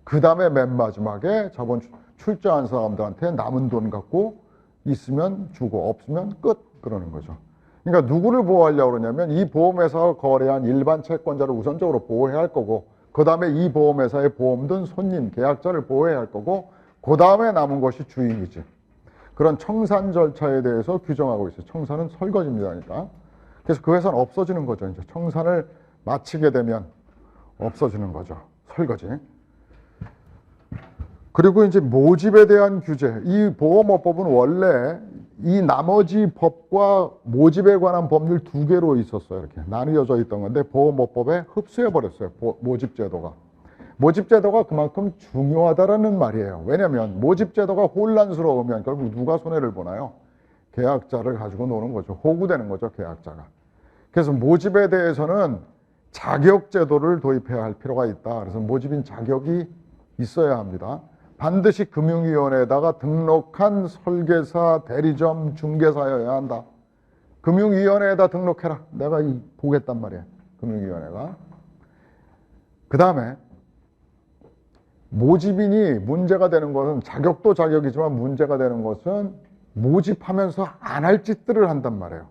Speaker 1: 그 다음에 맨 마지막에 자본 출자한 사람들한테 남은 돈 갖고 있으면 주고 없으면 끝. 그러는 거죠. 그러니까 누구를 보호하려고 그러냐면 이 보험회사와 거래한 일반 채권자를 우선적으로 보호해야 할 거고, 그 다음에 이 보험회사의 보험든 손님, 계약자를 보호해야 할 거고, 그 다음에 남은 것이 주인이지. 그런 청산 절차에 대해서 규정하고 있어요. 청산은 설거지입니다. 그러니까. 그래서 그 회사는 없어지는 거죠. 이제 청산을 마치게 되면 없어지는 거죠. 설거지. 그리고 이제 모집에 대한 규제. 이 보험업법은 원래 이 나머지 법과 모집에 관한 법률 두 개로 있었어요. 이렇게 나뉘어져 있던 건데 보험업법에 흡수해버렸어요. 모집제도가. 모집제도가 그만큼 중요하다라는 말이에요. 왜냐하면 모집제도가 혼란스러우면 결국 누가 손해를 보나요? 계약자를 가지고 노는 거죠. 호구되는 거죠, 계약자가. 그래서 모집에 대해서는 자격제도를 도입해야 할 필요가 있다. 그래서 모집인 자격이 있어야 합니다. 반드시 금융위원회에다가 등록한 설계사, 대리점, 중개사여야 한다. 금융위원회에다 등록해라. 내가 보겠단 말이야, 금융위원회가. 그 다음에 모집인이 문제가 되는 것은, 자격도 자격이지만 문제가 되는 것은 모집하면서 안 할 짓들을 한단 말이에요.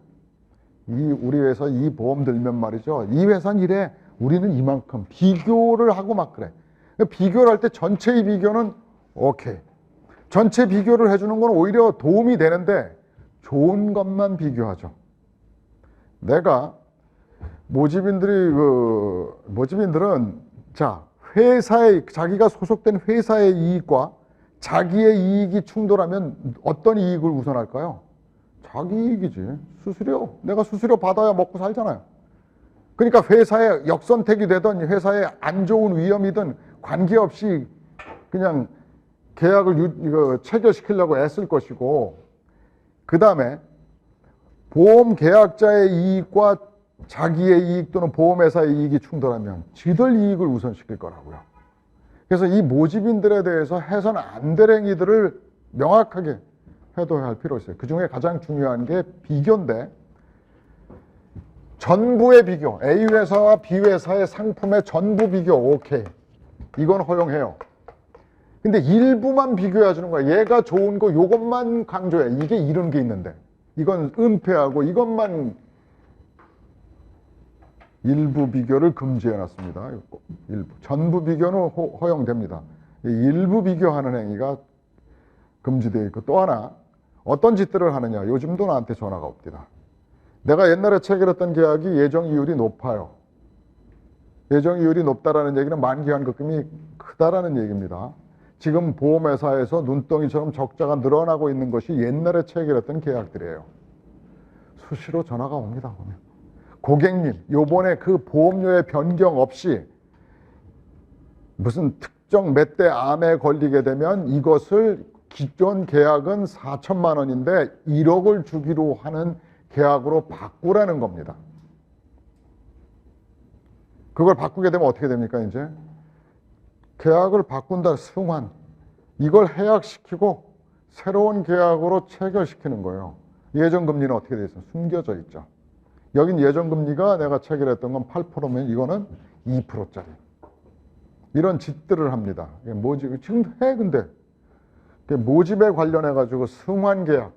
Speaker 1: 우리 회사 이 보험 들면 말이죠. 이 회사는 이래. 우리는 이만큼. 비교를 하고 막 그래. 비교를 할 때 전체의 비교는 오케이. 전체 비교를 해주는 건 오히려 도움이 되는데 좋은 것만 비교하죠. 내가 모집인들은 자, 회사의, 자기가 소속된 회사의 이익과 자기의 이익이 충돌하면 어떤 이익을 우선할까요? 자기 이익이지. 수수료. 내가 수수료 받아야 먹고 살잖아요. 그러니까 회사에 역선택이 되든 회사에 안 좋은 위험이든 관계없이 그냥 계약을 체결시키려고 애쓸 것이고, 그 다음에 보험 계약자의 이익과 자기의 이익 또는 보험회사의 이익이 충돌하면 지들 이익을 우선시킬 거라고요. 그래서 이 모집인들에 대해서 해서는 안 될 행위들을 명확하게 해둬야 할 필요가 있어요. 그 중에 가장 중요한 게 비교인데, 전부의 비교, A 회사와 B 회사의 상품의 전부 비교, 오케이. 이건 허용해요. 근데 일부만 비교해 주는 거야. 얘가 좋은 거 요것만 강조해. 이게 이런 게 있는데 이건 은폐하고 이것만 일부 비교를 금지해 놨습니다. 일부. 전부 비교는 허용됩니다. 일부 비교하는 행위가 금지되어 있고, 또 하나 어떤 짓들을 하느냐. 요즘도 나한테 전화가 옵니다. 내가 옛날에 체결했던 계약이 예정이율이 높아요. 예정이율이 높다라는 얘기는 만기환급금이 크다라는 얘기입니다. 지금 보험회사에서 눈덩이처럼 적자가 늘어나고 있는 것이 옛날에 체결했던 계약들이에요. 수시로 전화가 옵니다. 보면. 고객님, 요번에 그 보험료의 변경 없이 무슨 특정 몇 대 암에 걸리게 되면 이것을 기존 계약은 4천만 원인데 1억을 주기로 하는 계약으로 바꾸라는 겁니다. 그걸 바꾸게 되면 어떻게 됩니까, 이제? 계약을 바꾼다, 승환. 이걸 해약시키고 새로운 계약으로 체결시키는 거예요. 예정금리는 어떻게 돼 있어요? 숨겨져 있죠. 여긴 예정금리가 내가 체결했던 건 8%면 이거는 2%짜리. 이런 짓들을 합니다. 모집, 지금 해, 근데. 모집에 관련해가지고 승환계약.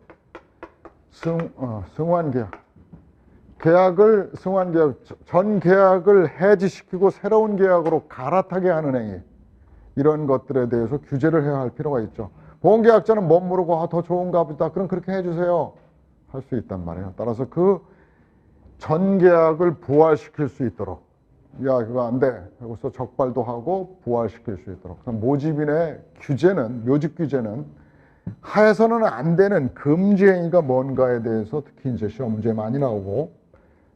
Speaker 1: 승환계약. 승환계약, 전 계약을 해지시키고 새로운 계약으로 갈아타게 하는 행위. 이런 것들에 대해서 규제를 해야 할 필요가 있죠. 보험계약자는 멋모르고 더 좋은가 보다. 그럼 그렇게 해주세요. 할 수 있단 말이에요. 따라서 그 전 계약을 부활시킬 수 있도록, 야 그거 안 돼 하고서 적발도 하고 부활시킬 수 있도록. 모집인의 규제는, 묘집 규제는 하에서는 안 되는 금지 행위가 뭔가에 대해서 특히 이제 시험 문제에 많이 나오고,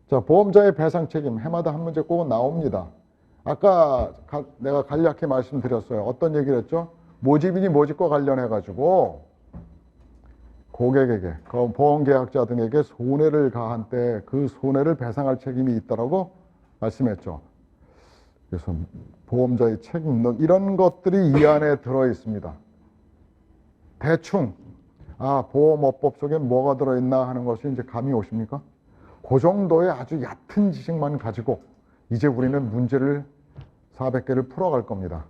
Speaker 1: 자, 보험자의 배상 책임 해마다 한 문제 꼭 나옵니다. 아까 내가 간략히 말씀드렸어요. 어떤 얘기를 했죠? 모집인이 모집과 관련해 가지고 고객에게, 그 보험계약자 등에게 손해를 가한 때 그 손해를 배상할 책임이 있다라고 말씀했죠. 그래서 보험자의 책임, 이런 것들이 이 안에 들어 있습니다. 대충 보험업법 속에 뭐가 들어있나 하는 것이 이제 감이 오십니까? 그 정도의 아주 얕은 지식만 가지고 이제 우리는 문제를 400개를 풀어갈 겁니다.